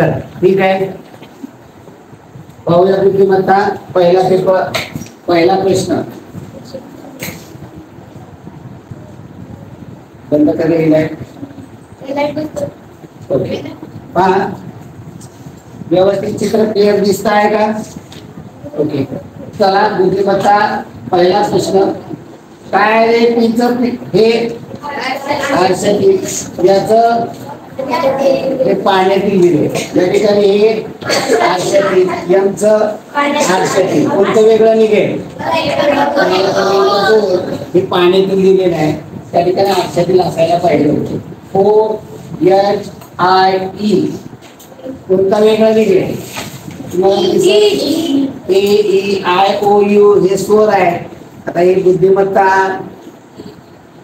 चला ठीक आहे, पाहूया बुद्धिमत्ता पहिला पेपर, पहिला प्रश्न बंद करेल. ओके, पहा व्यवस्थित चित्र क्लिअर दिसत आहे का? ओके, चला बुद्धिमत्ता पहिला प्रश्न काय रे? पिंच हे आरशातील याचं हे पाण्यातील दिले, या ठिकाणी हे आरशातील यांचं आरशातील कोणतं वेगळं निघेल? हे पाण्यातील दिलेलं आहे त्या ठिकाणी आरशातील असायला पाहिजे होते. OHIE कोणता वेगळा निघेल? AEIOU हे स्वर आहे. आता ही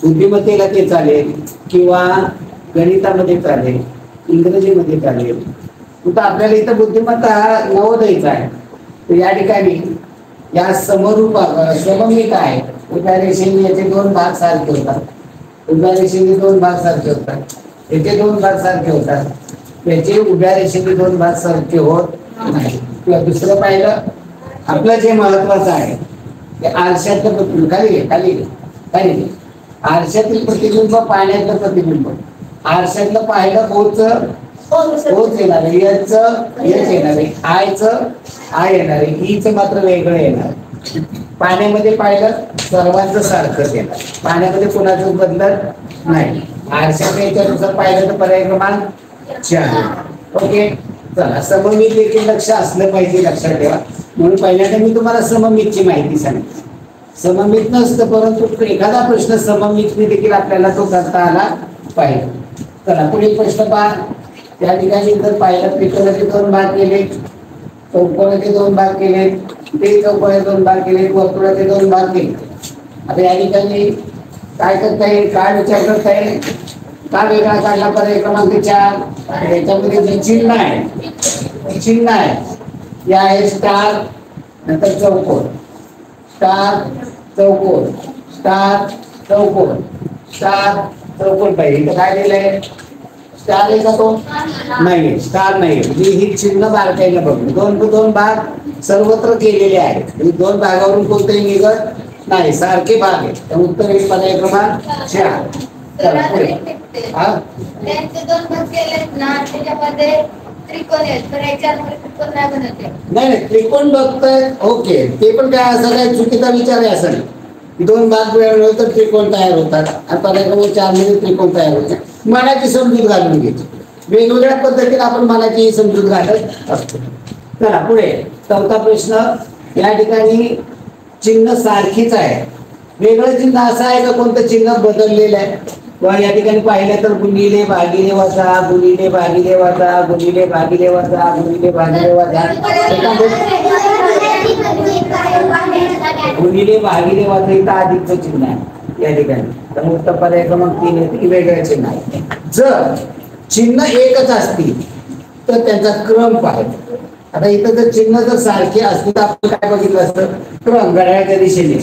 बुद्धिमत्तेला ते चालेल किंवा गणितामध्ये चालेल, इंग्रजीमध्ये चालेल. तर आपल्याला इथं बुद्धिमत्ता नवोदयचा आहे. तर या ठिकाणी या सममित आहे. उभ्या रेषेने याचे दोन भाग सारखे होतात, उभ्या रेषेने दोन भाग सारखे होतात, याचे दोन भाग सारखे होतात, त्याचे उभ्या रेषेने दोन भाग सारखे होत नाही. किंवा दुसरं पाहिलं, आपलं जे महत्वाचं आहे ते आरशातलं खाली आरशातील प्रतिबिंब, पाण्यातलं प्रतिबिंब. आरशातलं पाहिलं ओच येणार आहे, एच येणार आहे, आय येणार आहे, ईच मात्र वेगळं येणार. पाण्यामध्ये पाहिलं सर्वांचं सारखंच येणार, पाण्यामध्ये कोणाचं बदलत नाही. आरशाच्या याच्यानुसार पाहिलं तर पर्याय क्रमांक 4. ओके, चला सममित देखील लक्ष असलं पाहिजे, लक्षात ठेवा. म्हणून पहिल्यांदा मी तुम्हाला सममितची माहिती सांगितली. सममित नसतं, परंतु एखादा प्रश्न सममितने देखील आपल्याला तो करता आला पाहिजे. चला पुढील प्रश्न पहा. त्या ठिकाणी जर पाहिलं त्रिकोणाचे दोन भाग केले, चौकोनाचे दोन भाग केले, ते चौकोनाचे दोन भाग केले, वर्तुळाचे दोन भाग केले. आता या ठिकाणी काय करता येईल, काय विचार करता येईल? का वेगळा काढला पर्याय क्रमांक 4? याच्यामध्ये जे चिन्ह आहे या आहे स्टार, नंतर चौकोन, स्टार चौकोन, स्टार चौकोन, स्टार चौकोन पाहिजे. इथं काय लिहिलंय? स्टार आहे का? तो नाही, स्टार नाही. ही चिन्ह बारकाईला बघून दोन भाग सर्वत्र केलेले आहेत. दोन भागावरून कोणतेही निघत नाही, सारखे भाग आहेत. उत्तर येईल पर्याय क्रमांक 4. चला पुढे. नाही त्रिकोण बघताय, ओके, ते पण काय असं काय चुकीचा विचार आहे असं नाही. दोन भाग मिळवले तर त्रिकोण तयार होतात आणि पर्याय क्रमांक 4 मध्ये त्रिकोण तयार होते. मनाची समजूत घालून घ्यायची, वेगवेगळ्या पद्धतीने आपण मनाची समजूत घालत असतो. चला पुढे चौथा प्रश्न. या ठिकाणी चिन्ह सारखीच आहे, वेगळं चिन्ह असं आहे का कोणतं चिन्ह बदललेलं आहे? या ठिकाणी पाहिलं तर गुणिले भागिले वजा, गुणिले भागिले वजा, गुणिले भागिले वजा, गुणिले भागिले वजा, गुणिले भागिले वजा इथं अधिकचं चिन्ह आहे या ठिकाणी. तर उत्तर पर्याय क्रमांक 3 येते, वेगळं चिन्ह आहे. जर चिन्ह एकच असतील तर त्यांचा क्रम पाहिजे. आता इथं जर चिन्ह जर सारखे असतील तर आपण काय बघितलं असतं? क्रम घड्याळाच्या दिशेने.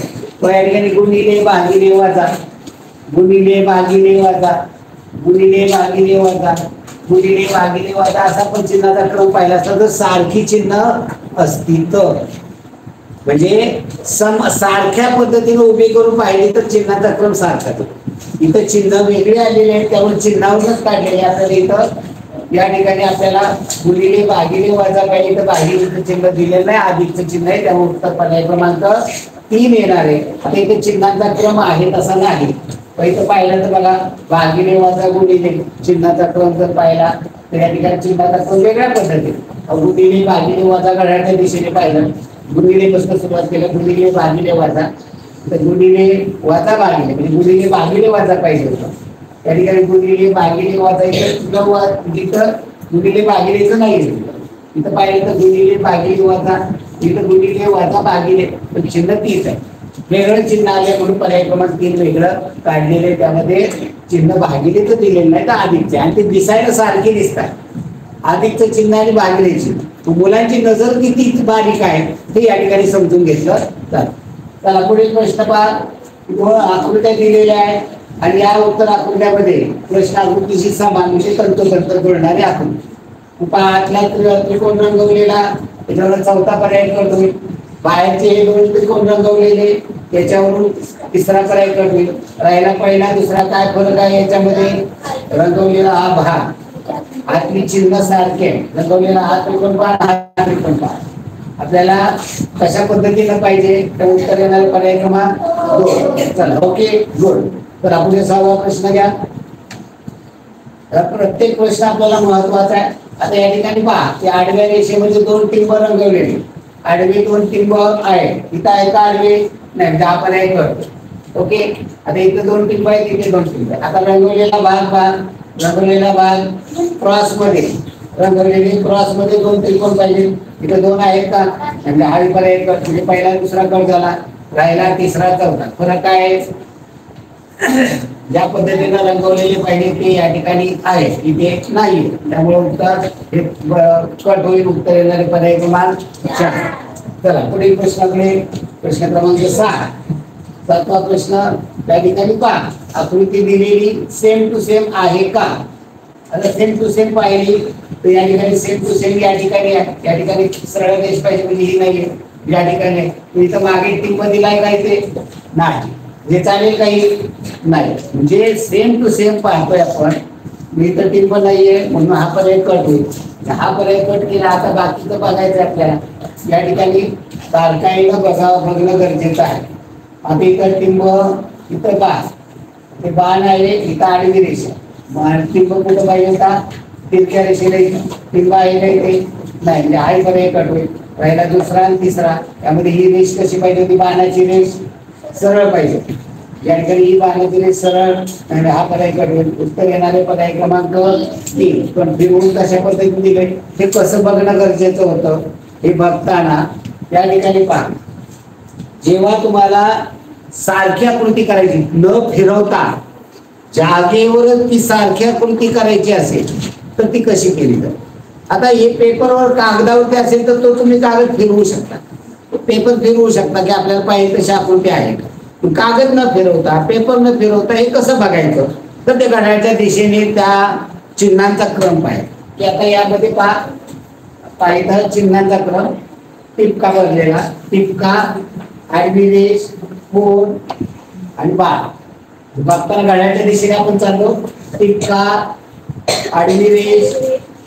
या ठिकाणी गुणिले भागिले वजा, गुणिले भागिले वजा, गुणिले भागिले वजा, गुणिले भागिले वजा असा पण चिन्हाचा क्रम पाहिला असता. जर सारखी चिन्ह असतील तर म्हणजे सारख्या पद्धतीने उभी करून पाहिली तर चिन्हाचा क्रम सारखा. इथं चिन्ह वेगळे आलेले आहेत त्यामुळे चिन्हावरूनच काढलेले. आता इथं या ठिकाणी आपल्याला गुणिले भागिले वजा पाहिजे तर भागिलेचं चिन्ह दिलेलं नाही, अधिकचं चिन्ह आहे, त्यामुळे उत्तर पर्याय क्रमांक 3 येणार आहे. आता इथे चिन्हाचा क्रम आहे तसा नाही. इथं पाहिलं तर बघा भागिले वजा गुणिले चिन्हाचा क्रम जर पाहिला तर या ठिकाणी चिन्हाचा क्रम वेगळ्या पद्धतीने. गुणिले भागिले वजा घड्याळाच्या दिशेने पाहिलं, गुणिले पासून सुरुवात केलं, गुणिले भागिले वजा, तर गुणिले वजा भागिले म्हणजे गुणिले भागिले वजा पाहिजे होतं. त्या ठिकाणी गुणिले भागिले वजा इथं गुणिले भागिलेचं नाही, इथं पाहिलं तर गुणिले भागिले वजा, इथं गुणिले वजा भागिले, पण चिन्ह तीच आहे. वेगळं चिन्ह आले म्हणून पर्याय क्रमांक 3 वेगळं काढलेले. त्यामध्ये चिन्ह भागिलेचं दिलेलं नाही तर अधिकचे, आणि ते दिसायला सारखे दिसतात. अधिकचं चिन्ह आणि भागिले चिन्ह, मुलांची नजर किती बारीक आहे ते या ठिकाणी समजून घेतलं जातं. चला पुढील प्रश्न पहा. आकृत्या दिलेल्या आहे आणि या उत्तर आकृत्यामध्ये प्रश्न आकृतीशी समान म्हणजे तंतोतंत जुळणारी आकृती. आतला त्रिकोण रंगवलेला त्याच्यावर चौथा पर्याय करतोय. बाहेरचे हे दोन त्रिकोण रंगवलेले त्याच्यावरून तिसरा पर्याय करतोय. राहिला पहिला दुसरा काय फरक आहे याच्यामध्ये? रंगवलेला हा भाग, आतली चिन्ह सारखे रंगवलेला हा त्रिकोण पहा, हा त्रिकोण पहा. आपल्याला कशा पद्धतीनं पाहिजे तर उत्तर येणारे पर्याय क्रमांक 2. चला ओके गुड. तर आपण 6वा प्रश्न घ्या. प्रत्येक प्रश्न आपल्याला महत्वाचा आहे. आता या ठिकाणी पहा की आडव्या रेषेमध्ये दोन टिंब रंगवलेले, आडवे दोन टिंब आहे. इथं आहे का आडवे? नाही, 10 पर्याय करतो. ओके, आता इथं दोन टिंब आहेत, इथे दोन टिंब आहेत. आता रंगवलेला भाग पहा, रंगवलेला भाग क्रॉस मध्ये, रंगवलेले क्रॉस मध्ये दोन त्रिकोण पाहिजे. इथे दोन आहेत का? म्हणजे हा पर्याय करतो. म्हणजे पहिला दुसरा कट झाला, राहिला तिसरा चौथा. फरक काय आहे? ज्या पद्धतीने रंगवलेले पाहिजे ते या ठिकाणी आहे, इथे नाही. त्यामुळे उत्तर हे कट होईल. उत्तर येणारे पर्याय क्रमांक 4. चला पुढील प्रश्नाकडे. प्रश्न क्रमांक 6. 7वा प्रश्न त्या ठिकाणी पहा, आकृती दिलेली सेम टू सेम आहे का? आता सेम टू सेम पाहिली तर या ठिकाणी सेम टू सेम या ठिकाणी आहे. या ठिकाणी सरळ रेष पाहिजे म्हणजे ही नाहीये, या ठिकाणी इथं मागे टिंब दिलाय काय ते नाही, जे चालेल काही नाही. म्हणजे सेम टू सेम पाहतोय आपण. मी तर टिंब नाहीये म्हणून हा पर्याय कट होईल. हा पर्याय कट केला. आता बाकीचं बघायचं आपल्याला. या ठिकाणी बारकाईनं बघणं गरजेचं आहे. आता इथं टिंब, इथं बाण, ते बाण आहे, इथं आडवी रेषा. टिंब कुठं पाहिजे होता? तिरक्या रेषेला टिंब आहे का इथे? नाही, म्हणजे हा पर्याय कट होईल. पहिला दुसरा आणि तिसरा. त्यामध्ये ही रेष कशी पाहिजे होती? बाणाची रेष सरळ पाहिजे. या ठिकाणी ही बाणाची रेष सरळ आणि हा पर्याय कट होईल. उत्तर येणारे पर्याय क्रमांक 3. पण फिरवून कशा पद्धतीने दिले हे कसं बघणं गरजेचं होतं. हे बघताना या ठिकाणी पहा, जेव्हा तुम्हाला सारखी आकृती करायची न फिरवता जागेवरच ती सारखी आकृती करायची असेल तर ती कशी केली जाते? आता हे पेपरवर कागदावरती असेल तर तो तुम्ही कागद फिरवू शकता, पेपर फिरवू शकता की आपल्याला पाहिजे तशी आकृती आहे का. कागद न फिरवता, पेपर न फिरवता हे कसं बघायचं? तर ते घड्याळाच्या दिशेने त्या चिन्हांचा क्रम पाहिजे की आता यामध्ये पाहिजे चिन्हांचा क्रम. टिपका भरलेला, टिपका, आडवी रेष, कोन आणि बाण. बघताना घड्याळाच्या दिशेने आपण चाललो. टिपका, आडवी रेष,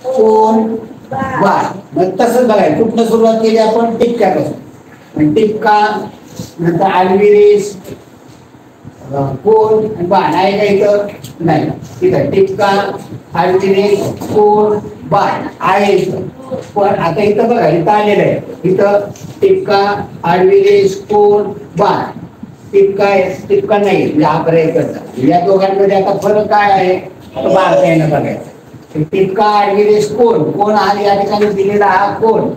कोन, बाण. मग तसंच बघायचं. कुठनं सुरुवात केली आपण? टिपक्यापासून. टिपका, नंतर आडवी रेष, कोन आणि बाण आहे का इथं? नाही. इथं टिपका, आडवी रेष, कोन, बाण आहे इथं. पण आता इथं बघा, इथं आलेलं आहे. इथं टिपका, आडवी रेष, कोन, बाण. टिपका नाही, म्हणजे हा पर्याय करता. या दोघांमध्ये आता फरक काय आहे? बारकाईनं बघायचं. टिपका, आडवी रेष, कोन. कोन हा या ठिकाणी दिलेला हा कोन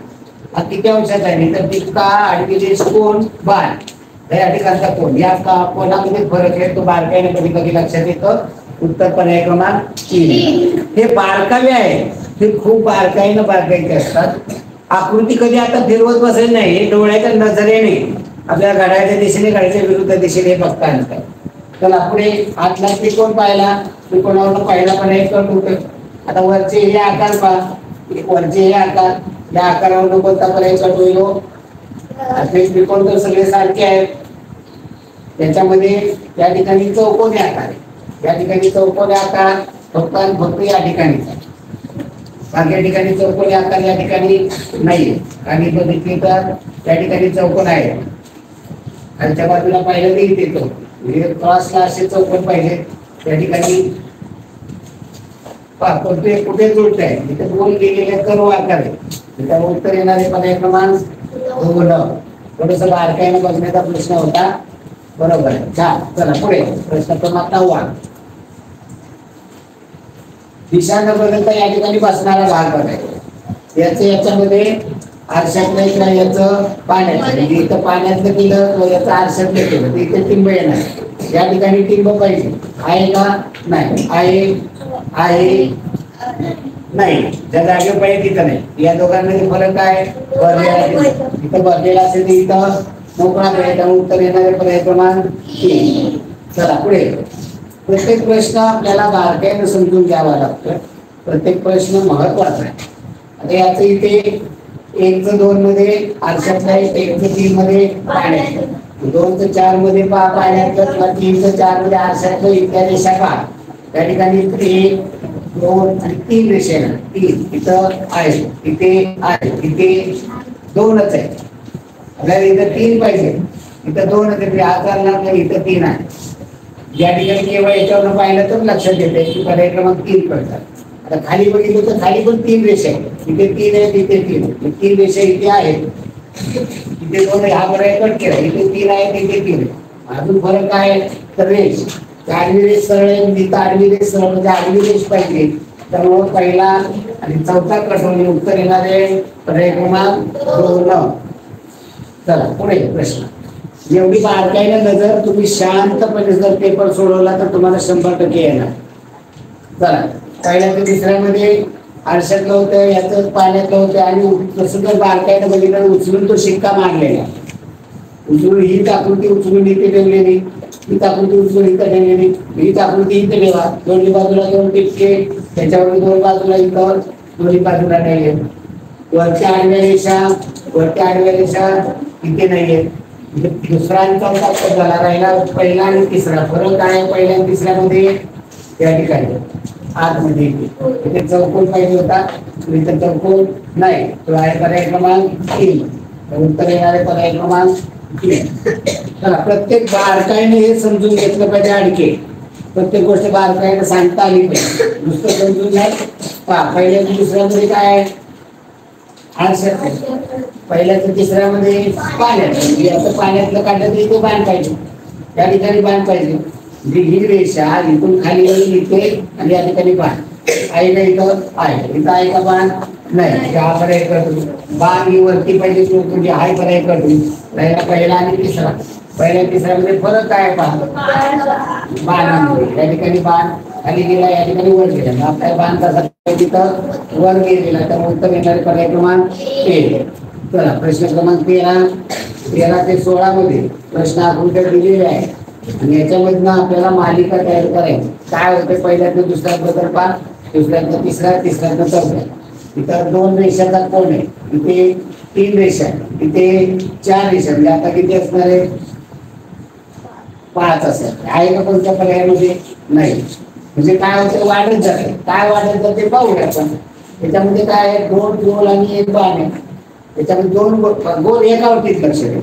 हा किती अंशाचा आहे? तर टिपका, आडवी रेष, कोन, बाण या ठिकाणचा कोन. या कोनामध्ये फरक आहे, तो बारकाईने कधी कधी लक्षात येतं. उत्तर पर्याय क्रमांक 3. हे बारकावे आहे, हे खूप बारकाईनं बारकाईचे असतात. आकृती कधी आता फिरवत बसेल नाही, हे डोळ्याच्या नजरेने आपल्या घड्याळाच्या दिशेने, घड्याच्या विरुद्ध दिशेने बघता आलं काय. चला पुढे आतला त्रिकोण पाहिला, त्रिकोणावर पहिला पर्याय कट होतो. आता वरचे हे आकार पहा, वरचे हे आकार, या आकारावर कोणता पर्याय कट होईल? आपले त्रिकोण तर सगळे सारखे आहेत. त्याच्यामध्ये या ठिकाणी चौकोनी आकार आहे. या ठिकाणी चौकोनी आकार फक्त या ठिकाणीचा. बाकी ठिकाणी चौकोनी आकार या ठिकाणी नाहीये. आणि बघितली तर त्या ठिकाणी चौकोन आहे. खालच्या बाजूला पाहिलं तर इथे तो क्रॉसला असे चौकोन पाहिजे. त्या ठिकाणी कुठे जुळत आहे? इथे गोल केलेले कर्व आकार आहे. त्यामुळे उत्तर येणारे पर्याय क्रमांक 2. थोडस बारकाईने बघण्याचा प्रश्न होता. बरोबर आहे. छान. चला पुढे प्रश्न क्रमांक 9. दिशा न बदलता या ठिकाणी बसणारा भाग बघायचा. याच्यामध्ये आरशातलं इकडं याचं पाण्याचं, म्हणजे इथं पाण्यातलं केलं, याचं आरशातलं केलं, इथे टिंब येणार. या ठिकाणी टिंब पाहिजे आहे का? नाही. आहे नाही. ज्या जागेवर पाहिजे तिथं नाही. या दोघांमध्ये फरक काय? भरलेला. इथं भरलेला असेल तर इथं मोकळा पर्याय. उत्तर येणारे पर्याय क्रमांक 3. चला पुढे. प्रत्येक प्रश्न आपल्याला बारकाईने समजून घ्यावा लागतो. प्रत्येक प्रश्न महत्वाचा आहे. आता याचं इथे 1चं 2 मध्ये आरशातलं आहे, 1चं 3 मध्ये पाण्यात, 2चं 4 मध्ये पाण्यातलं किंवा 3चं 4 मध्ये आरशातलं इत्या रेषा पहा. त्या ठिकाणी 1 2 आणि 3 रेषा आहे. 3 इथं आहे, इथे आहे, इथे 2च आहे. आपल्याला इथं 3 पाहिजे, इथं 2च आहे. आकारला तर इथं 3 आहे. ज्या ठिकाणी केवळ याच्यावर पाहिलं तर लक्षात येते की पर्याय क्रमांक 3 पडतात. आता खाली बघितलं तर खाली पण 3 रेषा आहेत. इथे 3 आहे, तिथे 3 आहे. 3 रेषा इथे आहेत, इथे 2 आहे. हा पर्याय कट केला. इथे 3 आहे, तिथे 3 आहे. अजून फरक काय आहे तर रेष. आडवी रेष सरळ आहे, तिथं आडवी रेष सरळ म्हणजे आडवी रेष पाहिजे. त्यामुळे पहिला आणि चौथा कट होईल. उत्तर येणार आहे पर्याय क्रमांक 2. चला पुढे प्रश्न. एवढी बारकाईने नजर तुम्ही शांतपणे जर पेपर सोडवला तर तुम्हाला 100% येणार. चला पहिल्या ते दुसऱ्यामध्ये आरशातलं होतं, याचं पाण्यातलं होतं आणि तसं जर बारकाईने बघितलं उचलून तो शिक्का मारलेला. उचलून ही आकृती उचलून इथे ठेवलेली, ही आकृती उचलून इथं ठेवलेली, ही आकृती इथे ठेवा. दोन्ही बाजूला 2 टिपके, त्याच्यावर 2 बाजूला इथं दोन्ही बाजूला नाहीये. वरच्या आडव्या रेषा इथे नाहीये. दुसरा आणि चौथा पद झाला. राहिला पहिला आणि तिसरा. फरक काय आहे पहिल्या आणि तिसऱ्यामध्ये? या ठिकाणी आतमध्ये इथे चौकोन पाहिजे होता, इथे चौकोन नाही. तो आहे पर्याय क्रमांक 3. उत्तर येणार आहे पर्याय क्रमांक 3. चला प्रत्येक बारकाईने हे समजून घेतलं पाहिजे. आणखी प्रत्येक गोष्ट बारकाईने सांगता आली पाहिजे. नुसतं समजून नाही. पहिल्या आणि दुसऱ्यामध्ये काय आहे? पहिल्याचं तिसऱ्यामध्ये पाण्यात. पाण्यातलं काढलं तर इथे बाण पाहिजे, त्या ठिकाणी बाण पाहिजे. ही रेषा इथून खाली येईल इथे आणि या ठिकाणी बाण आहे का? इथं आहे. इथं आहे का बाण? नाही. हा पर्याय करतो. बाण ही वरती पाहिजे तुझी हाय पर्याय करतो. राहिला पहिला आणि तिसरा. पहिल्या तिसऱ्यामध्ये फरक काय पहा? बाण या ठिकाणी बाण खाली गेला, या ठिकाणी वर गेला. आपल्या बाण कसा तिथं वर गेलेला. तर उत्तर येणारे पर्याय क्रमांक 13. चला प्रश्न क्रमांक 13 ते 16 मध्ये प्रश्न आकृत्या दिलेले आहे आणि याच्यामधनं आपल्याला मालिका तयार करायची. काय होते? पहिल्यातलं दुसऱ्यातलं तर पहा, दुसऱ्यातलं तिसरा, तिसऱ्यातलं चौथा. इथं 2 रेषाचा कोण आहे, इथे 3 रेषा, इथे 4 रेषा. म्हणजे आता किती असणार आहे? 5 असेल. आहे का कोणत्या पर्यायामध्ये? नाही. म्हणजे काय होतं? वाढत जाते. काय वाढत जाते पाहूया आपण. त्याच्यामध्ये काय आहे? 2 गोल आणि 1 बाण आहे. त्याच्यामध्ये 2 गोल एकावरतीच लक्ष द्या.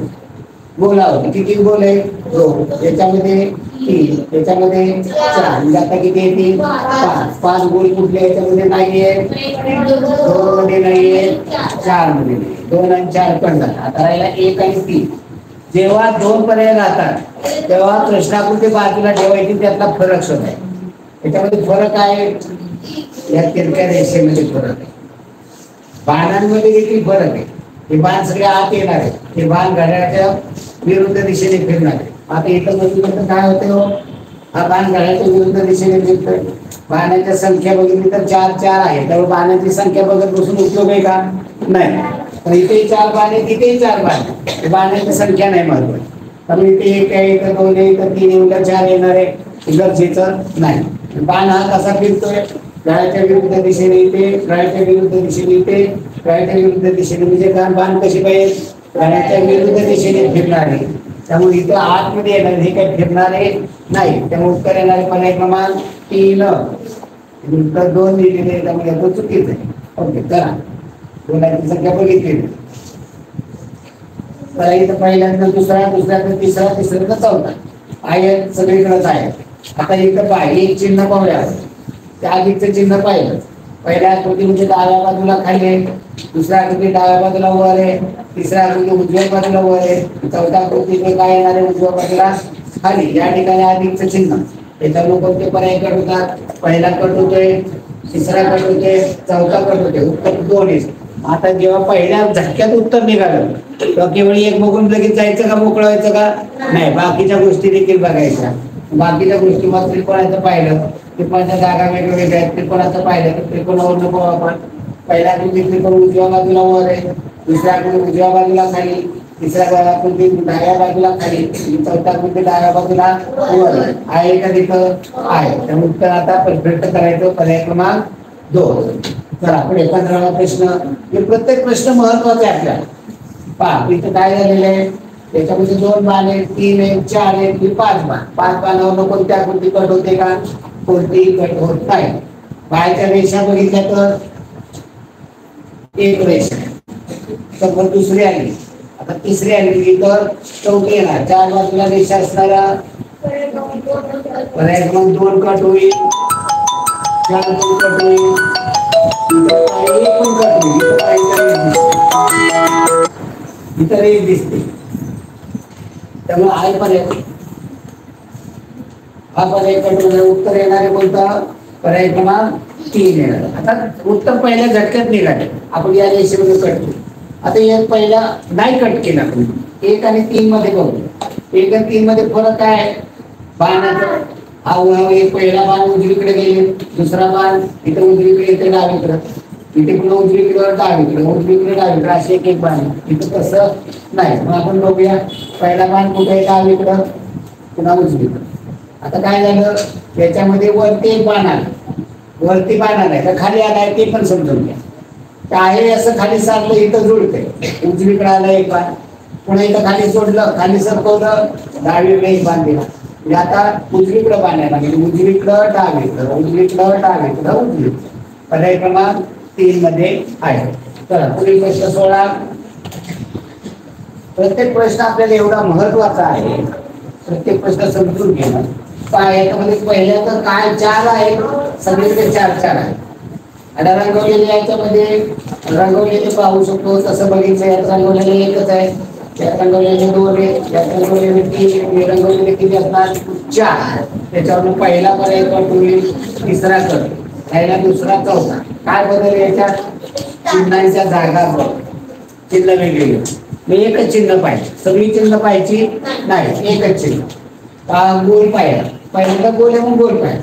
गोलावरती किती गोल आहे? 2. त्याच्यामध्ये 3, त्याच्यामध्ये 4. म्हणजे आता किती येते? 5 गोल कुठले याच्यामध्ये नाहीये? 2 मध्ये नाहीये, 4 मध्ये नाही. 2 आणि 4 पण झाला. आता राहिला 1 आणि 3. जेव्हा 2 पर्याय राहतात तेव्हा प्रश्नाकृती बाजूला ठेवायची, त्यातला फरक शोधायचा. याच्यामध्ये फरक आहे, या तिरक्या रेषेमध्ये फरक आहे. बाणांमध्ये देखील फरक आहे. हे बाण सगळे आत येणार आहे, हे बाण घड्याळाच्या विरुद्ध दिशेने फिरणार आहे. आता इथं बघितलं तर काय होते हो? हा बाण घड्याळाच्या विरुद्ध दिशेने फिरतोय. बाणाच्या संख्या बघितली तर 4 आहे. त्यामुळे बाणाची संख्या बघत बसून उपयोग आहे का? नाही. तर इथे 4 बाण आहे, तिथेही 4 बाण. बाणाची संख्या नाही महत्वाची. त्यामुळे इथे 1 आहे, इथं 2 आहे, इथं 3 आहे, इथं 4 येणार आहे. गरजेचं नाही. बाण हा कसा फिरतोय? घड्याळाच्या विरुद्ध दिशेने इथे, घड्याळाच्या विरुद्ध दिशेने इथे, घड्याळाच्या विरुद्ध दिशेने. म्हणजे बाण कशी पाहिजे? घड्याळाच्या विरुद्ध दिशेने फिरणार आहे. त्यामुळे इथं आतमध्ये येणार, हे काही फिरणारे नाही. त्यामुळे उत्तर येणारे पर्याय क्रमांक 3. उत्तर 2 लिहिलेले, त्यामुळे तो चुकीचं आहे. ओके करा. गोलाची संख्या बघितली. तर इथं पहिल्यांदा दुसरा, दुसऱ्याचा तिसरा, तिसऱ्याचा चौथा आहे. सगळीकडेच आहे. आता इथं पहा, एक चिन्ह पाहूया. त्या आधीचं चिन्ह पाहिलं. पहिल्या आकृती म्हणजे डाव्या बाजूला खाली आहे, दुसऱ्या आकृती डाव्या बाजूला वर आहे, तिसऱ्या आकृती उजव्या बाजूला वर आहे, चौथ्या आकृतीचे काय येणार आहे? उजव्या बाजूला खाली. या ठिकाणी अधिकचं चिन्ह. त्याच्यामुळे कोणते पर्याय कट होतात? पहिला कट होतोय, तिसरा कट होतोय, चौथा कट होतोय. उत्तर 2 आहे. आता जेव्हा पहिल्या झटक्यात उत्तर निघालं तेव्हा केवळ एक बघून लगेच जायचं का, मोकळं व्हायचं का? नाही. बाकीच्या गोष्टी देखील बघायच्या. बाकीच्या गोष्टी मग त्रिकोणाचं पाहिलं, त्रिकोणाच्या जागा वेगवेगळ्या आहेत. त्रिकोणाचं पाहिलं तर त्रिकोणावर नको आपण. पहिल्या त्रिकोण उजव्या बाजूला वर आहे, दुसऱ्या उजव्या बाजूला खाली, तिसऱ्या आकृती डाव्या बाजूला खाली, चौथ्या आकृती डाव्या बाजूला वर आहे का? तिथं आहे. त्यामुळे उत्तर आता परफेक्ट करायचं पर्याय क्रमांक 2. चला पुढे 15वा प्रश्न. हे प्रत्येक प्रश्न महत्वाचा आहे आपल्याला. पहा इथं काय झालेलं आहे, त्याच्यामध्ये 2 बाण आहेत, 3 आहेत, 4 आहेत, 5 बाण. 5 बाणावर कोणती आकृती कट होते का? कोणतीही कट होत नाही. बाहेरच्या रेषा बघितल्या तर एक रेषा, तर मग दुसरी आली, आता तिसरी आली तर चौथी येणार. 4 बाजूला रेषा असणारा पर्याय क्रमांक 2 कट होईल, 4 2 कट होईल, एक पण कट होईल, इतर एक दिसते. त्यामुळे हा पर्याय कट होणार. उत्तर येणारे कोणता? पर्याय क्रमांक 3 येणार. आता उत्तर पहिल्या झटक्यात निघाले, आपण या रेषेमध्ये कट केलं. आता एक पहिला नाही कट केला आपण, 1 आणि 3 मध्ये बघू. 1 आणि 3 मध्ये फरक काय आहे? बाणाचा एक पहिला बाण उजवीकडे गेले, दुसरा बाण इथे उजवीकडे, इथे डावीकडे, इथे पुन्हा उजवीकडे डावीकडे, उजवीकडे डावीकडे, असे एक एक बाण. इथं तसं नाही. मग आपण बघूया पहिला बाण कुठे आहे? डावीकडं, पुन्हा उजवीकडे. आता काय झालं, याच्यामध्ये वरती एक बाण आला, वरती बाण आलाय का खाली आलाय ते पण समजून घ्या. काय असं खाली सारलं, इथं जुळते, उजवीकडे आलं एक बाण, पुन्हा इथं खाली सोडलं, खाली सरकवलं, डावीकडे एक बाण दिला. आता उजवीकडे बांधायला लागेल, उजवीकडं डावीकडं, उजवीकडं डावीकडं, उजवीकडं. पर्याय क्रमांक 3 मध्ये आहे. चला पुढील प्रश्न 16. प्रत्येक प्रश्न आपल्याला एवढा महत्वाचा आहे, प्रत्येक प्रश्न समजून घेणं. काय याच्यामध्ये पहिल्या तर काय 4 आहे, सगळीकडे 4 आहे. आता रंगवलेले याच्यामध्ये रंगवलेले पाहू शकतो, तसं बघितलं यात रंगवलेले एकच आहे, यात रंगवलेले 2 आहे, यात रंगवलेले 3 आहे, रंगवलेले किती असणार? 4. त्याच्यावर पहिला पर्याय कट होईल, तिसरा कट, पहिला दुसरा चौथा. काय बदल याच्यात? चिन्हांच्या जागा चिन्ह वेगवेगळे. मग एकच चिन्ह पाहिजे, सगळी चिन्ह पाहिजे नाही, एकच चिन्ह. गोल पाहिजे, पहिल्यांदा गोल आहे मग गोल पाहिजे.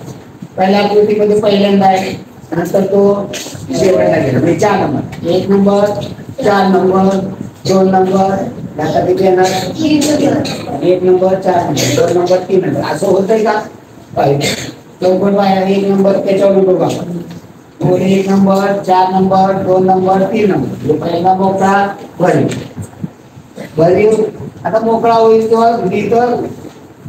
पहिल्या आकृतीमध्ये पहिल्यांदा आहे, नंतर तो शेवटला गेला, म्हणजे 4 नंबर, 1 नंबर, 4 नंबर, 2 नंबर, आता किती येणार? 1 नंबर, 4 नंबर, 2 नंबर, 3 नंबर, असं होतंय का? चौकट बाहेर 1 नंबर, त्याच्यावर बघू आपण. 1 नंबर, 4 नंबर, 2 नंबर, 3 नंबर. पहिला मोकळा भरीव भरीव. आता मोकळा होईल तेव्हा इथं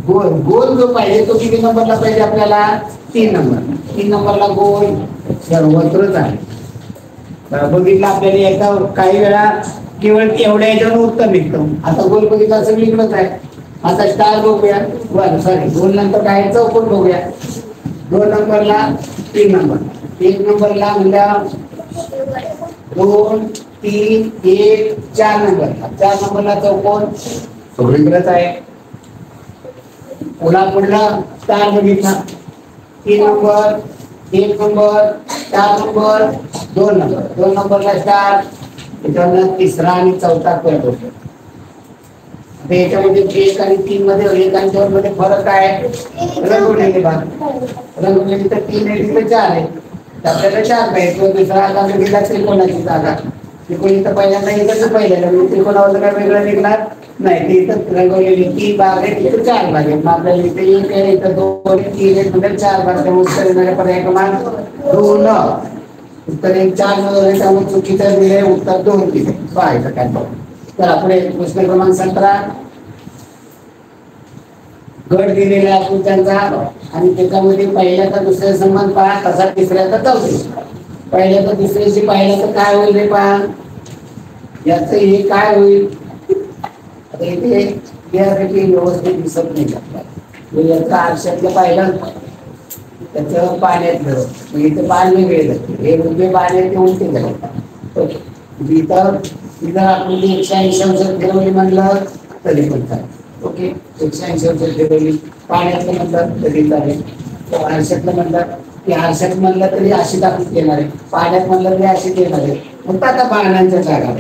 गोल गोल जो पाहिजे तो किती नंबरला पाहिजे आपल्याला? 3 नंबर. 3 नंबरला गोल सर्वत्रच आहे. बघितलं आपल्याला एका काही वेळा केवळ एवढ्या याच्यावर उत्तर निघतं. आता गोल बघितला सगळीकडेच आहे. आता स्टार बघूया, सॉरी 2 नंतर काय चौकोन बघूया. 2 नंबरला 3 नंबर, 1 नंबरला म्हणजे 2 3 1 4 नंबर, 4 नंबरला चौकोन सगळीकडेच आहे. पुन्हा पुढला स्टार बघितला, 3 नंबर, 1 नंबर, 4 नंबर, 2 नंबर, 2 नंबरला स्टार, त्याच्यावर तिसरा आणि चौथा कट होतो. याच्यामध्ये 1 आणि 3 मध्ये 1 आणि 2 मध्ये फरक आहे रंगवलेले भाग. रंगवलेली तर 3 आहे, तिथे 4 आहे, आपल्याला 4 पाहिजे. दुसरा आकार दिला त्रिकोणाची जागा, त्रिकोणी तर पहिल्यांदा एकच पहिल्यांदा त्रिकोणावर काय वेगळं निघणार नाही. ते इथं रंगवलेली 3 भाग आहे, तिथे 4 भाग आहेत. आपल्याला इथे 1 आहे, इथं 2 3 आहे, म्हणजे 4 भाग. त्यामुळे उत्तर येणारे पर्याय क्रमांक 2. उत्तर 1 4 मध्ये त्यामुळे चुकीचं दिले, उत्तर 2 दिले. पाहायचं काय बघ. तर पुढे प्रश्न क्रमांक 17. गट दिलेला आकृत्यांचा आणि त्याच्यामध्ये पहिल्याचा दुसऱ्या संबंध पहा, तसा तिसऱ्याचा चौथ्या. पहिल्याचा दुसऱ्याशी पाहिल्याचं काय होईल रे पहा, याच हे काय होईल. आता इथे यासाठी व्यवस्थित दिसत नाही. याचा आरशातलं पाहिलं त्याचं पाण्यातलं, इथं पाणी वेगळे, हे उभे पाणी ते उलटे झाले. ओके, इथं आपण 180 अंश फिरवली म्हणलं तरी पण चालेल. ओके, 180 अंश फिरवली. पाण्यातलं म्हणलं तरी चालेल, आरशातलं म्हणलं की आरशात म्हणलं तरी अशी दाखवत येणार आहे, पाण्यात म्हणलं तरी अशीच येणार आहे. मग आता बाणांच्या जागा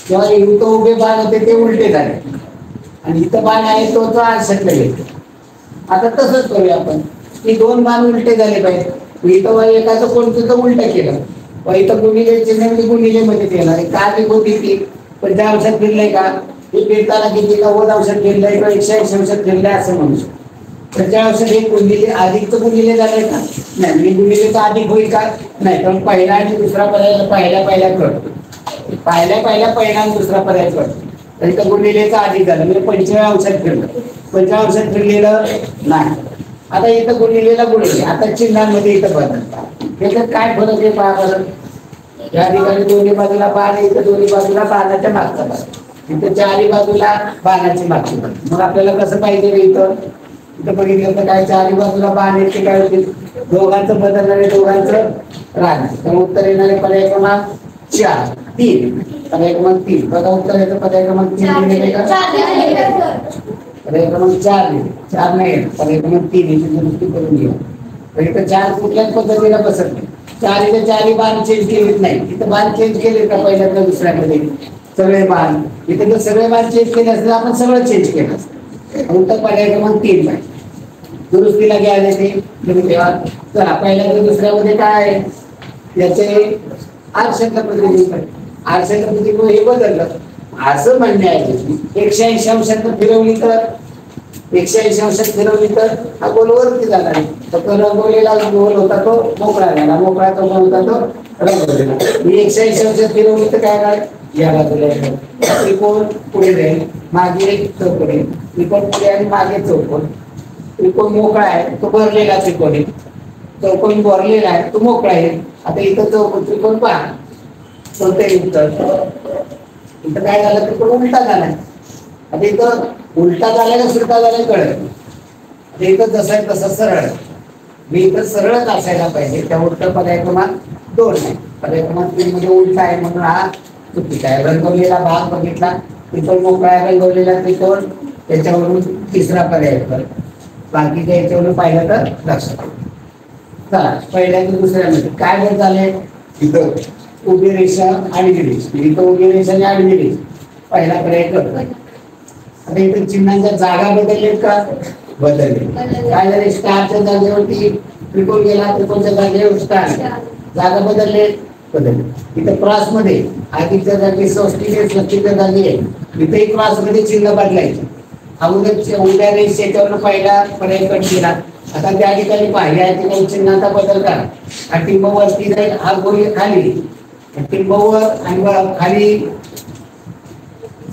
जेव्हा इथं उभे बाण होते ते उलटे झाले आणि इथं बाण आहे तो आरशातला येतो. आता तसंच करूया आपण की 2 बाण उलटे झाले पाहिजे. इथं एकाचं कोणतं तर उलट केलं, इथं गुणिले चिन्ह गुणिले मध्ये येणार आहे. का ती होती ती पण त्या अंशात फिरलंय का, ते फिरताना किती 90 अंशात फिरलंय किंवा 180 अंशात फिरलंय असं म्हणू शकतो. पंचेचाळीस हे गुणिले अधिकचं गुणिले झालंय का नाही, मी गुणिले तर अधिक होईल का नाही, कारण पहिला आणि दुसरा पर्याय पहिल्या कळतो, पहिल्या आणि दुसरा पर्याय कळतो, तर इथं गुणिलेचा अधिक झालं म्हणजे 45 फिरलं, 45 फिरलेलं नाही. आता इथं गुणिलेला गुणिले, आता चिन्हांमध्ये इथं बदलतात, त्याच्यात काय फरक आहे पहा बरं. या ठिकाणी दोन्ही बाजूला बाण, इथं दोन्ही बाजूला बाणाच्या मागचा बाण, इथं चारी बाजूला बाणाची मागची बाण. मग आपल्याला कसं पाहिजे इथं बघितलं तर काय चारी बाजूला बाण येते, काय होते दोघांचं बदलणारे दोघांचं राहणार, तर उत्तर येणारे पर्याय क्रमांक 4 3 पर्याय क्रमांक 3 बघा उत्तर येतं पर्याय क्रमांक 3 दिलेले का पर्याय क्रमांक 4 नाही पर्याय क्रमांक 3 याची दुरुस्ती करून घ्या. तर इथं 4 कुठल्याच पद्धतीला बसत नाही, 4 इथे 4 बाण चेंज केलेच नाही, इथं बाण चेंज केले का पहिल्यातल्या दुसऱ्यामध्ये सगळे बाण, इथे जर सगळे बाण चेंज केले असते आपण सगळं चेंज केलं असतं. उत्तर पर्याय क्रमांक 3 पाहिजे, दुरुस्तीला घ्यायला ते तेव्हा. चला पहिल्या दुसऱ्यामध्ये काय आहे, याचे आरशातलं प्रतिबिंब, आरशातलं प्रतिबिंब हे बदललं असं म्हणण्याऐवजी 180 अंशात फिरवली तर 180 अंशात फिरवली तर हा गोल वरती जाणार आहे, फक्त रंगवलेला गोल होता तो मोकळा झाला, मोकळा तो गोल होता तो रंगवलेला. 180 अंशात फिरवली तर काय काय या बाजूला त्रिकोण पुढे जाईल, मागे चौकोन आहे, त्रिकोण पुढे आणि मागे चौकोन, त्रिकोण मोकळा आहे तो भरलेला त्रिकोण आहे, चौकोन भरलेला आहे तो मोकळा आहे. आता इथं चौकोन त्रिकोण पहा कोणते उत्तर, इथं काय झालं त्रिकोण उलटा झालाय, आता इथं उलटा झालाय का सुलटा झालाय कळत, आता इथं जसं आहे तसं सरळ, मी इथं सरळच असायला पाहिजे, त्या उत्तर पर्याय क्रमांक 2 नाही, पर्याय क्रमांक 3 मध्ये उलटा आहे म्हणून हा चुकीचा आहे. रंगवलेला भाग बघितला त्रिकोण मोकळा रंगवलेला त्रिकोण, त्याच्यावरून तिसरा पर्याय कर, बाकीच्या याच्यावरून पाहिलं तर लक्षात. चला पहिल्या दुसऱ्यामध्ये काय बदल झाले, इथं उभी रेषा आडवी रेषा, इथं उभी रेषा आणि आडवी रेषा पहिला पर्याय करतो. आता इथं चिन्हांच्या जागा बदललेत का बदलले, काय झाले स्टारच्या जागेवरती त्रिकोण गेला, त्रिकोणच्या जागेवर स्टार, जागा बदलले इथं क्रॉस मध्ये अधिकच्या जागी षष्टीच्या जागी आहे, इथे क्रॉस मध्ये चिन्ह बदलायचे, अगोदर उभ्या रेषेच्यावर पहिला पर्याय कट केला, आता त्या ठिकाणी पाहिल्या ठिकाणी चिन्हाचा बदल करा, हा टिंब वरती जाईल, हा गोल खाली, टिंबवर आणि खाली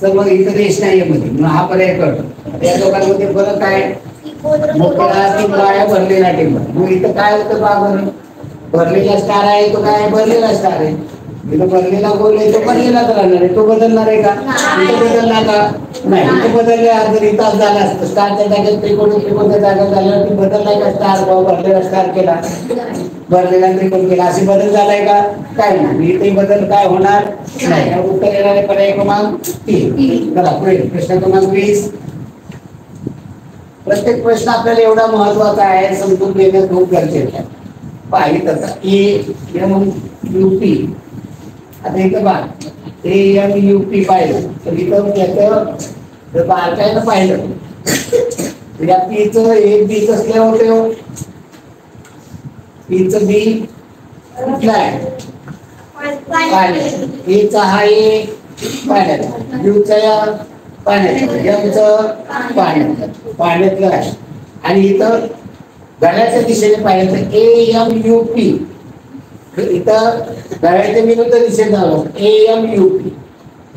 सर्व इथं रेष नाहीये मध्ये म्हणून हा पर्याय कट. या दोघांमध्ये फरक काय, मोकळा टिंब आहे भरलेला टिंब, मग इथं काय होतं बाबा भरलेला स्टार आहे तो काय भरलेला स्टार आहे, इथं भरलेला गोल आहे तो भरलेलाच राहणार आहे, तो बदलणार आहे का इथं बदलणार का नाही, इथं बदलले जर इथं झाला असतं स्टारच्या जागेत त्रिकोणच्या जागेत झाल्यावर ती बदललाय का स्टार भरलेला स्टार केला भरलेला त्रिकोण केला असे बदल झालाय का काय नाही, इथे बदल काय होणार नाही. उत्तर येणारे पर्याय क्रमांक 3. चला पुढे प्रश्न क्रमांक 20. प्रत्येक प्रश्न आपल्याला एवढा महत्वाचा आहे समजून घेणं खूप गरजेचं आहे. पाहिलं तसं AMUP, आता इथं बघा AMUP पाहिलं तर इथं त्याचं जर बारकाईनं पाहिलं तर या पीचं एक बी कसले होते, पीचं बी कुठला आहे पाण्यात, एचा हा एक पाण्यात, यूचा या पाण्यात, एमचं पाण्यातलं आहे, आणि इथं घड्याच्या दिशेने पाहिलं तर AMUP, इथं घड्याच्या विरुद्ध दिशेने आलो AMUP,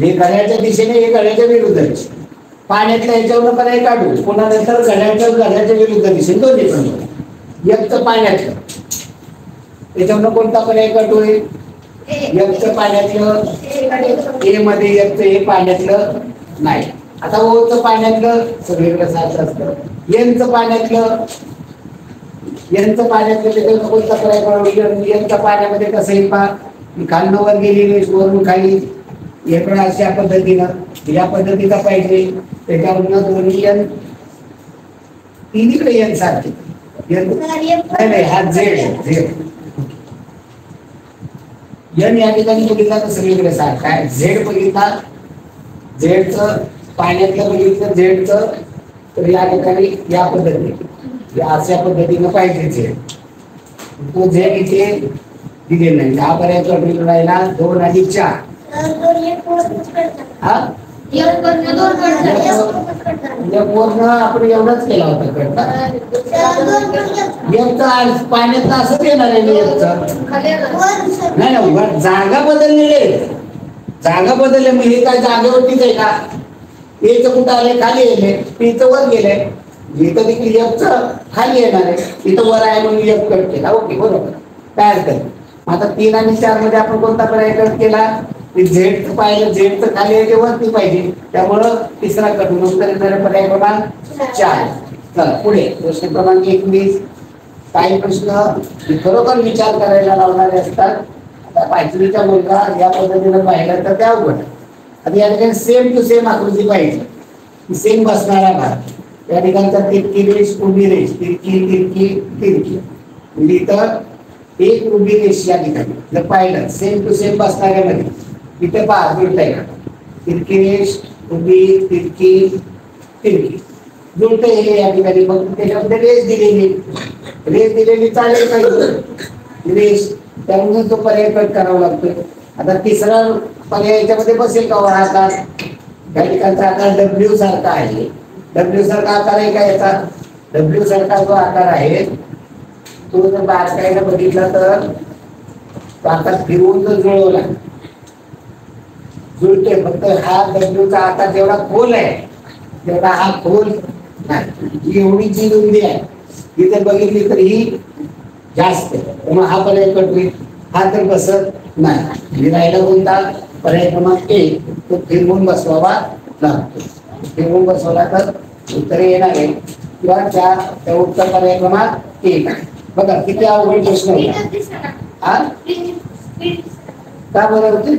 हे घड्याच्या दिशेने हे घड्याच्या विरुद्ध दिशेने, पाण्यातल्या याच्यावर पर्याय काढू पुन्हा नंतर घड्याच्या विरुद्ध दिशेने दोन्ही पण एकचं पाण्यातलं त्याच्यावर कोणता पर्याय कट होईल, एकचं पाण्यातलं ए मध्ये एकचं हे पाण्यातलं नाही. आता ओचं पाण्यातलं सगळीकडे सारखं असतं, एनचं पाण्यातलं त्याच्यावर कोणता पर्याय कळवलं, एनच्या पाण्यामध्ये कसं येईल पहा, खालनं वर गेली वरून खाली इकडं अशा पद्धतीनं या पद्धतीचा पाहिजे, त्याच्यावरनं दोन्ही एन तिन्हीकडे एन सारखे नाही हा झेड एन या ठिकाणी बघितला तर सगळीकडे सारखा आहे, झेड बघितला झेडचं पाण्यातलं बघितलं झेडचं तर या ठिकाणी या पद्धतीने अशा पद्धतीनं पाहिजे झेड, तो झेड इथे दिले नाही, हा पर्याय राहिला 2 आणि 4. हा पूर्ण आपण एवढंच केला होता कट. पाण्यात असंच येणार आहे नाही ना. जागा बदललेली, जागा बदलले मग हे काय जागेवरतीच आहे का? एच कुठं आले खाली येले, पीचं वर गेलंय. इथं देखील एफचं खाली येणार आहे, इथं वर आहे म्हणून एफ कट केला. ओके बरोबर, काय अर्थ आहे? आता 3 आणि 4 मध्ये आपण कोणता पर्याय कट केला? झेड पाहिलं, झेडचं खाली आहे ते वरती पाहिजे, त्यामुळं तिसरा कट. उत्तर येणारा पर्याय क्रमांक 4. चला पुढे प्रश्न क्रमांक 21. काही प्रश्न खरोखर विचार करायला लावणारे असतात. आता 5वीचा मुलगा या पद्धतीने पाहिला तर त्या अवघड. आता या ठिकाणी सेम टू सेम आकृती पाहिजे, सेम बसणारा भाग. या ठिकाणचा तिरकी रेष, उभी रेष, तिरकी तिरकी तिरकी. म्हणजे इथं एक उभी रेष या ठिकाणी जर पाहिलं सेम टू सेम बसणाऱ्यामध्ये, इथे पहा जुळतंय का? तिरकी रेष, उभी, तिरकी तिरकी जुळतंय हे या ठिकाणी. मग त्याच्यामध्ये रेष दिलेली चालेल काही रेष, त्यामुळे तो पर्याय कट करावा लागतोय. आता तिसरा पर्याय याच्यामध्ये बसेल का? आकार या ठिकाणचा आकार डब्ल्यू सारखा आहे. डब्ल्यू सारखा आकार आहे का याचा? डब्ल्यू सारखा जो आकार आहे तो जर बारकाईने बघितला तर आकार फिरवून जर जुळवला जुळते. फक्त हा डब्ल्यूचा आकार जेवढा खोल आहे तेवढा हा खोल नाही. एवढी जी रुंदी आहे इथे बघितली तर ही जास्त आहे, मग हा पर्याय कट होईल. हा तर बसत नाही. राहिला कोणता? पर्याय क्रमांक 1, तो फिरवून बसवावा लागतो. फिरवून बसवला तर उत्तर येणार आहे किंवा त्या उत्तर पर्याय क्रमांक 1 आहे. बघा किती अवघड प्रश्न होता. हा का बरं होते?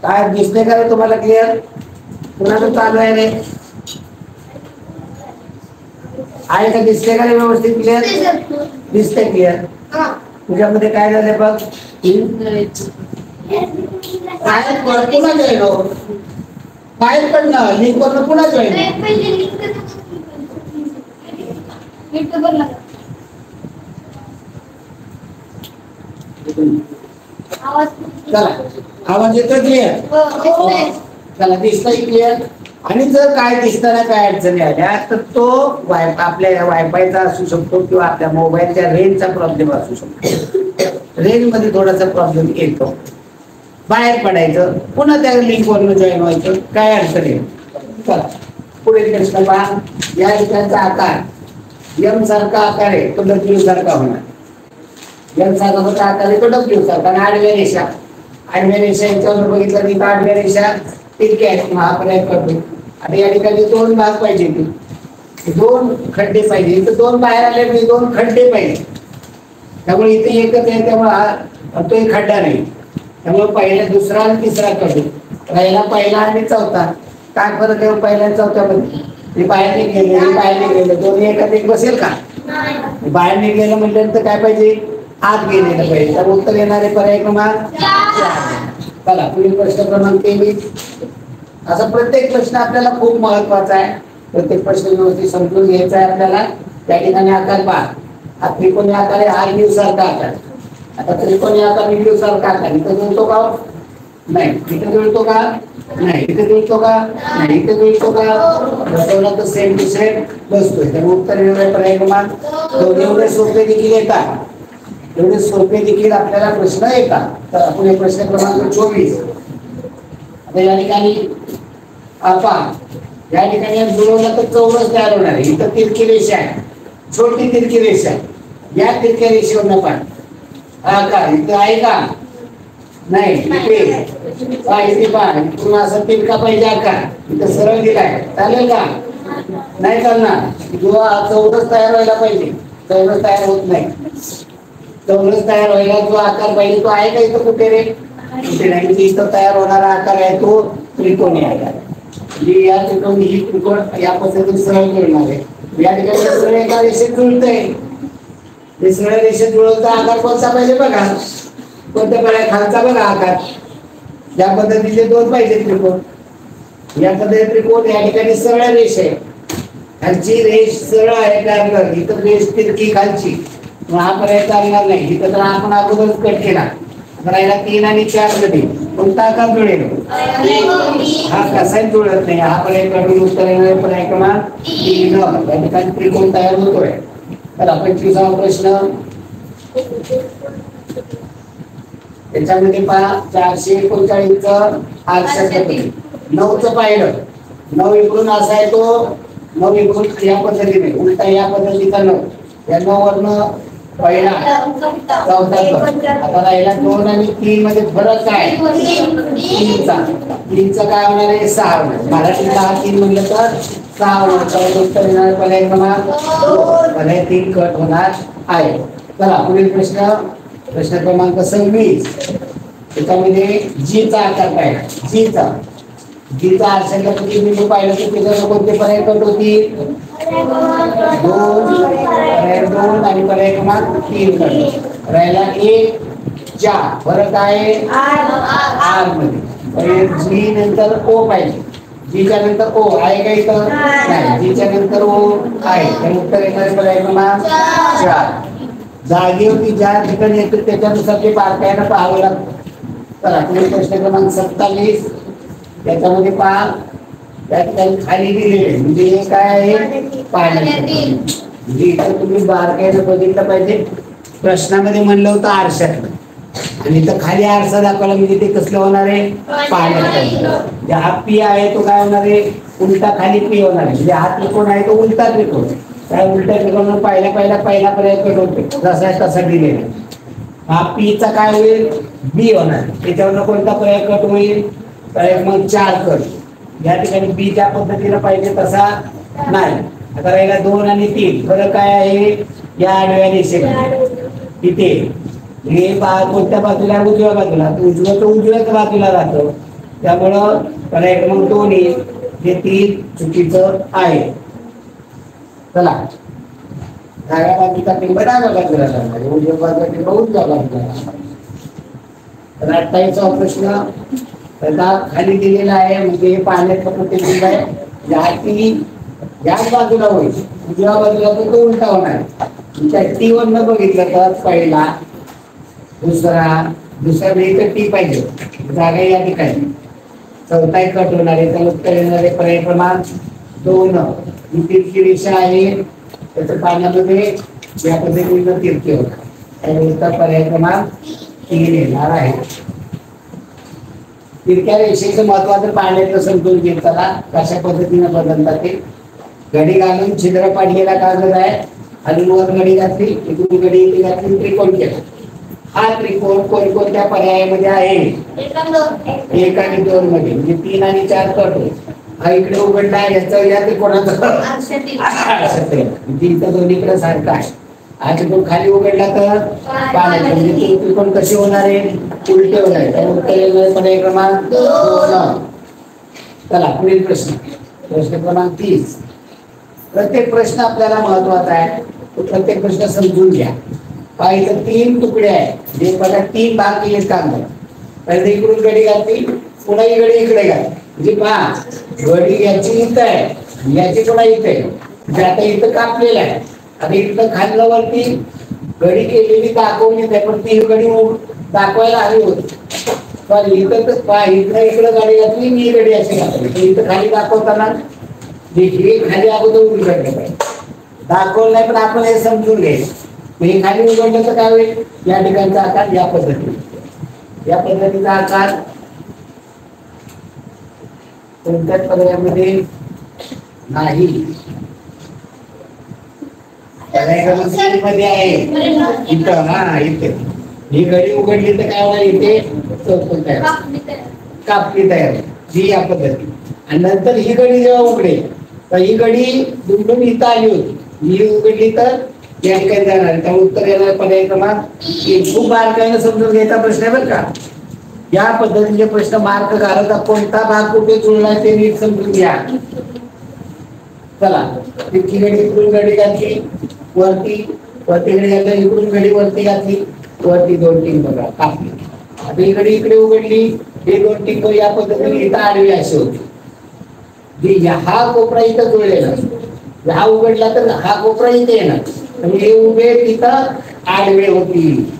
काय दिसते का रे तुम्हाला क्लिअर? कुणाला चालू आहे रे? आहे का? दिसते का रे व्यवस्थित क्लिअर? दिसते क्लिअर. तुझ्यामध्ये काय झालंय बघ? पुन्हा जॉईन हो, बाहेर पडणं लिंक वरनं पुन्हा जॉईन. चला आवाज येतो क्लिअर? चला दिसतंय क्लिअर. आणि जर काय दिसताना काय अडचणी आल्या तर तो आपल्या वायफायचा असू शकतो किंवा आपल्या मोबाईलच्या रेंजचा प्रॉब्लेम असू शकतो. रेंज मध्ये थोडासा प्रॉब्लेम येतो, बाहेर पडायचं, पुन्हा त्या लिंक वरून जॉईन व्हायचं, काय अडचण आहे. चला पुढे प्रश्न पहा. या ठिकाणचा आकार एम सारखा आकार आहे, तो डब्ल्यू सारखा होणार. एम सारखा आकार आहे तो डब्ल्यू सारखा. आणि आडव्या रेषा याच्यावर बघितलं की आडव्या रेषा तिरक्या आहेत, हा पर्याय करतो. आणि या ठिकाणी 2 भाग पाहिजे, 2 खड्डे पाहिजे. इथं 2 बाहेर आले म्हणजे 2 खड्डे पाहिजे. त्यामुळे इथे एकच आहे, त्यामुळे तो एक खड्डा नाही. त्यामुळे पहिला, दुसरा आणि तिसरा करतो. राहिला पहिला आणि चौथा. काय फरक आहे पहिल्या आणि चौथ्यामध्ये? बाहेर निघलेलं दोन्ही एकात एक बसेल का? बाहेर निघलेलं म्हटल्यानंतर काय पाहिजे? आत गेलेलं पाहिजे. तर उत्तर येणारे पर्याय क्रमांक 4. चला पुढील प्रश्न क्रमांक 23. असा प्रत्येक प्रश्न आपल्याला खूप महत्वाचा आहे. प्रत्येक प्रश्न व्यवस्थित समजून घ्यायचा आहे आपल्याला. त्या ठिकाणी आकार पहा. हा त्रिकोणी आकार आहे, हा निव सारखा आकार. आता त्रिकोणी आकार निव सारखा आकार इथं जुळतो का? नाही. इथं जुळतो का? नाही. इथं जुळतो का? नाही. इथं जुळतो का? बसवला तर सेम टू सेम बसतोय. त्यामुळे उत्तर येणारे पर्याय क्रमांक 2. एवढे सोपे देखील येतात, एवढे सोपे देखील आपल्याला प्रश्न येतात. तर आपण हे प्रश्न क्रमांक 24. आता या ठिकाणी आपण या ठिकाणी जुळवलं तर चौरस तयार होणार आहे. इथं तिरकी रेषा आहे, छोटी तिरकी रेषा आहे. या तिरक्या रेषेवर पण आकार इथं आहे का? नाही. इथे पूर्ण असं तिरका पाहिजे आकार. इथं सरळ दिलाय, चालेल का? नाही चालणार. जो चौरस तयार व्हायला पाहिजे, चौरस तयार होत नाही. चौरस तयार व्हायला जो आकार पाहिजे तो आहे का इथं कुठे रे? कुठे नाही. इथं तयार होणारा आकार आहे तो त्रिकोणी आकार. या त्रिकोणी ही त्रिकोण या पद्धतीने सरळ जुळणार आहे. या ठिकाणी सरळ एका रेषेत जुळतंय. हे सरळ रेषेत जुळवता आकार कोणता पाहिजे बघा. कोणत्या पर्याय खालचा बघा आकार. या पद्धतीचे 2 पाहिजे त्रिकोण. या पद्धतीने त्रिकोण या ठिकाणी सरळ रेष आहे. खालची रेष सरळ आहे पॅरलल, इथं रेष तिरकी खालची. हा पर्याय चालणार नाही. इथं तर आपण अगोदरच कट केला. राहिला 3 आणि 4 मध्ये कोणता आकार जुळेल? हा कसाही जुळत नाही. हा पर्याय कडून उत्तर येणारे पर्याय क्रमांक 3 या ठिकाणी त्रिकोण तयार होतोय. तर आपण 25वा प्रश्न त्याच्यामध्ये पहा 439 आरशात 9चं पाहिलं 9 इकडून असा आहे तो 9 इकडून या पद्धतीने उलटा या पद्धतीचा 9 या 9 वरनं पहिला चौथा आता राहिला 2 आणि 3 मध्ये फरक काय? 3चा काय होणार आहे? 6 मराठीत 3 म्हणलं तर 6 होणार. उत्तर येणार पर्याय क्रमांक 2 पर्याय 3 कट होणार आहे. चला पुढील प्रश्न प्रश्न क्रमांक 26 त्याच्यामध्ये जी चा आकार काय? जी चा आरशाला किती बिंदू पाहिलं तर त्याच्यावर कोणते पर्याय कट होतील? 2 आणि पर्याय क्रमांक 3 कट राहिला 1 4 फरक आहे आर मध्ये. पर्याय जी नंतर ओ पाहिजे. जीच्या नंतर ओ आहे का इथं? नाही. जीच्या नंतर ओ आहे. तर उत्तर येणार पर्याय क्रमांक 4. जागेवरती ज्या ठिकाणी येतो त्याच्यानुसार ते बारकाईनं पाहावं लागतं. तर आपले प्रश्न क्रमांक 27 त्याच्यामध्ये पहा त्या ठिकाणी खाली दिलेले म्हणजे हे काय आहे? पाण्याचे. म्हणजे इथं तुम्ही बारकाईनं बघितलं पाहिजे. प्रश्नामध्ये म्हणलं होतं आरशातलं आणि इथं खाली आरसा दाखवला म्हणजे ते कसलं होणार आहे? पाण्याचं. हा पी आहे तो काय होणार आहे? उलटा खाली पी होणार आहे. म्हणजे हा त्रिकोण आहे तो उलटा त्रिकोण. काय उलटा त्रिकोण पहिला पर्याय कट होते जसा आहे तसा दिलेला. हा पी चा काय होईल? बी होणार. त्याच्यावर कोणता पर्याय कट होईल? पर्याय मग 4 कट. या ठिकाणी बी ज्या पद्धतीने पाहिजे तसा नाही. आता राहिला 2 आणि 3 फरक काय आहे? या आडव्या दिशेने इथे हे कोणत्या बाजूला? उजव्या बाजूला. उजव्या तर उजव्याच बाजूला राहतो त्यामुळं पर्याय क्रमांक 2 हे 3 चुकीचं आहे. चला डाव्या बाजूचा टिंब डाव्या बाजूला लागला उजव्या बाजूचा टिंब उजव्या बाजूला. तर 28वा प्रश्न त्याचा खाली दिलेला आहे म्हणजे पाण्याचं प्रतिबिंब आहे. याच बाजूला होईल उजव्या बाजूला तर तो उलटा होणार. त्या टी वरनं बघितलं तर पहिला दुसरा इथं टी पाहिजे जागा या ठिकाणी. चौथा कट होणार आहे. त्याला उत्तर येणारे पर्याय क्रमांक 2 ही तिरकी रेषा आहे त्याच्या पाण्यामध्ये या पद्धतीनं तिरकी होणार. त्यामुळे पर्याय क्रमांक 3 येणार आहे. तिरक्या रेषेचं महत्वाचं पाण्याचं संतुलन घेताना कशा पद्धतीने बदलतात ते घडी घालून छिद्र पाडलेला कागद आहे. खालून वर घडी घातली इकडून घडी घातली त्रिकोण केला. हा त्रिकोण कोणत्या पर्यायामध्ये आहे? 1 आणि 2 मध्ये म्हणजे 3 आणि 4 कट होईल. हा इकडे उघडला याचा या त्रिकोणाचा इथं दोन्हीकडे सारखा आहे. हा त्रिकोण खाली उघडला तर पाण्याचा म्हणजे त्रिकोण कसे होणार आहे? उलटे होणार आहे. त्यामुळे उत्तर येणार पर्याय क्रमांक 2. चला पुढील प्रश्न प्रश्न क्रमांक 30. प्रत्येक प्रश्न आपल्याला महत्वाचा आहे. तो प्रत्येक प्रश्न समजून घ्या. पाहिजे 3 तुकडे आहेत जे बघा 3 भाग केले काम. पहिले इकडून घडी घातली पुन्हा ही घडी इकडे घातली म्हणजे पहा घडी याची इथं आहे याची पुन्हा इथे आहे. म्हणजे आता इथं कापलेलं आहे. आता इथं खाल्लं वरती घडी केलेली दाखवली नाही पण ती घडी दाखवायला हवी होती. पण इथं तर पहा इकडं गाडी घातली मी घडी अशी घातली इथं खाली दाखवताना हे खाली अगोदर उघडलं पाहिजे. दाखवलं नाही पण आपण हे समजून घ्यायचं. हे खाली उघडलं तर काय होईल? या ठिकाणचा आकार या पद्धतीचा आकार कोणत्याच पर्यायामध्ये नाही. मध्ये आहे इथं इथे ही घडी उघडली तर काय होणार? इथे चौकोन तयार कापणी तयार ही या पद्धती. आणि नंतर ही घडी जेव्हा उघडेल तर ही घडी दुमडून इथं आली होती. ही उघडली तर या ठिकाणी जाणार. त्यामुळे उत्तर येणार पर्याय क्रमांक 3. खूप बारकाईने समजून घ्यायचा प्रश्न आहे बरं का. या पद्धतीचे प्रश्न मार्क घालता कोणता भाग कुठे जुळलाय ते नीट समजून घ्या. चला तिरकी घडी इकडून घडी घातली वरती घडी घातली इकडून घडी वरती घातली वरती 2 टिंब बघा कापली. आता ही घडी इकडे उघडली हे 2 टिंब या पद्धतीने इथं आडवी अशी होती. हा कोपरा इथं जुळलेला हा उघडला तर हा कोपरा इथे येणार. हे उभे तिथं आडवे होती.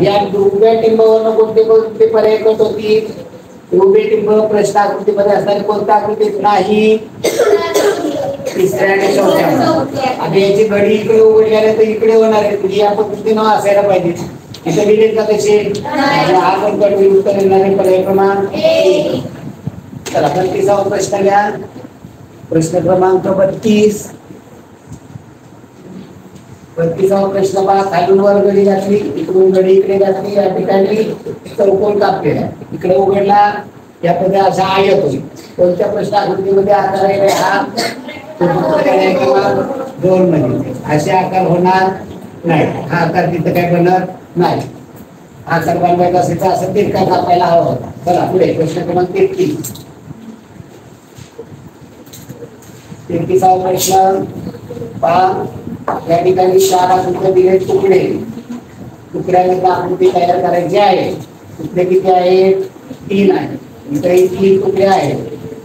या उभ्या टिंबावर कोणते कोणते पर्याय कट होतील? उभे टिंब प्रश्न आकृतीमध्ये असणारी कोणत्या आकृतीत नाही? तिसऱ्या आणि चौथ्या. आता याची घडी इकडे उघडल्याने तर इकडे होणार आहे, म्हणजे या पद्धतीनं असायला पाहिजे. इथे लिहिलेत का तसे? हा पण कट होईल. उत्तर येणारे पर्याय क्रमांक 1. चला 32वा प्रश्न घ्या. प्रश्न क्रमांक 32. 32वा प्रश्न पहा. खालून वर घडी घातली, इकडून घडी इकडे घातली, या ठिकाणी चौकोन कापलेला, इकडे उघडला, या पद्धतीने असा आयत होईल. कोणत्या प्रश्न आकृतीमध्ये आकार आहे? हा 2 मध्ये असे आकार होणार नाही. हा आकार तिथं काय बनणार नाही. आकार बनवायचा असेल तर असं तिरका कापायला हवा होता. चला पुढे प्रश्न क्रमांक 33. 33वा प्रश्न पहा. या ठिकाणी 4 आकृती दिले तुकडे. तुकड्यामध्ये आकृती तयार करायची आहे. तुकडे किती आहेत? 3 आहेत. इथे 3 तुकडे आहेत,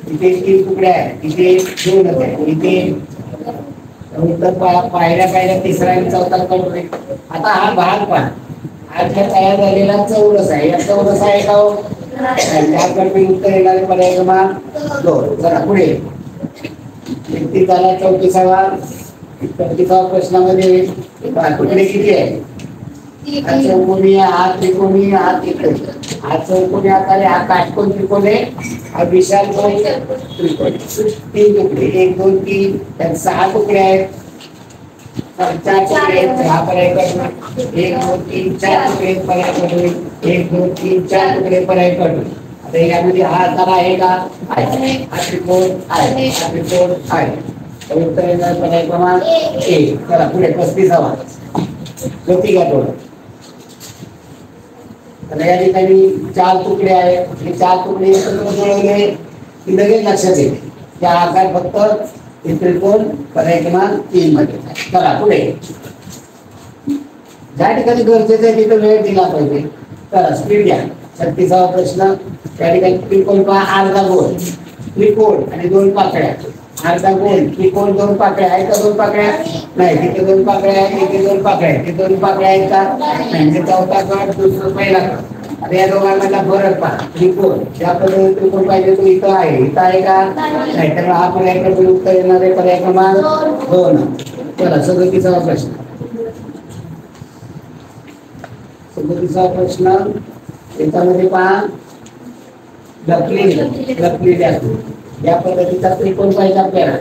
इथे 3 तुकडे आहेत, इथे 2 आहेत, इथे पायऱ्या पायऱ्या तिसरा आणि चौथा कट होईल. आता हा भाग पहा. हा तयार झालेला चौरस आहे. या चौरस आहे का? त्याकडे उत्तर येणारे पर्याय क्रमांक 2. चला पुढे 34वा 34वा प्रश्नामध्ये तुकडे किती आहे? हा चौकोनी, हा त्रिकोणी, हा तिकडे. हा चौकोनी आकार आहे, हा काटकोन त्रिकोण आहे, हा विशाल त्रिकोण. 3 तुकडे 1 2 3 त्यात 6 तुकडे आहेत. 4 तुकडे आहेत. हा पर्याय कट. 1 2 3 4 तुकडे पर्याय कट होईल. 1 2 3 4 तुकडे पर्याय कट होईल. आता यामध्ये हा आकार आहे का? आहे. हा त्रिकोण आहे, हा त्रिकोण आहे. उत्तर येणार पर्याय क्रमांक 1. चला पुढे 35वा. गती घ्या थोडं. आता या ठिकाणी 4 तुकडे आहेत. हे 4 तुकडे एकत्र जुळवले की लगेच लक्षात येते की हा आकार फक्त त्रिकोण पर्याय क्रमांक 3 मध्ये. चला पुढे ज्या ठिकाणी गरजेचं आहे तिथे वेळ दिला पाहिजे. चला स्पीड घ्या. 36वा प्रश्न. त्या ठिकाणी त्रिकोण पहा. अर्धा गोल त्रिकोण आणि 2 पाकळ्या. अर्धा गोल त्रिकोण 2 पाकळ्या आहेत का? 2 पाकळ्या नाही. तिथे 2 पाकळ्या आहेत, इथे 2 पाकळ्या आहेत. तिथे 2 पाकळ्या आहेत का? नाही. चौथा गट, दुसरा पहिला गट. आता या दोघांमधला फरक पहा. त्रिकोण ज्या पद्धतीने त्रिकोण पाहिजे तो इथं आहे, इथं आहे का? नाही. तर हा पर्याय क्रमांक उत्तर येणारे पर्याय क्रमांक 2. चला 37वा प्रश्न. 37वा प्रश्न. याच्यामध्ये पहा लपलेली या पद्धतीचा त्रिकोण पाहिजे आपल्याला.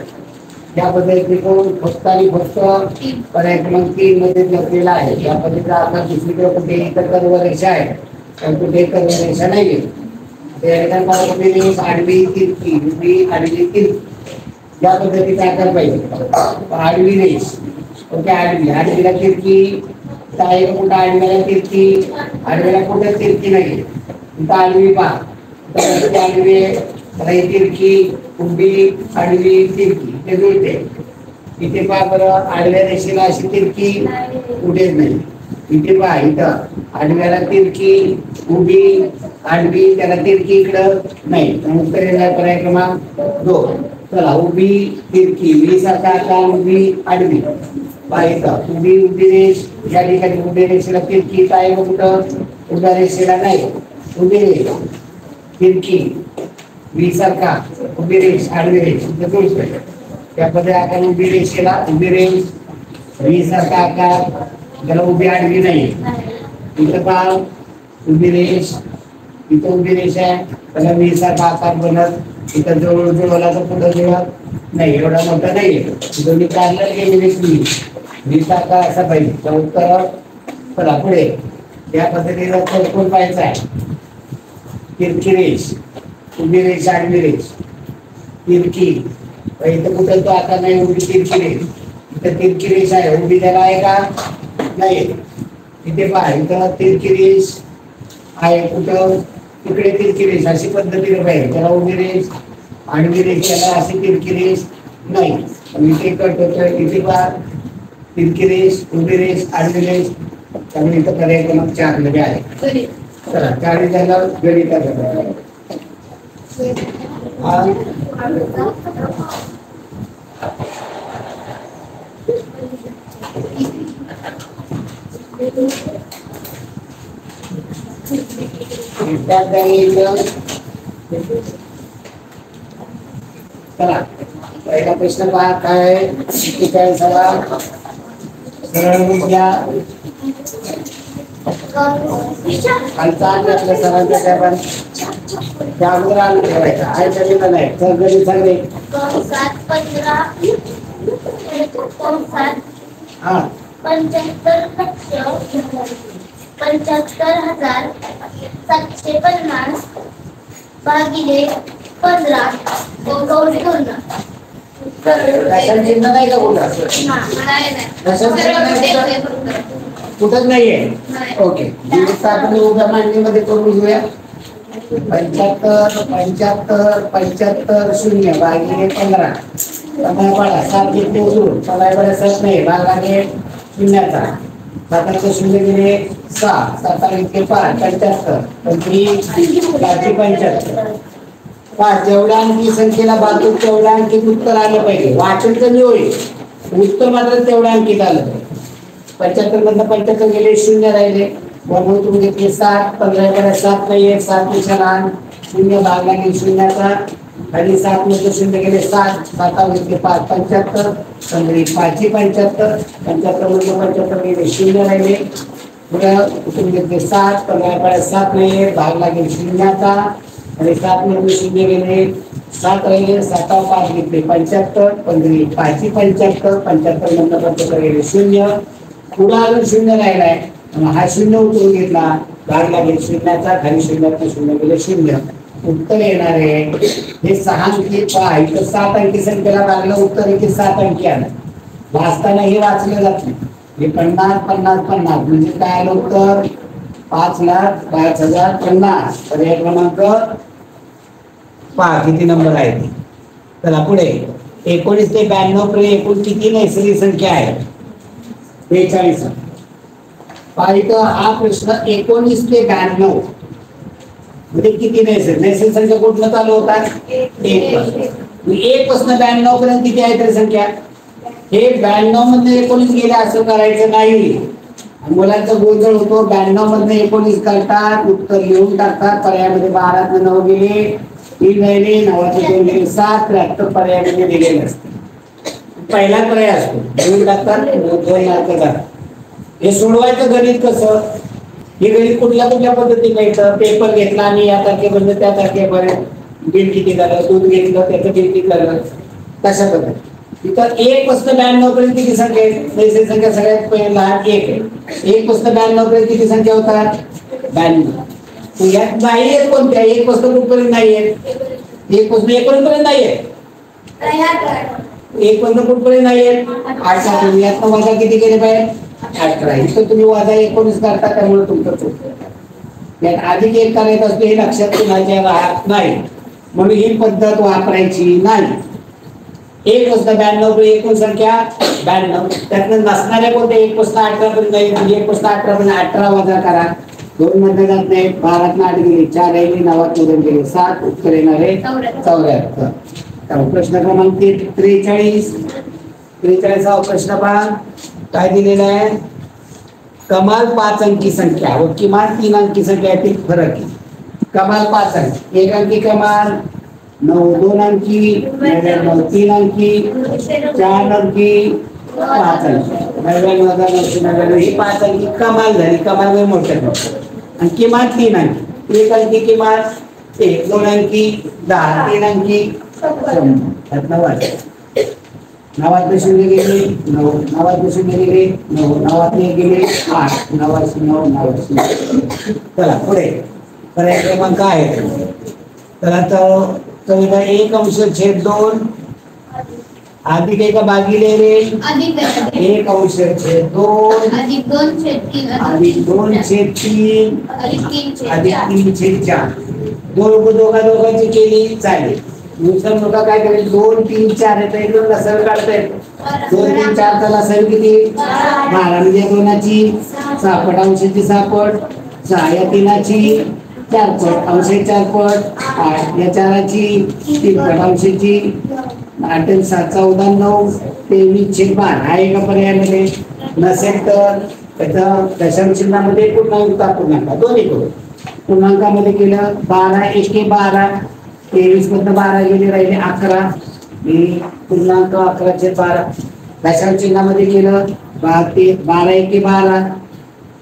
या पद्धतीने त्रिकोण फक्त आणि फक्त पर्याय क्रमांक 3 मध्ये लपलेला आहे. या पद्धतीचा आकार दुसरीकडे कुठे इतर कर्वरेषा आहे, पण कुठे कर्वरेषा नाहीये. आडवी तिरकी, उभी आडवी तिरकी या पद्धतीचा आकार पाहिजे. आडवी रेष ओके. आडवीला तिरकी आहे का? कुठं आडव्याला तिरकी? आडव्याला कुठं तिरकी नाही. इथं आडवी पहा. आडवी तिरकी, उभी, आडवी, तिरकी ते जुळते. इथे पहा बरं. आडव्या रेषेला अशी तिरकी कुठेच नाही. इथे पहा. इथं आडव्याला तिरकी, उभी, आडवी, त्याला तिरकी इकडं नाही. उत्तर येणार पर्याय क्रमांक 2. चला उभी तिरकी, व्ही सारखा आकार, उभी आडवी. पहा इथं उभी रेष. या ठिकाणी उभी रेषेला तिरकी आहे का? कुठं उभ्या रेषेला नाही. उभी रेष तिरकी, व्ही सारखा, उभी रेष, आडवी रेष जुळतोय. त्या पद्धतीने आकार उभी रेषेला उभी रेष, व्ही सारखा आकार, त्याला उभी आडवी नाही. इथं पहा उभी रेष, इथं उभी रेष आहे, त्याला व्ही सारखा आकार बनत. इथं जुळवला तर पुढे जुळत नाही. एवढा मोठा नाहीये. दोन्ही काढलं गेलेली व्ही सारखा असा पाहिजे. उत्तर चला पुढे या पद्धतीचा चौकोन पाहायचा आहे. तिरकी रेष, उभी रेष, आडवी रेष, तिरकी. इथं कुठं तो आकार नाही. उभी तिरकी रेष. इथं तिरकी रेष आहे, उभी त्याला आहे का? नाही. इथे पहा इथं तिरकी रेष आहे, कुठं तिकडे तिरकी रेष. अशी पद्धतीने पाहिजे. त्याला उभी रेष, आडवी रेष, त्याला अशी तिरकी रेष नाही. इथे कट होतोय. इथे पहा तिरकी रेष, उभी रेष, आडवी रेष. त्यामुळे इथं पर्याय क्रमांक 4 मध्ये आहे. चला 40 झाला गणिताचा. त्यात द्यायचं. चला पहिला प्रश्न पहा काय काय सवाल सरळ घ्या. खालचा आपल्या सरांच्या टॅबन त्या अगोदर आणून ठेवायचा आहे शरीर नाही तर गणित सांगले. हा 75,75,750 भागिले 15 चिन्ह नाही का कुठं कुठंच नाहीये. ओके आपण उभ्या मांडणीमध्ये करून घेऊया. 75 शून्य भागिले 15 15 7 घेतले उचलून 7 नाही भागाने शून्याचा 7 शून्य गेले 6 7 घेतले 5 75 पंचवीस 75 5 जेवढ्या अंकी संख्येला बाजू तेवढ्या अंकीत उत्तर आलं पाहिजे. वाचन कमी होईल उत्तर मात्र तेवढ्या अंकीत आलं पाहिजे. 75 मधनं 75 गेले शून्य राहिले म्हणून तुम्ही घेतले 7 15 7 नाही 7 पेक्षा लहान शून्य भागला गेले शून्याचा आणि 7 मध्ये शून्य गेले 7 7 घेतले 5 75 पंधरी 5 75 75 मध्ये 75 गेले शून्य राहिले पुढे तुम्ही घेतले 7 15 7 नाही भागला गेले शून्याचा आणि 7 मध्ये शून्य गेले 7 राहिले 7 5 घेतले 75 पंधरी 5 75 75 मधनं 75 गेले शून्य पुढे अजून शून्य राहिलाय हा शून्य उतरून घेतला भाग लागेल शून्याचा खाली शून्यात शून्य गेले शून्य उत्तर येणार आहे हे 6 अंकी पहा इथं 7 अंकी संख्येला लागलं उत्तर इथे 7 अंकी आलं. वाचताना हे वाचलं जात नाही हे 50 50 50 म्हणजे काय आलं उत्तर 5,05,050 पर्याय क्रमांक 5 किती नंबर आहे ते. चला पुढे 19 ते 92 पर्यंत एकूण किती नैसर्गिक संख्या आहे 42. हा प्रश्न 19 ते 92 म्हणजे किती नैसर्गिक संख्या कुठलं चालू होतात 1 पासून 92 पर्यंत किती आहे तरी संख्या हे 92 मधनं 19 गेले असं करायचं नाही. मुलांचा गोंधळ होतो 92 मधनं 19 करतात उत्तर लिहून टाकतात पर्यायामध्ये 12 9 गेले 3 राहिले 9 2 गेले 7 73 पर्यायामध्ये दिलेले असते. पहिला पर्याय असतो लिहून टाकतात 2 मार्क. हे सोडवायचं गणित कसं हे गणित कुठल्या कुठल्या पद्धतीने येतं पेपर घेतला आणि या तारखेपर्यंत त्या तारखेपर्यंत बिल किती झालं दूध घेतलं त्याचं बिल किती झालं तशा पद्धती इथं 1 पासून 92 पर्यंत किती संख्या आहे नैसर्गिक संख्या सगळ्यात पहिला लहान 1 आहे 1 पासून 92 पर्यंत किती संख्या होतात 92 यात नाही आहेत कोणत्या 1 पासून कुठपर्यंत नाही आहेत 1 पासून 1 पर्यंत नाही आहेत 1 पासून कुठपर्यंत नाही आहेत 8 यात वजा किती केले पाहिजे 18 इथं तुम्ही वजा 19 करता त्यामुळे तुमचं चूक यात अधिक 1 करायचं असतो हे लक्षात कुणाच्या राहत नाही म्हणून ही पद्धत वापरायची नाही. 1 पासून 92 एकूण संख्या 92 त्यातनं नसणाऱ्या कोणत्या 1 पासून 18 पर्यंत नाही म्हणजे 1 पासून 18 पर्यंत 18 वजा करा 2 मध्ये जात नाही 12 8 गेले 4 राहिले 9 2 गेले 7 उत्तर येणार आहे 74. प्रश्न क्रमांक 43 हा प्रश्न पहा काय दिलेला आहे कमाल 5 अंकी संख्या व किमान 3 अंकी संख्या यातील फरक आहे. कमाल 5 अंकी 1 अंकी कमाल 9 2 अंकी 9 3 अंकी 4 अंकी 5 अंकी ही 5 अंकी कमाल झाली कमाल म्हणजे मोठ्या आणि किमान 3 अंकी 1 अंकी किमान 1 2 अंकी 10 3 अंकी 9 नावात शून्य गेले 9 नावात शून्य गेले 9 नावात गेले 8 नावात 9 नावात. चला पुढे पर्याय क्रमांक आहे तर आता 1 अंश छेद 2 अधिक 1 भागिले रे 1 अंश छेद 2 अधिक 2 छेद 3 अधिक 2 छेद 3 अधिक 3 छेद 4 दोघांची केली चालेल. दुसरा मुलगा काय करेल 2 3 4 येतं एकदम लसण काढतायत 2 3 4 चा लसण किती 12 म्हणजे दोनाची 6 पट अंशाची 6 पट 6 या 3ची 4 पट अंशाची 4 पट 8 या 4ची 3 पट अंशाची 8 आणि 7 14 9 23 छेद 12 आहे का पर्यायामध्ये नसेल तर त्याचा दशांश चिन्हामध्ये पूर्ण युक्त पूर्णांक दोन्ही करू पूर्णांकामध्ये केलं 12 एके 12, 23 मधनं 12 गेले राहिले 11, पूर्णांक 11/12. दशांश चिन्हामध्ये केलं 12 एके 12,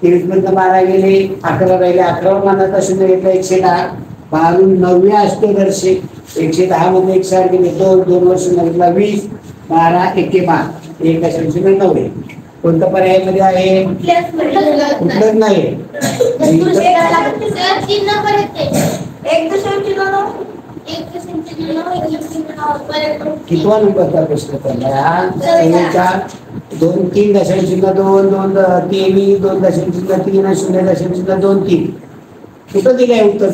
23 मधनं 12 गेले 11 राहिले, 11 मानाचा शून्य घेतला 110. 12 9व्या अष्टदर्शे 110 मध्ये 108 गेले 2 वर्ष घेतला 20, 12 एके 12, 1.9. कोणत्या पर्यायामध्ये आहे? कुठलंच नाही. चिन्ह परत कितवा नंबरचा प्रश्न पडला? 2 3 दशांश चिन्ह 2 2 3 2 दशांश चिन्ह 3 0 दशांश चिन्ह 2 3. कुठं दिलंय उत्तर?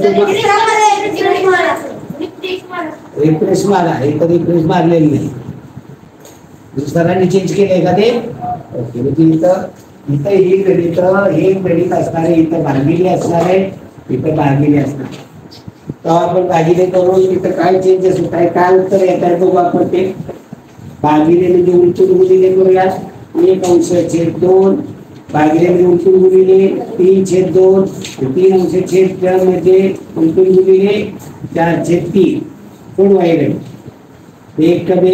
रिफ्रेश मारा. हे तर रिफ्रेश मारलेलं नाही. सरांनी चेंज केलंय का ते? ओके. म्हणजे इथं ही गणित हे गणित असणार आहे, इथं भागिले असणार आहे, इथं भागिले असणार. तर आपण भागिले करून इथं काय चेंजेस होत आहे, काय उत्तर येत आहे बघू आपण ते. भागिले म्हणजे उलटून गुणिले करूया. 1/2 भागिले म्हणजे उलटून गुणिले 3/2, 3 म्हणजे उलटून गुणिले 4/3. कोण वाईट? 1 बे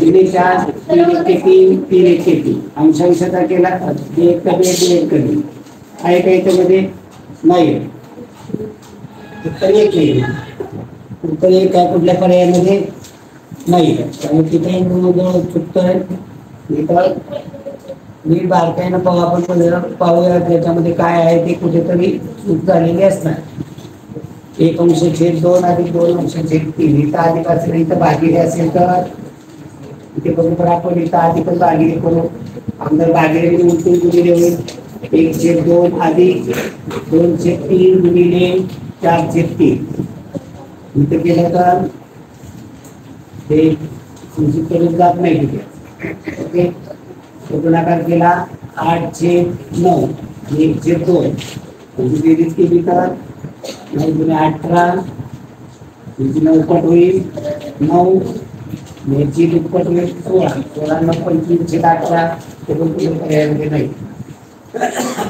2 4 3 1 3 3 1 3 अंशांशाचा केला 1 बे 2 1 बे आहे का याच्यामध्ये? नाही. उत्तर 1 आहे. उत्तर 1 आहे. कुठल्या पर्यायामध्ये? नाही. त्यामुळे तिथे चुकतोय. इथं नीट बारकाईनं पाहू आपण, पाहूया त्याच्यामध्ये काय आहे ते. कुठेतरी चूक झालेली असणार. 1/2 अधिक 2/3. इथं अधिक असेल, इथं भागिले असेल तर इथे बरोबर आपण इथं अधिक भागिले करू. अंदर भागिले उलटून गुणिले होईल. 1/2 अधिक 2/3 गुणिले 4/3. इथं केलं तर ते करून जात नाही तिथे. ओके. गुणाकार केला 8/9 आणि 1/2. बेरीज केली तर 9 × 18 9 पट होईल 9, याची दुप्पट होईल 16. 16 9 25 18. ते पण पर्यायामध्ये नाही.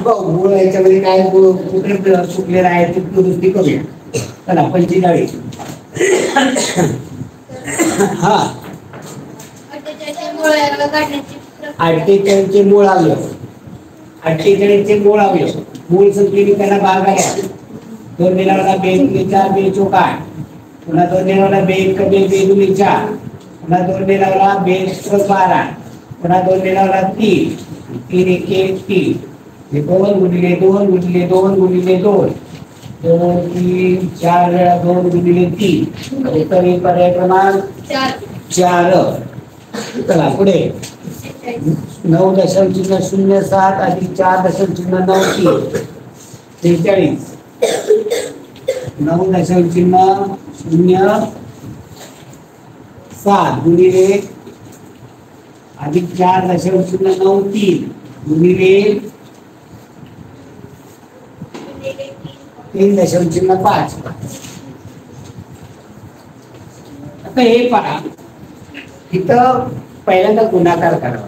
मूळ याच्यामध्ये काय कुठे चुकलेलं आहे ते दुरुस्ती करूया. चला 45. हा 48 चे मूळ आलं. 48 चे मूळ आलं. मूळ संख्येने त्याला भाग आहे. 2 मिळाला 2 4 2 4 8. पुन्हा 2 मिळाला 2 1 2 2 4. पुन्हा 2 मिळाला 2 12. पुन्हा 2 मिळाला 3 3 1 1 3. 2 गुणिले 2 गुणिले 2 गुणिले 2 2 3 4 वेळा 2 गुणिले 3. उत्तर पर्याय क्रमांक 4. चला पुढे 9.07 अधिक 4.93 43. 9.07 गुणिले अधिक 4.93 गुणिले 3.5. आता हे पहा, इथं पहिल्यांदा गुणाकार करावा.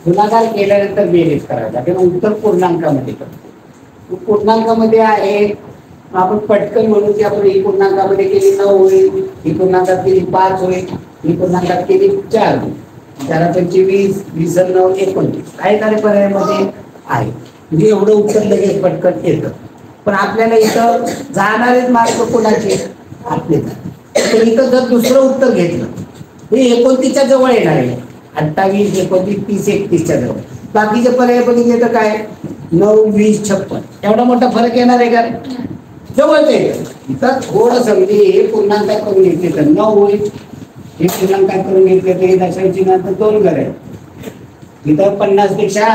गुणाकार केल्यानंतर बेरीज करावी लागेल. उत्तर पूर्णांकामध्ये करतो. पूर्णांकामध्ये आहे आपण पटकन म्हणू की आपण ही पूर्णांकामध्ये केली 9 होईल, ही पूर्णांकात केली 5 होईल, ही पूर्णांकात केली 4 होईल. 4 पंचे 20, 20 9 29. काय झाले पर्यायामध्ये आहे. म्हणजे एवढं उत्तर लगेच पटकन येतं. पण आपल्याला इथं जाणारेच मार्ग कोणाचे? आपले. तर इथं जर दुसरं उत्तर घेतलं हे 29च्या जवळ येणार आहे. 28 29 30 31च्या जवळ. बाकीचे पर्याय बघितले तर काय 9 20 56. एवढा मोठा फरक येणार आहे का? जवळच येतं. इथं थोडं समजे हे पूर्णांकात करून घेतले तर 9 होईल. हे पूर्णांकात करून घेतले तर हे दशांश चिन्हात 2 घर आहे. इथं 50 पेक्षा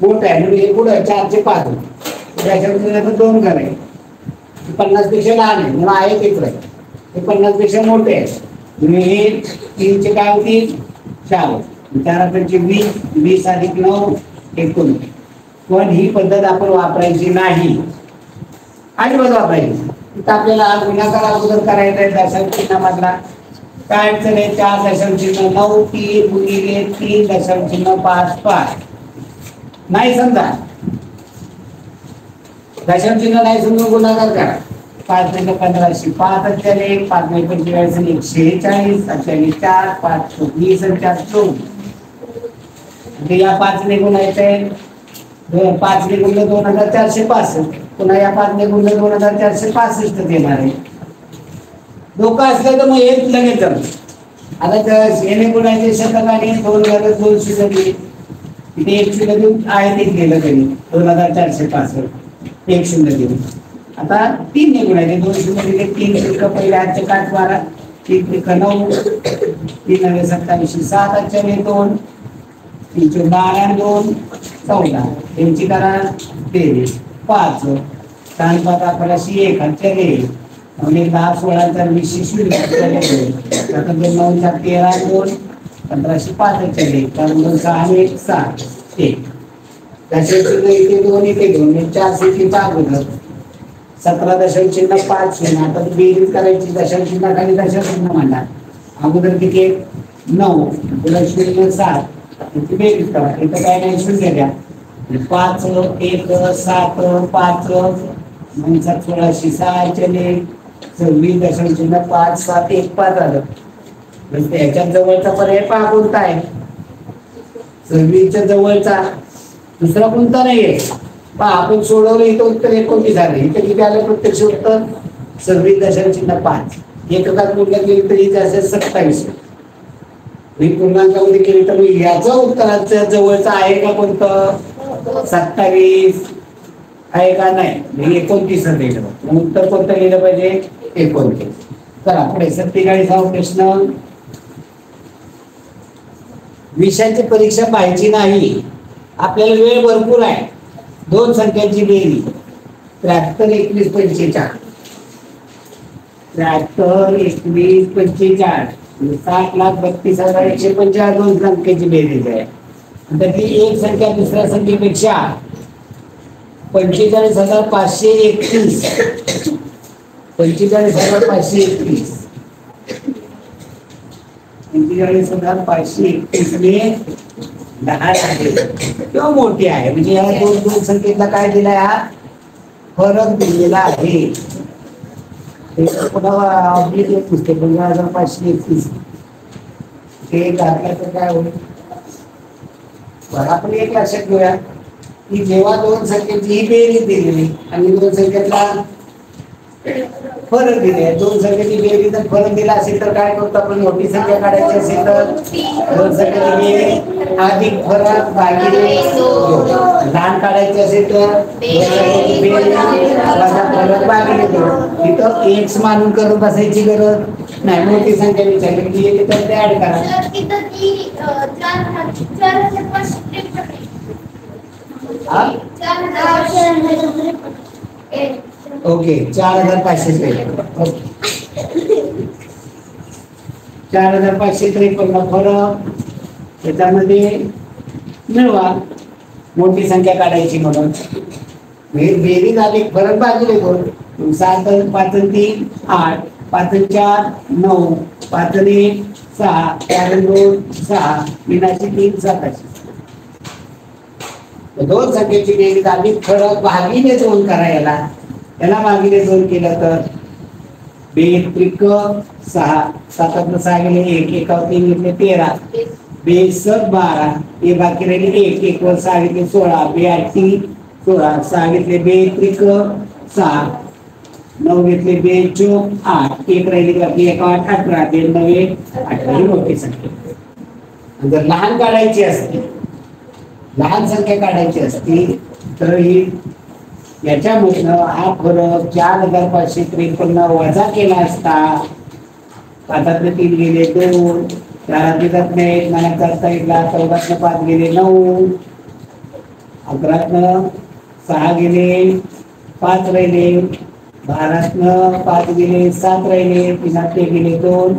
मोठं आहे म्हणजे हे पुढं 4 चे 5 होईल. दशांश चिन्हात 2 घर आहे. 50 पेक्षा लहान आहे म्हणून आहे तेच आहे. हे 50 पेक्षा मोठे आहे म्हणजे हे 3 चे काय होतील 4. 4 पंचे 20, 20 अधिक 9 19. पण ही पद्धत आपण वापरायची नाही. अजिबात वापरायची. इथं आपल्याला गुणाकार अगोदर करायचा आहे दशांश चिन्हामधला. काय अडचण आहे? 4 दशांश चिन्ह 9 3 गुणिले 3 दशांश चिन्ह 5 5. नाही समजा दशांश चिन्ह नाही समजून गुणाकार करा. 5 × 15 5 अक्षरे 5 × 45 146 अक्षरे 4 5 20 आणि 4 24. या 5 ने गुणायचंय 5 ने गुणलं 2465. पुन्हा या 5 ने गुणलं 2465 देणार आहे. डोकं असलं तर मग हेच लगेच आता याने गुणायचे शतकाने 2 झालं 2 शून्य दिली इथे 1 शून्य देऊन आहे ते गेलं तरी 2465 1 शून्य देऊन. आता 3 ने गुणायचे 2 शून्य दिले 3 शुल्क पहिले हातचे काट मारा 3 × 9 3 × 27 7 अक्षरे 2 3 × 12 2 14 यांची करा 23 5 3 5 11 1 अक्षरे आणि 10 16 20 शून्य आता 2 9 13 2 1505 अक्षरे 2 6 1 7 1 दशांश चिन्ह इथे 2 इथे 2 4 सिटी 5 होतं 17 दशांश चिन्ह 5 शून्य. आता बेरीज करायची दशांश चिन्ह खाली दशांश चिन्ह मांडा. अगोदर किती 9 पुढे 0 7 इथे बेरीज करा. इथं काय नाही शून्य द्या 5 1 7 5 9 7 16 6 चले 26 दशांश चिन्ह 5 7 1 5 आलं. म्हणजे याच्यात जवळचा पर्याय पहा कोणता आहे 26 च्या जवळचा दुसरा कोणता नाहीये. पहा आपण सोडवलं इथं उत्तर 29 झालं. इथं किती आलं प्रत्यक्ष उत्तर 26 दशांश चिन्ह 5. एककात मूल्य केली तरी असेल 27. पूर्णांकामध्ये केली तर याचं उत्तराचं जवळचं आहे का कोणतं 27 आहे का नाही 29 दिलं. उत्तर कोणतं लिहिलं पाहिजे 29. चला पुढे 47वा प्रश्न. विषयाची परीक्षा पाहायची नाही आपल्याला वेळ भरपूर आहे. 2 संख्यांची बेरीज 73 21 45 73 21 45 7,32,150 2 संख्येची बेरीज आहे. तर ती एक संख्या दुसऱ्या संख्येपेक्षा 45,531 45,531 45,531 ने लहान आहे किंवा मोठी आहे. म्हणजे या दोन संख्येला काय दिलाय हा फरक दिलेला आहे. पुस्तक 4531 ते घातलं तर काय होईल. आपण एक लक्षात घेऊया की जेव्हा 2 संख्येची ही बेरीज दिलेली आणि 2 संख्येतला फरक दिले 2 संख्येची बेरीज जर फरक दिला असेल तर काय करतो आपण मोठी संख्या काढायची असेल तर 2 संख्येची बेरीज अधिक फरक भागिले 2. लहान काढायची असेल तर 2 संख्येची बेरीज वजा फरक भागिले 2. इथं एक्स मानून करत बसायची गरज नाही. मोठी संख्या विचारली की येते तर ते ऍड करा. ओके 4,553 4,553 फरक त्याच्यामध्ये मिळवा. मोठी संख्या काढायची म्हणून बेरीज अधिक फरक भागिले 2. 7 5 3 8 5 4 9 5 1 6 4 2 6 3 7. 2 संख्येची बेरीज अधिक फरक भागिले 2 करा. याला भागिले 2 केलं तर 2 त्रिक 6 7 6 गेले 1 1 3 घेतले 13 2 7 12 हे बाकी राहिले 1 1 वर 6 घेतले 16 2 8 16 6 घेतले 2 त्रिक 6 9 घेतले 2 चोक 8 1 राहिले बाकी 1 8 18 2 9 18 ही मोठी संख्या. जर लहान काढायची असते लहान संख्या काढायची असती तर ही याच्यामधनं हा फरक 4,553 वजा केला असता. 5 3 गेले 2 4 1 मला करता येईल 14 5 गेले 9 11 6 गेले 5 राहिले 12 5 गेले 7 राहिले 3 गेले 2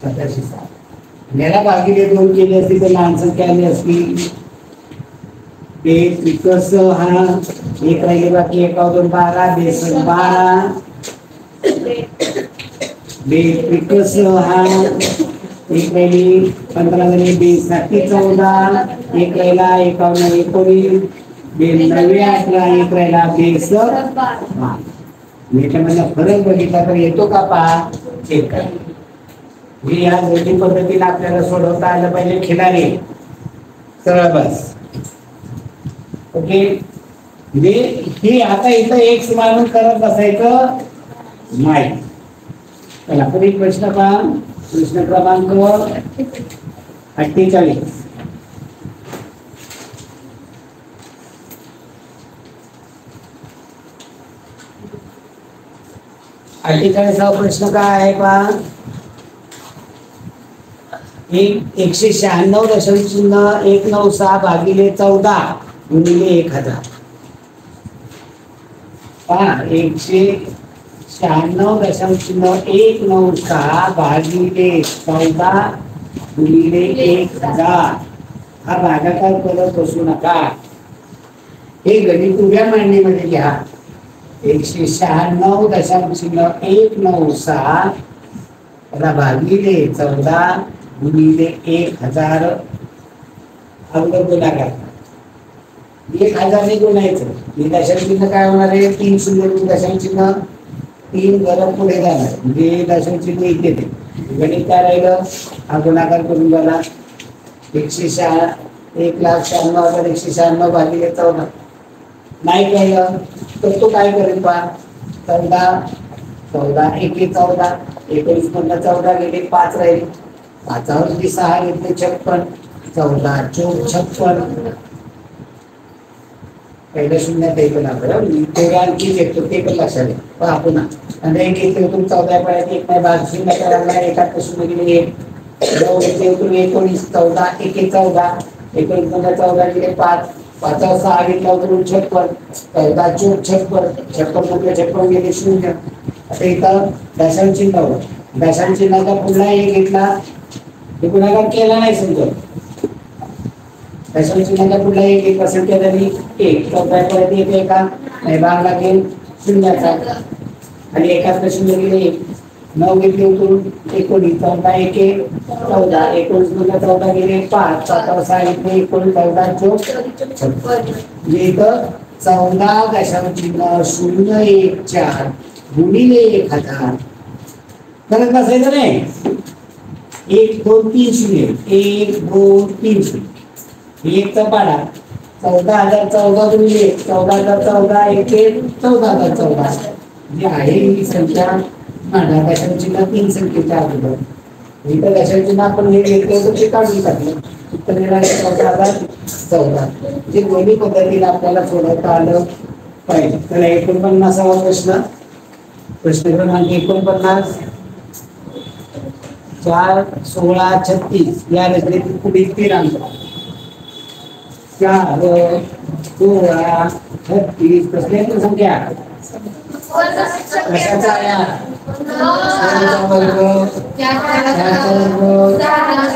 27 7. याला भागिले 2 केली असती तर लहान संख्या आली असती. ते त्रिकस हा 1 राहिले बाकी 1 2 12 2 12 त्रिकस हा 1 राहिली 15 झाले 2 7 14 1 राहिला 1 19 19 92 18 एक राहिला बेस 12. याच्यामधला फरक बघितला तर येतो का पहा चेक करा. हे या दोन्ही पद्धतीने आपल्याला सोडवता आलं पाहिजे. खिलारी सरळ बस. ओके म्हणजे हे आता इथं एक मानून करत बसायचं नाही. चला पुढे प्रश्न पहा. प्रश्न क्रमांक 48. 48वा प्रश्न काय आहे पहा. 196.196 भागिले 14 गुणिले 1000. पहा 196.196 भागिले 14 गुणिले 1000. हा भागाकार करत बसू नका. हे गणित उभ्या मांडणीमध्ये घ्या. 196.196 भागिले 14 गुणिले 1000 अगोदर गुणाकार. 1000 ने गुणायचं. हे दशांश चिन्ह काय होणार आहे. 3 शून्य दशांश चिन्ह 3 गरम पुढे जाणार म्हणजे दशांश चिन्ह इथे येते. गणित काय राहिलं. हा गुणाकार करून झाला. 1,96,196 भागिले 14 नाही केलं तर तो काय करेल पहा. 14 14 एके 14 19 मधला 14 गेले 5 राहिले. 5वरती 6 घेतले 56. 14 चौक 56. पहिल्या शून्यात येतो ना बरं. तेवढा आणखी येतो ते पण लक्षात आहे. पहा पुन्हा आणि एक येते उतरून 14 पर्यंत एक नाही भाग शून्य करायला एकात शून्य गेले 1. 19 14 एके 14 19 मधला 14 गेले 5. 5वर 6 घेतला उतरून 56. 14 चौक 56. 56 मधले 56 गेले 0. आता इथं दशांश चिन्ह दशांश चिन्हाचा पुन्हा 1 घेतला. हे गुणाकार केला नाही समजा. दशांश चिन्हाचा पुन्हा 1 घेतला. संख्या झाली 1. 14 परत 1 एका नाही भाग लागेल शून्याचा आणि एकात शून्य गेले 1. 9 घेतले उतरून 19. 14 एके 14 19 मधला 14 गेले 5. 5वर 6 घेतले 19 14 चौक 56. इथं 14.014 गुणिले 1000 करत बसायचं नाही. 1 2 3 शून्य 1 2 3 शून्य 1 चा पाडा 14,014 गुणिले 14,014 एके 14,014 जी आहे ही संख्या मांडा. दशांश चिन्ह 3 संख्येच्या अगोदर. इथं दशांश चिन्ह आपण हे घेतलं होतं ते काढून टाकलं. उत्तर येणार 14,014. जे दोन्ही पद्धतीने आपल्याला सोडवता आलं पाहिजे. तर 49वा प्रश्न. प्रश्न क्रमांक 49. 4 16 36 या रचनेतील पुढील 3 अंक 4 16 36 कसल्या संख्या कशाचा या वर्ग 4चा वर्ग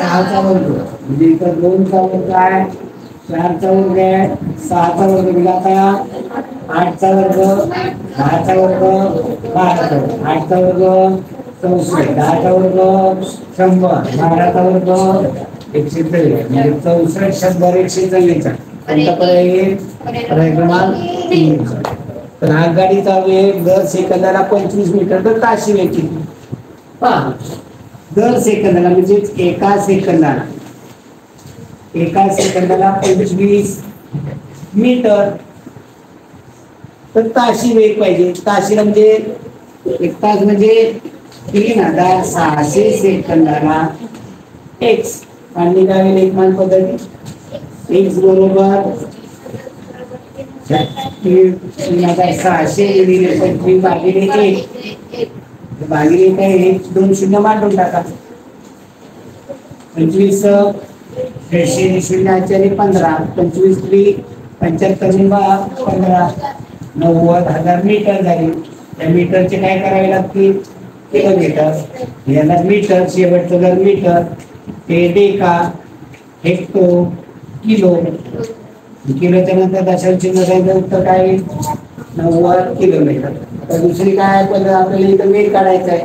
6चा वर्ग म्हणजे इथं 2चा वर्ग आहे 4चा वर्ग आहे 6चा वर्ग दिला आता 8चा वर्ग 10चा वर्ग 12चा वर्ग 8चा वर्ग 64 10चा वर्ग 100 12चा वर्ग 144 म्हणजे 64 100 144 कोणता पर्याय पर्याय क्रमांक 3. तर आगगाडीचा वेग दर सेकंदाला 25 मीटर तर ताशी वेग पहा. दर सेकंदाला म्हणजे एका सेकंदाला 25 मीटर तर ताशी वेग पाहिजे. ताशीला म्हणजे 1 तास म्हणजे 3600 सेकंदाला एक्स आणि काय लेखमान पद्धती एक्स बरोबर 3600 गुणिले 25 भागिले 1 भागिले काय 2 शून्य मांडून टाका. 25 शून्याचे 15 25 75 15 90,000 मीटर झाली. त्या मीटरचे काय करावे लागतील किलोमीटर. याला मीटर शेवटचं जर मीटर ते डेका हेक्टो किलो किलोच्या नंतर दशांश चिन्ह उत्तर काय 90 किलोमीटर. आता दुसरी काय आपल्याला इथं वेग काढायचा आहे.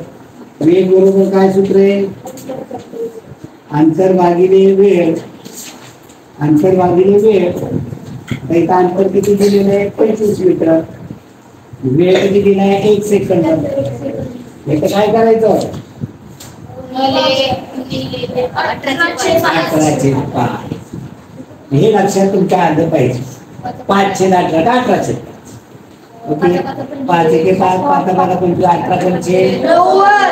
वेग बरोबर काय सूत्र आहे अंतर भागिले वेळ. अंतर भागिले वेळ इथं अंतर किती दिलेलं आहे 25 मीटर. वेळ किती दिला आहे 1 सेकंद. इथं काय करायचं 18/5. हे लक्षात तुमच्या आलं पाहिजे. 5/18 का 18/5. ओके 5/1 5 5 5 18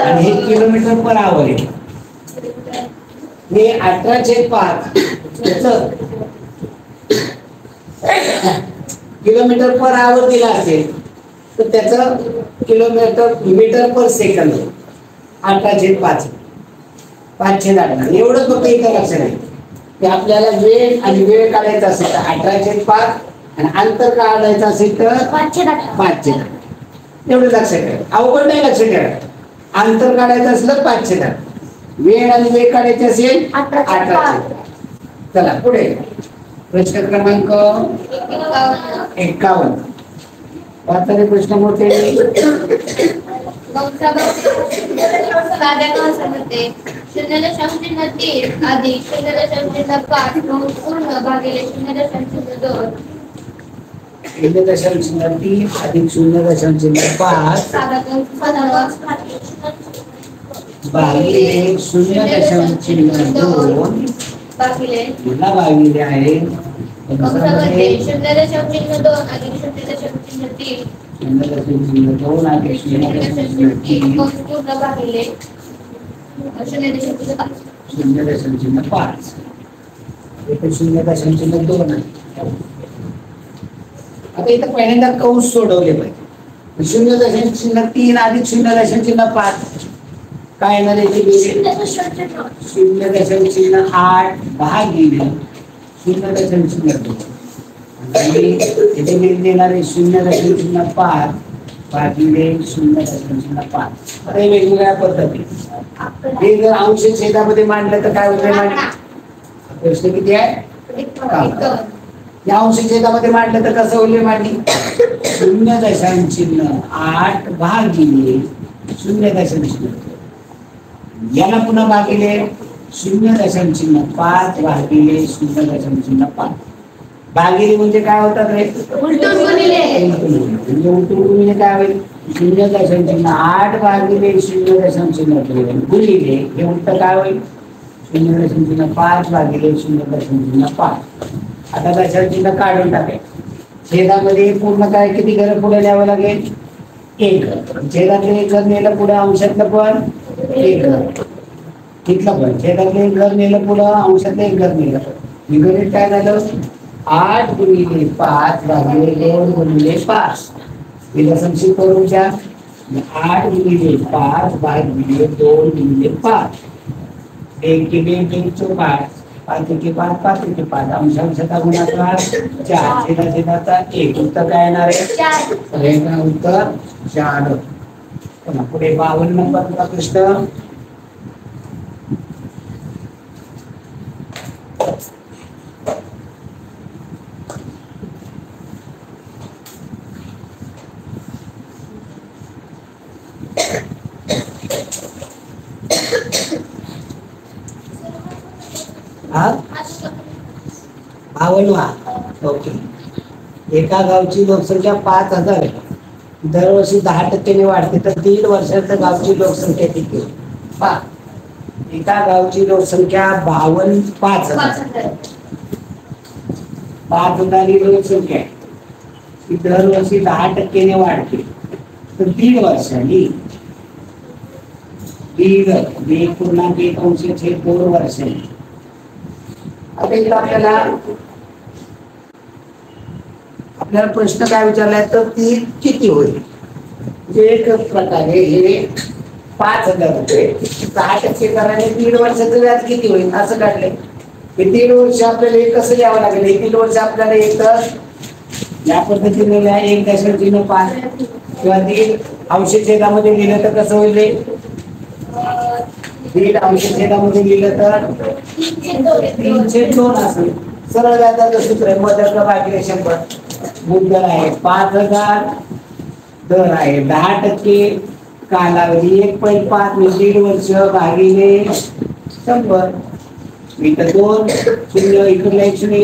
आणि हे किलोमीटर पर आवर आहे. हे 18/5 किलोमीटर पर आवर दिला असेल तर त्याचं किलोमीटर मीटर पर सेकंद 18/5 5/18 एवढं फक्त इथं लक्षात आहे की आपल्याला वेळ आणि वेळ काढायचा असेल तर 18/5 आणि अंतर काढायचं असेल तर 5/18 एवढं लक्षात ठेवा. अवघड नाही लक्षात ठेवा. अंतर काढायचं असलं 5/18 वेळ आणि वेळ काढायची असेल 18/5. चला पुढे प्रश्न क्रमांक 51. वाचले प्रश्न मोठे. साध्या कंसामध्ये 0.3 अधिक 0.5 पूर्ण भागिले 0.2 0.3 अधिक 0.5 साधा कंस भागिले 0.2 भागिले पुन्हा भागिले आहे कंसामध्ये 0.2 अधिक 0.3 0.2 अधिक 0.3 पूर्ण भागिले 0.5 0.5 इथे 0.2 आहे. आता इथं पहिल्यांदा कंस सोडवले पाहिजे. 0.3 अधिक 0.5 काय येणार आहे 0.8 भागिले 0.2 आणि इथे देणार आहे 0.5 भागिले 0.5. आता हे वेगवेगळ्या पद्धती हे जर अंश छेदामध्ये मांडलं तर काय होतंय प्रश्न किती आहे या अंश छेदामध्ये मांडलं तर कसं होईल मांडणी 0.8 भागिले 0.2 याला पुन्हा भागिले 0.5 भागिले 0.5 भागिले म्हणजे काय होतात रे उलटून गुणिले म्हणजे उलटून गुणिले काय होईल 0.8 भागिले 0.2 गुणिले हे उलट काय होईल 0.5 भागिले 0.5. आता दशांश काढून टाकाय छेदामध्ये पूर्ण काय किती घर पुढे न्यावं लागेल 1 छेदातले 1 घर नेलं पुढे अंशातलं पण 1 घर तिथलं पण छेदातले 1 घर नेलं पुढं अंशातलं 1 घर नेलं विगणित काय झालं 8 गुणिले 5 भागिले 2 गुणिले 5 तिला संक्षिप्त करून घ्या 8 गुणिले 5 भागिले 2 गुणिले 5 1 के 2 5 5 के 5 5 के 5 अंशांशाचा गुणाकार 4 छेदाचा 1 उत्तर काय येणार आहे उत्तर 4. पुढे 52 नंबरचा प्रश्न ओके. एका गावची लोकसंख्या 5,000 आहे. दरवर्षी 10% वाढते तर 1.5 वर्षात गावची लोकसंख्या किती एका गावची लोकसंख्या 5,000 लोकसंख्या ही दरवर्षी 10% वाढते तर 1.5 वर्षांनी 1.1 वर्षांनी. आता इथं आपल्याला प्रश्न काय विचारलाय तर ती किती होईल म्हणजे एक प्रकारे हे 5,000 रुपये 10% करायला 1.5 वर्षाचं व्याज किती होईल असं काढलंय. हे 1.5 वर्ष आपल्याला हे कसं द्यावं लागेल 1.5 वर्ष आपल्याला एक तर या पद्धतीने 1.5 किंवा 1.5 अंश छेदामध्ये लिहिलं तर कसं होईल 1.5 अंश छेदामध्ये लिहिलं तर 3/2 असेल. सरळ व्याजाचं सूत्र आहे मदत भागिले 100 मुद्दल आहे 5,000 दर आहे 10% कालावधी 1.5 म्हणजे 1.5 वर्ष भागिले 100 इथं 2 शून्य इकडला 1 शून्य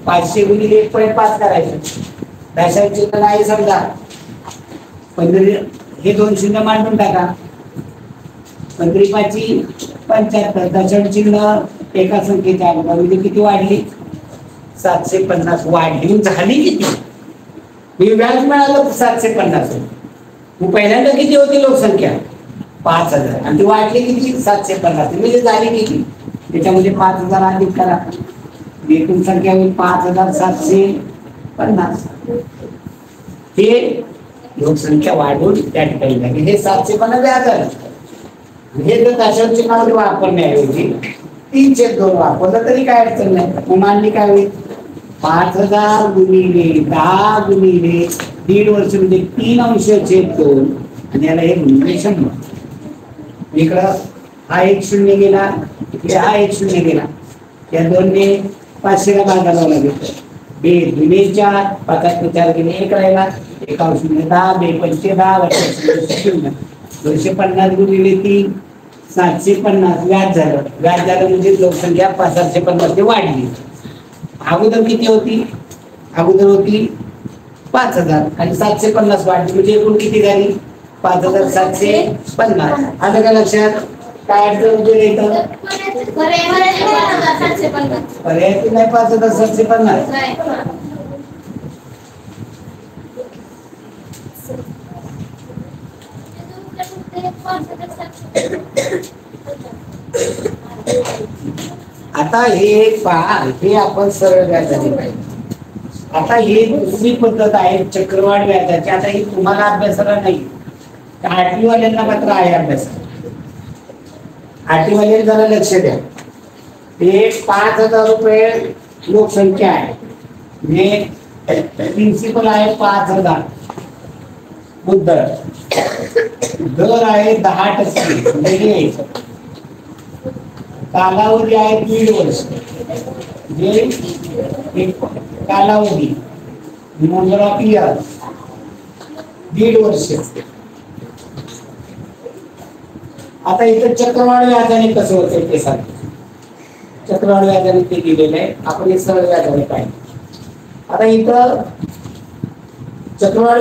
500 गुणिले 1.5 करायचं. दशांश चिन्ह नाही समजा पण हे 2 शून्य मांडून टाका. 15 75. दशांश चिन्ह एका संख्येच्या अगोदर म्हणजे किती वाढली? 750 वाढली. झाली किती? हे व्याज मिळालं 750. पहिल्यांदा किती होती लोकसंख्या? 5000 आणि ती वाढली किती? 750. म्हणजे झाली किती? त्याच्यामध्ये 5000 अधिक करा, एकूण संख्या होईल 5750. हे लोकसंख्या वाढून त्या ठिकाणी झाली. हे 750 व्याज आलं. हे जर दशांश चिन्हामध्ये वापरण्याऐवजी 3/2 वापरलं तरी काय अडचण नाही. मांडणी काय होईल? 5000 गुणिले 10 गुणिले 1.5 वर्ष म्हणजे 3/2 आणि याला हे म्हणजे 100. इकडं हा 1 शून्य गेला, इकडे हा 1 शून्य गेला. या दोनने 500 ला भागायला लागेल. 2 दुने 4, 5 4 गेले 1 राहिला. 1 शून्य 10, 2 पंचे 10, 250 गुणिले 3 750 व्याज झालं. व्याज झालं म्हणजे लोकसंख्या 750 वाढली. अगोदर किती होती? अगोदर होती 5000 आणि 750 वाढली म्हणजे एकूण किती झाली? 5750. आलं का लक्षात? काय अडचण होते इथं? पर्याय नाही 5750. आता हे पहा, हे आपण सरळ व्याजाने पाहिजे. आता ही दुसरी पद्धत आहे चक्रवाढ व्याजाची. आता ही तुम्हाला अभ्यासाला नाही, आठवीवाल्यांना मात्र आहे अभ्यास. आठवीवाले जरा लक्ष द्या. हे 5000 रुपये लोकसंख्या आहे, म्हणजे प्रिन्सिपल आहे 5000, मुद्दल दर आहे 10%, म्हणजे कालावधी आहे 1.5 वर्ष, जे कालावधी नंबर ऑफ इयर 1.5 वर्ष. आता इथं चक्रवाढ व्याजाने कसं होतं ते सांग. चक्रवाढ व्याजाने ते दिलेलं आहे, आपण हे सरळ व्याजाने पाहिजे. आता इथं चक्रवाढ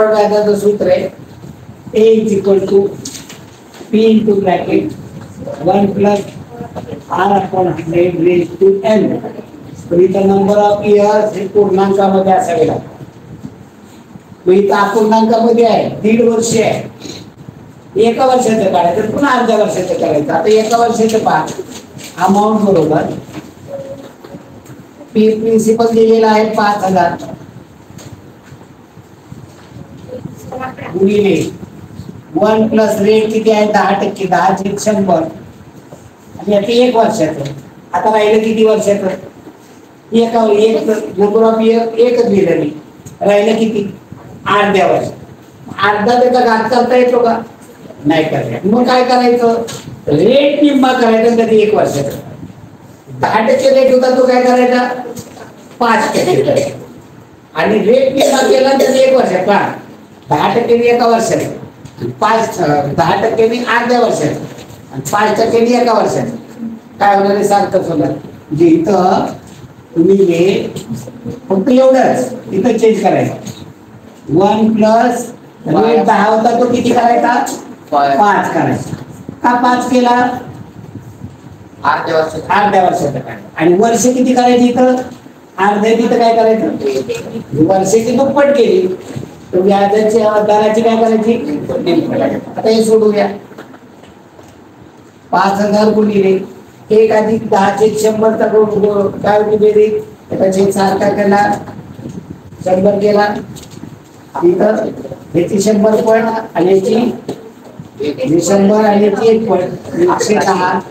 व्याजाचं सूत्र आहे A is equal to P into bracket 1 plus R upon 100 raised to N. तर इथं नंबर ऑफ इयर्स हे पूर्णांकामध्ये असावे लागतात. मग इथं अपूर्णांकामध्ये आहे 1.5 वर्ष आहे. एका वर्षाचं काढायचं, पुन्हा अर्ध्या वर्षाचं करायचं. आता एका वर्षाचं पहा, अमाऊंट बरोबर पी प्रिन्सिपल दिलेला आहे 5000 गुणिले 1 प्लस रेट किती आहे? 10%, 10/100 आणि आता 1 वर्षाचं. आता राहिलं किती वर्षाचं? एक नंबर ऑफ इयर एकच दिलं नाही, राहिलं किती? अर्ध्या वर्ष. अर्धा त्याचा घात करता येतो का? नाही करता. मग काय करायचं? रेट निम्मा करायचा कधी 1 वर्षाचा. 10% रेट होता तो काय करायचा? 5% आणि रेट निम्मा केला तर 1 वर्षात का 10% एका वर्षात, 10% अर्ध्या वर्षात आणि 5% एका वर्षात. काय होणार आहे? सारखंच होणार. म्हणजे इथं तुम्ही हे फक्त एवढंच इथं चेंज करायचं. 1 प्लस रेट 10 होता तो किती करायचा? 5 करायचा. का 5 केला? अर्ध्या वर्षाचा काय. आणि वर्ष किती करायची इथं? अर्ध्या. तिथं काय करायचं? वर्षाची दुप्पट केली तर व्याजाची दराची काय करायची? आता हे सोडूया. 5000 गुणिले 1 अधिक 10/100 काय म्हणजे त्याचा सारखा केला 100 केला. इथं याची 100 पॉईंट आणि याची 100 आणि याची 1 पॉईंट 110/100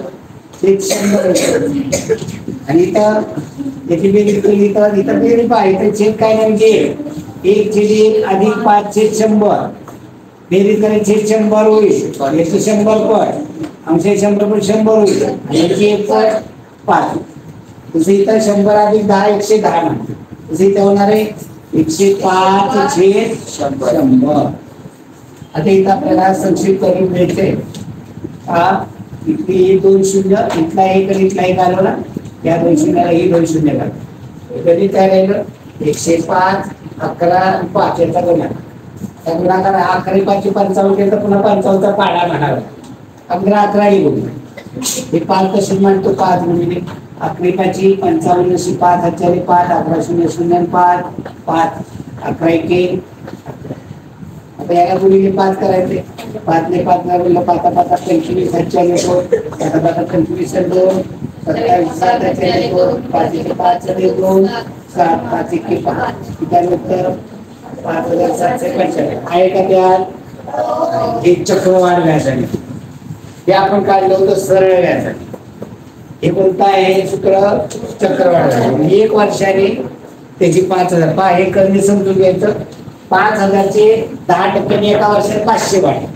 आणि इथं याची बेरीज केली तर इथं बेरीज पाहिजे. चेक काय म्हणजे 1/1 अधिक 5/100 बेरीज करायची 100 होईल. याची 100 पॉईंट आमचे 100 पण 100 होईल आणि याची 1.5. तसं इथं 100 अधिक 10 110 म्हणते. तसं इथं होणार आहे 105/100. आता इथं आपल्याला संक्षिप्त करून द्यायचंय. इथली 2 शून्य, इथला 1 आणि इथला 1 आलो ना, या 2 शून्याला ही 2 शून्य लागतात. गणित काय राहिलं 105 11 आणि 5 याचा गुणाकार 11 5 55 केलं तर पुन्हा 55चा पाडा म्हणावा 11 11 लिहून हे 5 कशी म्हणतो 5 गुणिले 11 5 55 शी 5 4 5 11 0 0 5 5 11 1 आता याला गुणिले 5 करायचे 5 ने 5 ने गुणिले 5 5 25 45 आता 25 2 27 7 2 5 5 2 7 5 1 5 त्यानंतर 5745 आहे का त्यात एक चक्रवाढ व्याजाने हे आपण काढलं होतं सरळ व्याजाने हे कोणतं आहे सूत्र चक्रवाढ व्याज 1 वर्षाने त्याची 5000 पहा हे कमी समजून घ्यायचं 5000चे 10% एका वर्षात 500 वाढले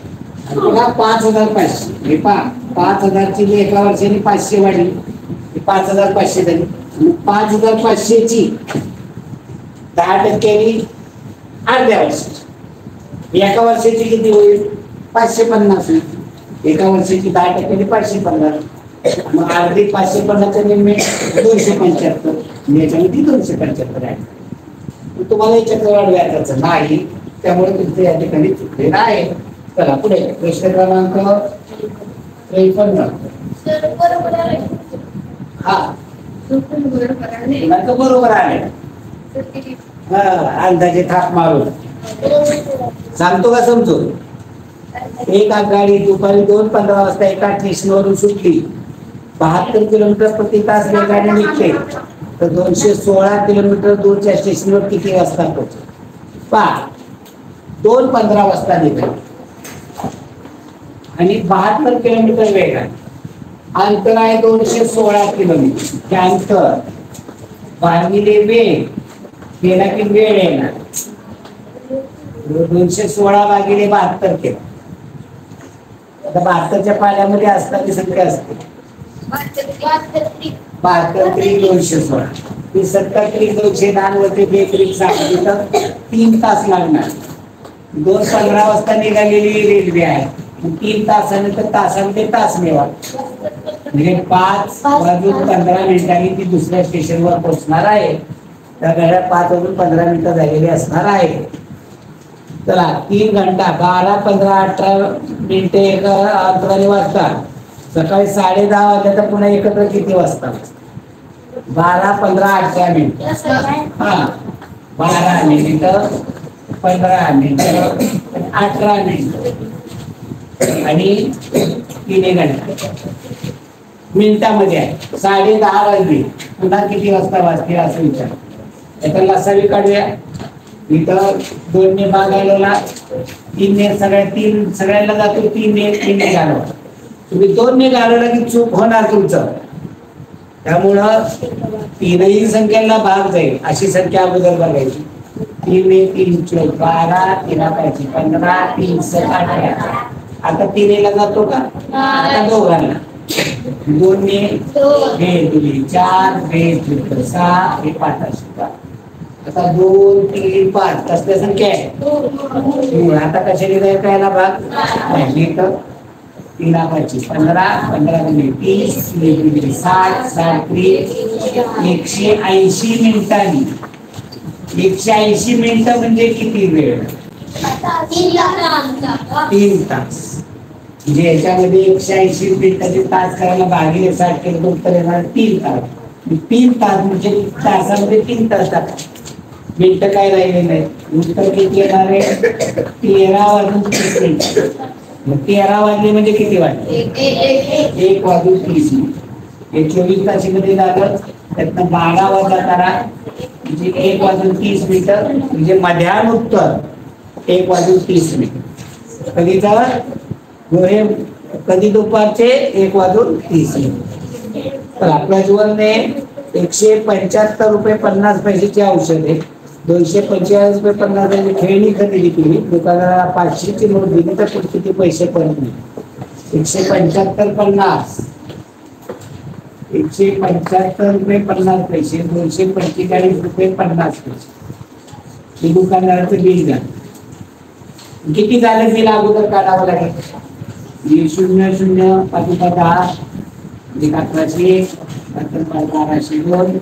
पुन्हा 5500 हे पहा 5000ची एका वर्षाने 500 वाढली 5500 झाली 5500 ची 10% अर्ध्या वर्षाची एका वर्षाची किती होईल 550 होईल एका वर्षाची 10% 550 मग अर्धी 550 निम्मे 275 याच्यामध्ये 275 आहे तुम्हाला हे चक्रवाढ व्याजाचं नाही त्यामुळे तुमचं या ठिकाणी चुकलेलं आहे चला पुढे प्रश्न क्रमांक 53 हा बरोबर आहे अंदाजे थाप मारून सांगतो का समजून एक आगगाडी दुपारी 2:15 वाजता एका स्टेशनवरून सुटली 72 किलोमीटर प्रति तास वेगाने निघते तर 216 किलोमीटर दूरच्या स्टेशनवर किती वाजता पोहोचते पहा 2:15 वाजता निघाली आणि 72 किलोमीटर वेगाने अंतर आहे 216 किलोमीटर ते अंतर भागिले वेग केला की वेळ येणार 216 भागिले 72 केला आता 72च्या पाड्यामध्ये असणारी संख्या असते 72 216 ही 70 210 वरती बेकरी सांगितली तर 3 तास लागणार 2:15 वाजता निघालेली रेल्वे आहे 3 तासानंतर तासामध्ये तास मिळवा म्हणजे 5:15 ती दुसऱ्या स्टेशनवर पोहोचणार आहे त्या गाड्या 5:15 झालेली असणार आहे चला 3 घंटा 12 15 18 मिनिटे एका अंतराने वाजतात सकाळी 10:30 वाजता तर पुन्हा एकत्र किती वाजता 12 15 18 मिनिट हा 12 मिनिट 15 मिनिट 18 मिनिट आणि 3 घंटा मिनिटामध्ये आहे 10:30 वाजले पुन्हा किती वाजता वाजते असं विचार याचा लसावी काढूया इथं 2 ने भाग आलेला 3 ने सगळ्यांना जातो 3 ने घालवा तुम्ही 2 ने घालवला की चूक होणार तुमचं त्यामुळं 3ही संख्येला भाग जाईल अशी संख्या अगोदर बघायची 3 ने 3 चौक 12 3 5 15 3 7 18 आता 3 ला जातो का आता दोघांना 2 ने हे दिली 4 हे 6 हे 5 आता 2 3 5 कसल्या संख्या आहे आता कशाने जायचा याला भाग 3 5 15 15 30 60 60 180 मिनिटांनी 180 मिनिटं म्हणजे किती वेळ 3 तास म्हणजे याच्यामध्ये 180 मिनिटाचे तास करायला भागिले 60 केलं तर उत्तर येणार 3 तास 3 तास म्हणजे तासामध्ये 3 तास टाका मिनिटं काय राहिले नाही उत्तर किती येणार आहे 13 वाजून 30 मिनिट मग 13 वाजले म्हणजे किती वाजले 1 वाजून 30 मिनिट हे 24 तासामध्ये झालं त्यातनं 12 वाजता करा म्हणजे 1 वाजून 30 मिनिटं म्हणजे मध्यान उत्तर 1 वाजून 30 मिनिट कधीचा हे कधी दुपारचे 1 वाजून 30 मिनिट तर आपल्या जीवनने 175 रुपये 50 पैशाची औषध आहे 245 रुपये 50 पैसे खेळणी खरेदी केली दुकानाला 500 ची नोट दिली तर किती पैसे परत नाही 175 50 175 रुपये 50 पैसे 245 रुपये 50 पैसे हे दुकानदाराचं बिल झालं किती झालं बिल अगोदर काढावं लागेल 0 0 5 10 1100 1202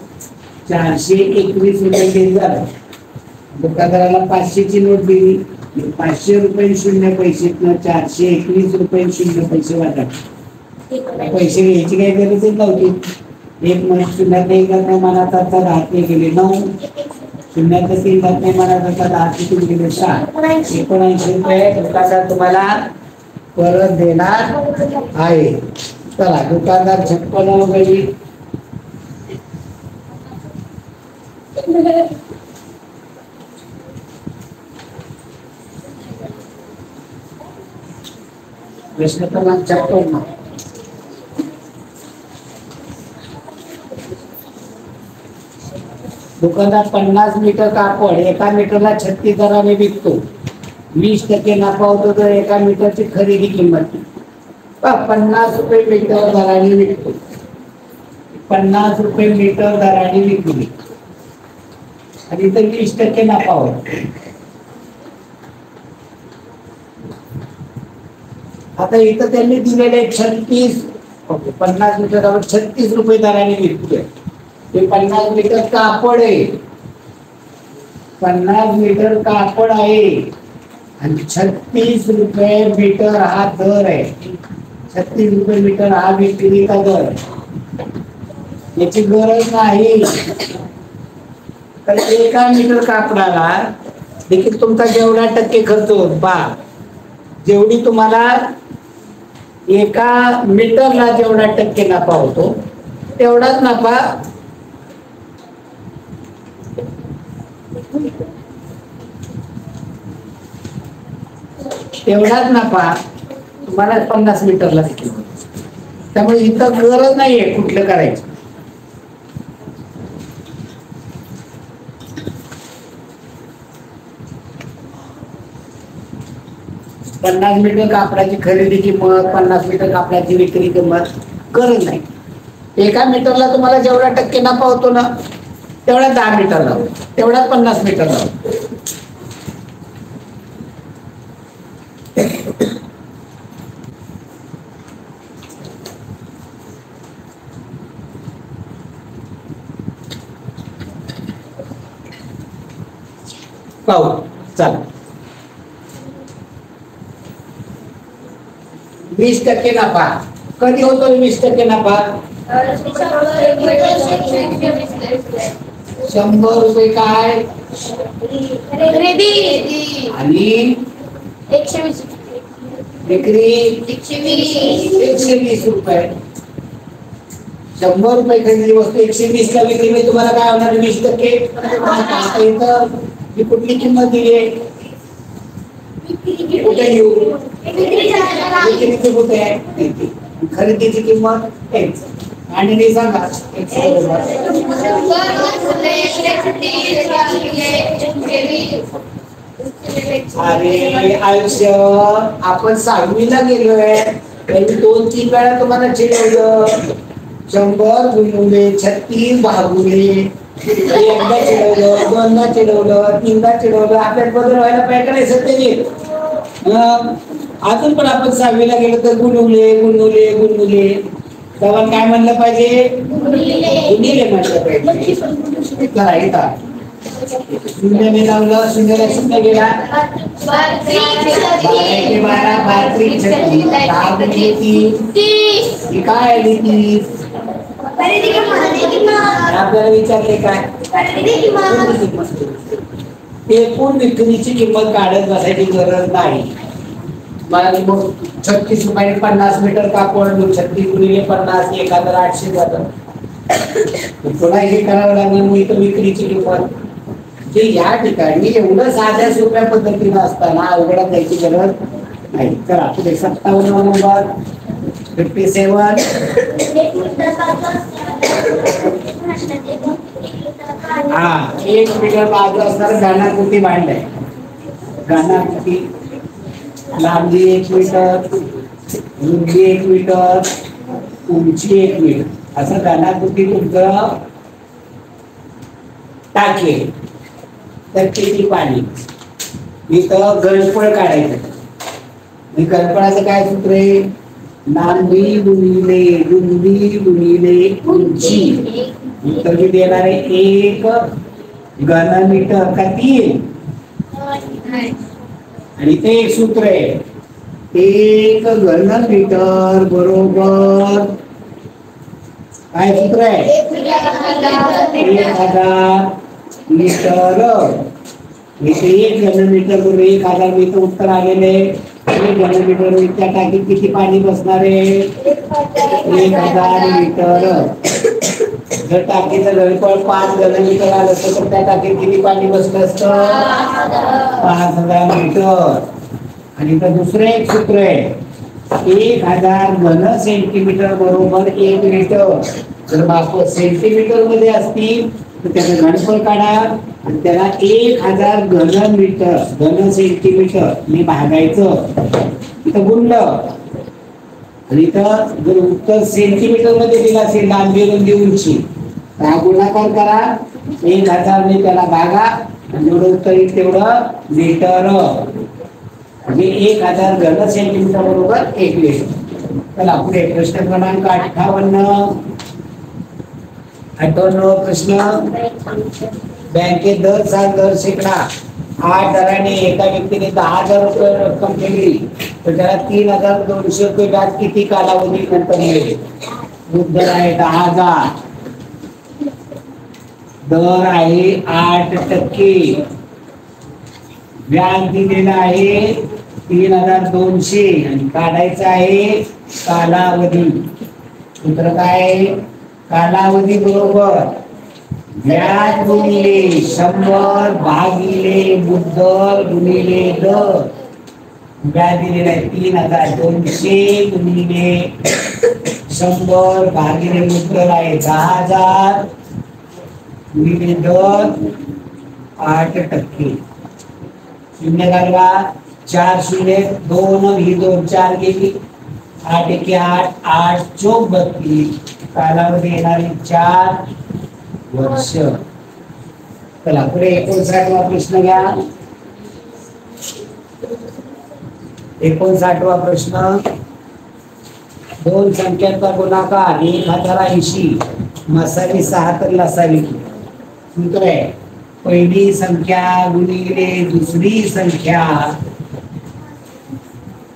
421 रुपये बिल झालं. दुकानदाराला 500ची नोट दिली, 500 रुपये 0 पैसे 421 रुपये 0 पैसे वाटत. पैसे घ्यायची काही गरजच नव्हती. एक महिना शून्यात एक नाही मनाचा 10 गेले 9, शून्यात 3 नाही मनाचा 10 किती गेले 6, 79 रुपये दुकानदार तुम्हाला परत देणार आहे. चला दुकानदार 56 वगैरे प्रश्न क्रमांक 56. दुकानदार 50 मीटर कापड एका मीटरला 36 दराने विकतो. 20% नफा होतो तर एका मीटरची खरेदी किंमत 50 रुपये मीटर दराने विकतो. 50 रुपये मीटर दराने विकली आणि इथं 20% नफा होतो. आता इथं त्यांनी दिलेले 36 50 मीटर 36 रुपये दराने विकतोय. ते 50 मीटर कापड आहे, 50 मीटर कापड आहे आणि 36 रुपये मीटर हा दर आहे. 36 रुपये मीटर हा विक्रीचा दर. याची गरज नाही. तर एका मीटर कापडाला देखील तुमचा जेवढा टक्के खर्च होत पा जेवढी तुम्हाला एका मीटरला जेवढा टक्के नफा होतो तेवढाच नफा तुम्हाला 50 मीटरला देखील. त्यामुळे इथं गरज नाहीये कुठलं करायचं. पन्नास मीटर कापडाची खरेदी किंमत 50 मीटर कापडाची विक्री किंमत गरज नाही. एका मीटरला तुम्हाला जेवढा टक्के नफा होतो ना तेवढा 10 मीटर लावतो, तेवढा 50 मीटर लावतो. पाहू चला. 20% नफा कधी होतो? 20% नफा 100 रुपये काय आणि 120 विक्री 120 रुपये. 100 रुपये खरेदी वस्तू 120 ला विक्री म्हणजे तुम्हाला काय होणार? 20%. आता इथं ही कुठली किंमत दिली आहे? कुठे घेऊ? विक्रीची कुठे आहे? खरेदीची किंमत x आणि नाही सांगा अरे आयुष्य आपण 6वीला गेलोय. 2-3 वेळा तुम्हाला चिडवलं. 100 गुणुले 36 भागुले एकदा चिडवलं, दोनदा चिडवलं, तीनदा चिडवलं. आपल्यात बदल व्हायला पाहिजे नाही सत्य. अजून पण आपण 6वीला गेलो तर गुणुले तेव्हा काय म्हणलं पाहिजे? गुणिले म्हणलं पाहिजे. शून्याने लावलं, शून्याला शून्य गेला 12 काय आली 30. आपल्याला विचारले काय? एकूण विक्रीची किंमत काढत बसायची गरज नाही. मला मग 36 रुपये 50 मीटर कापड 36 गुणिले 50 1800 जातं. पुन्हा हे करावं लागणार. मग इथं विक्रीची किंमत जे या ठिकाणी एवढं साध्या सोप्या पद्धतीनं असताना अवघडात जायची गरज नाही. चला पुढे 57 नंबर 57. हा 1 मीटर बाजू असणार घनाकृती मांडलाय. घनाकृती लांबी 1 मीटर, रुंदी 1 मीटर, उंची 1 मीटर असं घनाकृती तुमचं टाके. तर किती पाणी? इथं गळफळ काढायचं. गळफळाचं काय सूत्र आहे? लांबी गुणिले रुंदी गुणिले उंची उत्तर मी देणार आहे 1 घनमीटर का 3. आणि ते एक सूत्र आहे 1 घनमीटर बरोबर काय सूत्र आहे 1000 मीटर. इथे 1 घनमीटर बरोबर 1000 मीटर उत्तर आलेले. 1 घनमीटर त्या टाकीत किती पाणी बसणार आहे 1000 मीटर. जर टाकीचं घनफळ 5 घनमीटर आलं असतं तर त्या टाकीत किती पाणी बसलं असतं 5000 मीटर. आणि इथं दुसरं एक सूत्र आहे 1000 घन सेंटीमीटर बरोबर 1 लिटर. जर माप सेंटीमीटर मध्ये असतील तर त्याचं घनफळ काढा आणि त्याला 1000 घन मीटर घन सेंटीमीटर मी भागायचं. इथं गुणलं आणि इथं जर उत्तर सेंटीमीटर मध्ये दिलं असेल लांबी रुंदी उंची तर हा गुणाकार करा 1000 ने त्याला भागा आणि जेवढं उत्तर येईल तेवढं मीटर. म्हणजे 1000 घन सेंटीमीटर बरोबर 1 लिटर. चला पुढे प्रश्न क्रमांक 58 प्रश्न. बँकेत दर शेकडा 8 दराने एका व्यक्तीने 10,000 रुपये रक्कम केली तर त्याला 3200 रुपये व्याज किती कालावधी नंतर मिळेल. दर आहे 10,000. दर आहे 8%. व्याज दिलेला आहे 3200 आणि काढायचा आहे कालावधी. सूत्र काय कालावधी बरोबर व्याज गुणिले 100 भागिले मुद्दल गुणिले दर. व्याज दिलेला आहे 3200 गुणिले 100 भागिले मुद्दल आहे 10,000 गुणिले दर 8%. शून्य घालवा 4 शून्य 2 ही 2 4 गेली 8 एके 8 8 चौक 32. कालावधी येणारी 4 वर्ष. चला पुढे 59वा प्रश्न घ्या. 59वा प्रश्न. दोन संख्यांचा गुणाकार 1080 मसावी 6 तर लसावी. सूत्र आहे पहिली संख्या गुणिले दुसरी संख्या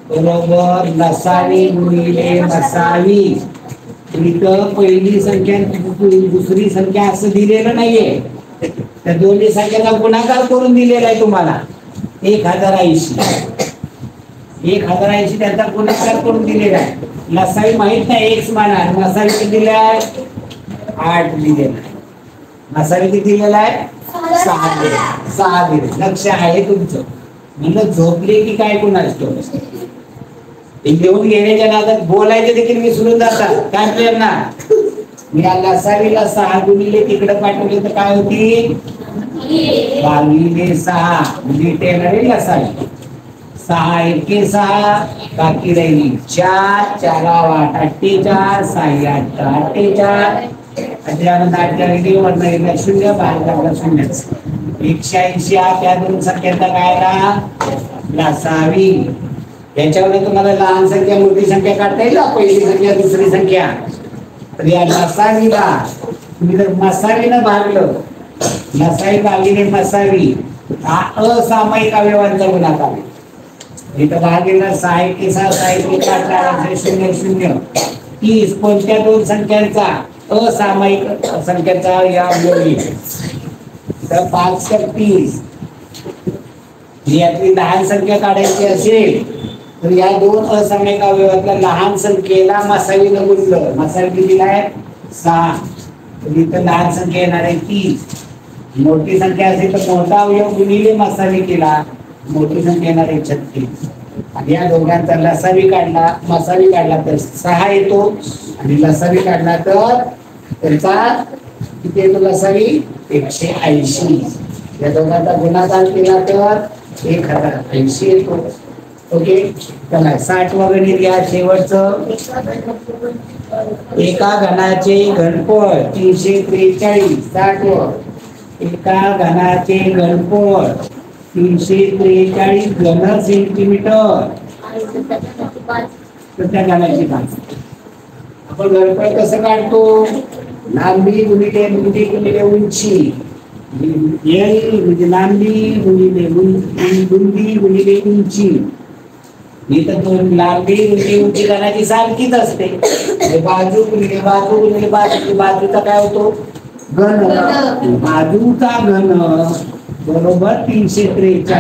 बरोबर लसावी गुणिले मसावी. इथं पहिली संख्या दुसरी संख्या असं दिलेलं नाहीये. त्या दोन्ही संख्याचा गुणाकार करून दिलेला आहे तुम्हाला 1080. 1080 त्यांचा गुणाकार करून दिलेला आहे. लसावी माहित नाही एक्स माना. मसावी किती दिलेला आहे 8 दिलेला आहे. मसावी किती दिलेला आहे 6 दिले. लक्ष आहे तुमचं. म्हणलं झोपले की काय कोणाच तो घेऊन घेण्याच्या नादात बोलायचे देखील विसरून जातात. काय करणार मी लसावीला 6 गुणिले तिकडे पाठवले तर काय होती भागिले 6 म्हणजे येणारे लसावी. 6 एके 6 बाकी राहिली 4 4 8 48 6 8 48 शून्य बाहेर शून्य 180 त्या दोन संख्यांचा काय लसावी. याच्यावर तुम्हाला लहान संख्या मोठी संख्या काढता येईल. पहिली संख्या दुसरी संख्या तर या लसावीला तुम्ही जर मसावीनं भागलं लसावी भागिले मसावी हा असामायिक अवयवांचा गुणाकार. इथं भागिले 6 एके 6 6 एके 8 0 0 30 कोणत्या दोन संख्यांचा असामायिक संख्येचा या अवयवी तर 5 तर 30. यातली लहान संख्या काढायची असेल तर या दोन असामायिक अवयवातल्या लहान संख्येला मसावीनं गुणलं. मसावी कितीला आहे 6. इथं लहान संख्या येणार आहे 30. मोठी संख्या असेल तर मोठा अवयव गुणिले मसावी केला मोठी संख्या येणार आहे 36. आणि या दोघांचा लसावी काढला मसावी काढला तर 6 येतो आणि लसावी काढला तर त्यांचा किती येतो लसावी 180. या दोघांचा गुणाकार केला तर 1080 येतो. ओके चला 60वा गणित घ्या शेवटचं. एका घनाचे घनफळ 343. 60व एका घनाचे घनफळ 343 घन सेंटीमीटर. तर त्या घनाची आपण घनफळ कसं काढतो लांबी गुणिले रुंदी गुणिले उंची, L म्हणजे लांबी गुणिले रुंदी गुणिले उंची. इथं लांबी रुंदी उंची गणाची सारखीच असते. बाजू गुणिले बाजू, बाजूचा काय होतो घन, बाजूचा घन बरोबर 343.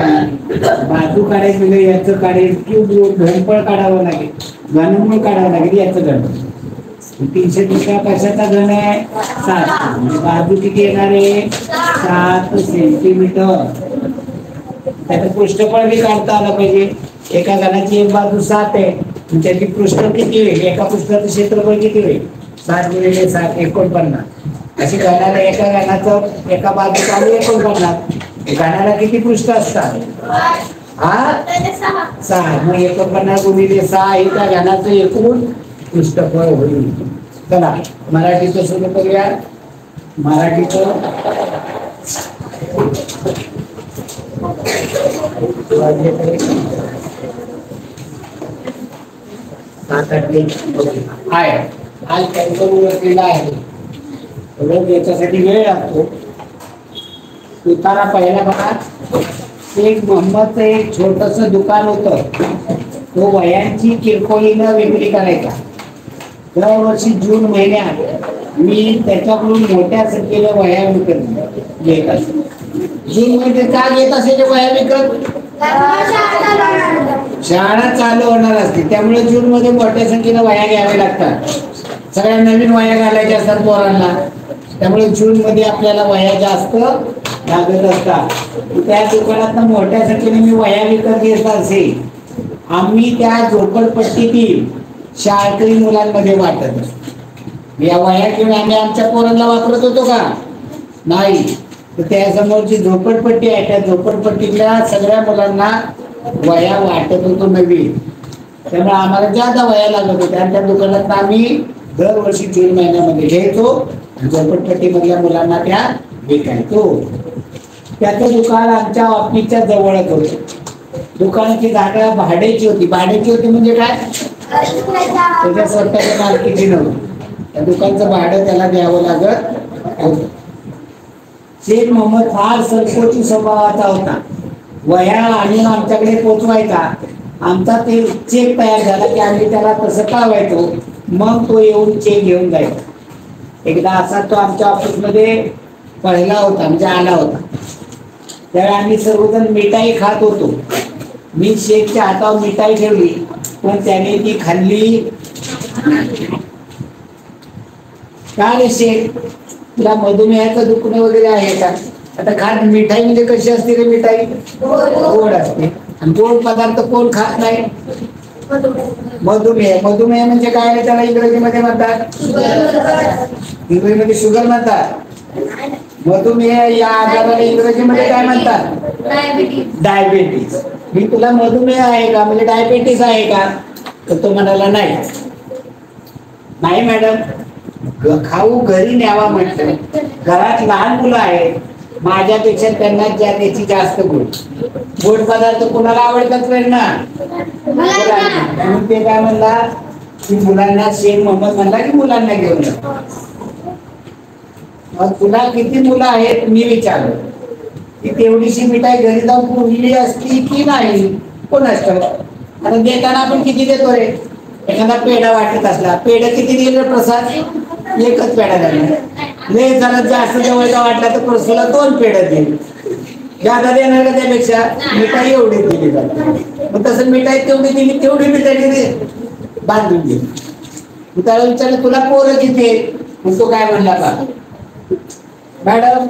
बाजू काढायची म्हणजे याचं काढेल क्यूब घनफळ काढावं लागेल, घनमूळ काढावं लागेल याचं घन. 343 कशाचा घन आहे 7. बाजू किती येणार आहे 7 सेंटीमीटर. त्याचं पृष्ठफळ बी काढता आलं पाहिजे. एका घनाची एक बाजू 7 आहे, त्याची पृष्ठ किती होईल, एका पृष्ठाचं क्षेत्रफळ किती होईल 7 गुणिले 7 49. अशी घनाला एका घनाचं एका बाजू चालू 49. घनाला किती पृष्ठ असतात 6. मग 49 गुणिले 6 हे त्या घनाचं एकूण पृष्ठफळ होईल. चला मराठीचं सुरू करूया. मराठीचं आहे आज कॅल्क्युलेटरला आहे. रोज याच्यासाठी वेळ लागतो. उतारा पहिला बघा. शेख मोहम्मदचं एक छोटस दुकान होतं. तो वह्यांची किरकोळीनं विक्री करायचा. दरवर्षी जून महिन्यात मी त्याच्याकडून मोठ्या संख्येने वह्या विकत घेत असतो. जून मध्ये का घेत असे ते वह्या विकत, शाळा चालू होणार असते त्यामुळे जून मध्ये मोठ्या संख्येने वह्या घ्याव्या लागतात. सगळ्या नवीन वह्या घालायच्या असतात पोरांना, त्यामुळे जून मध्ये आपल्याला वह्या जास्त लागत असतात. त्या दुकानात मोठ्या संख्येने मी वह्या विकत घेत असे. आम्ही त्या झोपडपट्टीतील शाळकरी मुलांमध्ये वाटत असतो. या वह्या किंवा आम्ही आमच्या पोरांना वापरत होतो का नाही. तर त्या समोरची झोपडपट्टी आहे, त्या झोपडपट्टीतल्या सगळ्या मुलांना वह्या वाटत होतो नवीन. त्यामुळे आम्हाला ज्यादा वह्या लागत होत्या आणि त्या दुकानात आम्ही दरवर्षी जून महिन्यामध्ये घ्यायचो. झोपडपट्टी मधल्या मुलांना त्या विकायचो. त्याचं दुकान आमच्या ऑफिसच्या जवळच होतं. दुकानाची जागा भाड्याची होती. भाड्याची होती म्हणजे काय, त्याच्या स्वतःच्या मालकीची नव्हती. त्या दुकानचं भाडं त्याला द्यावं लागत होतं. शेख मोहम्मद फार सरकोची स्वभावाचा होता. वह्या आणून आमच्याकडे पोचवायचा. आमचा ते चेक तयार झाला की आम्ही त्याला तसं कळवायचो. मग तो येऊन चेक घेऊन जायचा. एकदा असा तो आमच्या ऑफिसमध्ये पहिला होता म्हणजे आला होता. त्यावेळी आम्ही सर्वजण मिठाई खात होतो. मी शेखच्या हातावर मिठाई ठेवली पण त्याने ती खाल्ली. काय रे शेख, तुला मधुमेहाचं दुखणं वगैरे आहे का? आता खात मिठाई म्हणजे कशी असते रे मिठाई, गोड असते. आणि गोड पदार्थ कोण खात नाही, मधुमेह. मधुमेह म्हणजे काय, त्याला इंग्रजीमध्ये म्हणतात, इंग्रजीमध्ये शुगर म्हणतात. मधुमेह या आजाराला इंग्रजीमध्ये काय म्हणतात, डायबिटीज. मी तुला मधुमेह आहे का म्हणजे डायबिटीस आहे का, तर तो म्हणाला नाही. नाही मॅडम, खाऊ घरी न्यावा म्हटलं. घरात लहान मुलं आहेत, माझ्यापेक्षा त्यांना त्याची जास्त गोड पदार्थ कोणाला आवडतात ना. म्हणून ते काय म्हणला की मुलांना, शेख मोहम्मद म्हणला की मुलांना घेऊन जा. मग तुला किती मुलं आहेत मी विचारलं की तेवढीशी मिठाई घरी जाऊन पुरली असती की नाही, कोण असतं. आता देताना आपण किती देतो रे, एखादा पेढा वाटत असला, पेढा किती दिले प्रसाद, एकच पेढा झाला. लय झाला जास्त जवळचा वाटला तर प्रसूला 2 पेढा दिली. ज्यादा देणार का त्यापेक्षा मिठाई एवढी दिली जाते. मग तसं मिठाई तेवढी दिली, तेवढी मिठाई बांधून दिली. त्याला विचारलं तुला पोरं किती आहे, मग तो काय म्हणला का, मॅडम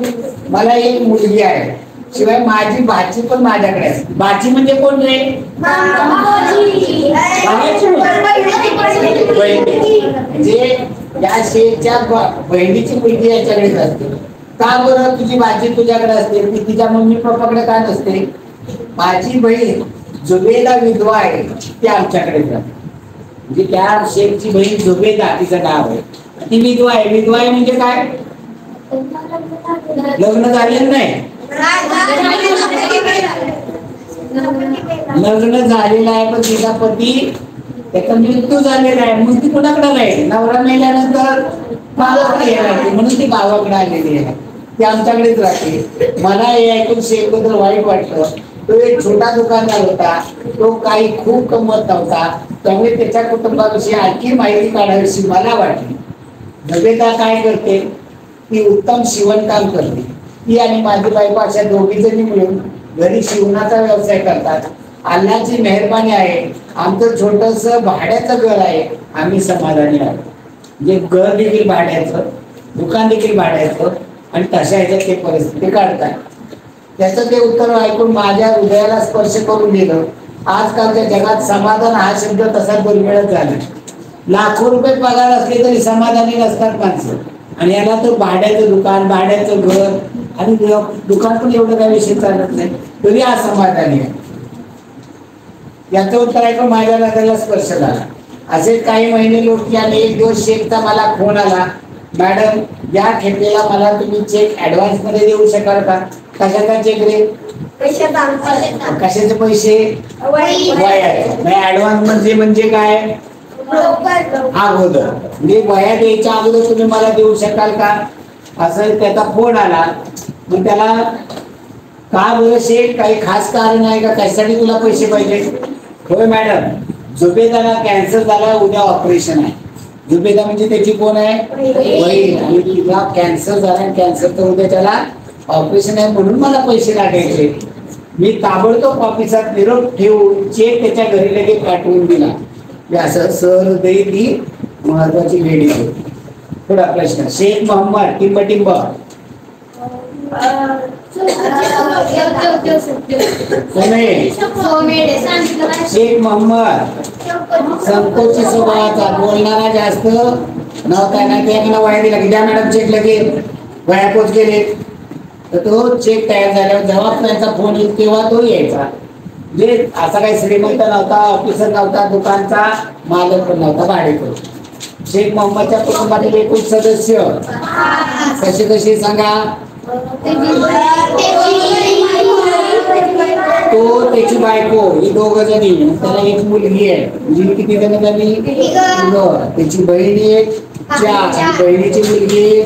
मला एक मुलगी आहे, शिवाय माझी भाची पण माझ्याकडे असते. भाची म्हणजे कोण रे, जे या शेठच्या बहिणीची मुलगी याच्याकडेच असते. का बरं तुझी भाची तुझ्याकडे असते, ती तिच्या मम्मी पप्पाकडे का नसते. माझी बहीण जुबेदा विधवा आहे, ती आमच्याकडे जाते. म्हणजे त्या शेठची बहीण जुबेदा तिचं नाव आहे, ती विधवा आहे. विधवा आहे म्हणजे काय, लग्न झालेलं नाही. लग्न झालेलं आहे पण तिचा पती त्याचा मृत्यू झालेला आहे, मग ती कुणाकडे नाही, नवरा मेल्यानंतर गावाकडे येणार, म्हणून ती गावाकडे आलेली आहे, ती आमच्याकडेच राहते. मला हे ऐकून शेखबद्दल वाईट वाटलं. तो एक छोटा दुकानदार होता, तो काही खूप कमवत नव्हता, त्यामुळे त्याच्या कुटुंबाविषयी आणखी माहिती काढावीशी मला वाटली. नवेदा काय करते, ती उत्तम शिवणकाम करते. ती आणि माझी बायको अशा दोघी जणी मिळून घरी शिवणाचा व्यवसाय करतात. अल्लाची मेहरबानी आहे, आमचं छोटस भाड्याचं घर आहे, आम्ही समाधानी आहोत. म्हणजे घर देखील भाड्याचं, दुकान देखील भाड्याचं, आणि तशा ह्याच्यात ते परिस्थिती काढतात. त्याचं ते उत्तर ऐकून माझ्या हृदयाला स्पर्श करून दिलं. आजकालच्या जगात समाधान हा शब्द तसा दुर्मिळच झाला. लाखो रुपये पगार असले तरी समाधानी नसतात माणसं, आणि याला तर भाड्याचं दुकान, भाड्याचं घर, आणि दुकान पण एवढं काही विषय चालत नाही, तरी असमाधानी आहे. याचं उत्तर ऐकून माझ्या हृदयाला स्पर्श झाला. असेच काही महिने लोटले आणि एक दिवस शेखचा मला फोन आला, मॅडम या खेपेला मला तुम्ही चेक ऍडव्हान्स मध्ये देऊ शकाल का? कशाचा चेक रे? कशाचे पैसे? वयाचे. नाही, ऍडव्हान्स म्हणजे काय? अगोदर, म्हणजे वया द्यायच्या अगोदर तुम्ही मला देऊ शकाल का, असं त्याचा फोन आला. मग त्याला का बरं शेख, काही खास कारण आहे का, कशासाठी तुला पैसे पाहिजे? होय मॅडम, जुबेदाला कॅन्सर झाला, उद्या ऑपरेशन आहे. जुबेदा म्हणजे त्याची कोण आहे? बहीण. आणि तिला कॅन्सर झाला, कॅन्सर तर उद्या त्याला ऑपरेशन आहे, म्हणून मला पैसे लागायचे. मी ताबडतोब ऑफिसात निरोप ठेवून चेक त्याच्या घरी लगेच पाठवून दिला. असं सहृदयी ती महत्वाची लेडी होती. पुढा प्रश्न, शेख मोहम्मद टिंब शेख मोहम्मद संकोची स्वभावाचा, बोलणारा जास्त नव्हता. ना त्याला वया दिला की द्या मॅडम चेक, लगेच वया पोच गेले. तर तो चेक तयार झाल्यावर जेव्हा त्यांचा फोन येईल तेव्हा तो यायचा. म्हणजे असा काही श्रीमंत नव्हता, ऑफिसर नव्हता, दुकानचा मालक पण नव्हता, भाडेकरू. शेख मोहम्मदच्या कुटुंबातील एकूण सदस्य कशी सांगा? तो, त्याची बायको, ही दोघ जणी, त्याला एक मुलगी आहे. मुलगी किती जण झाली? त्याची बहीण एक, 4, बहिणीची मुलगी.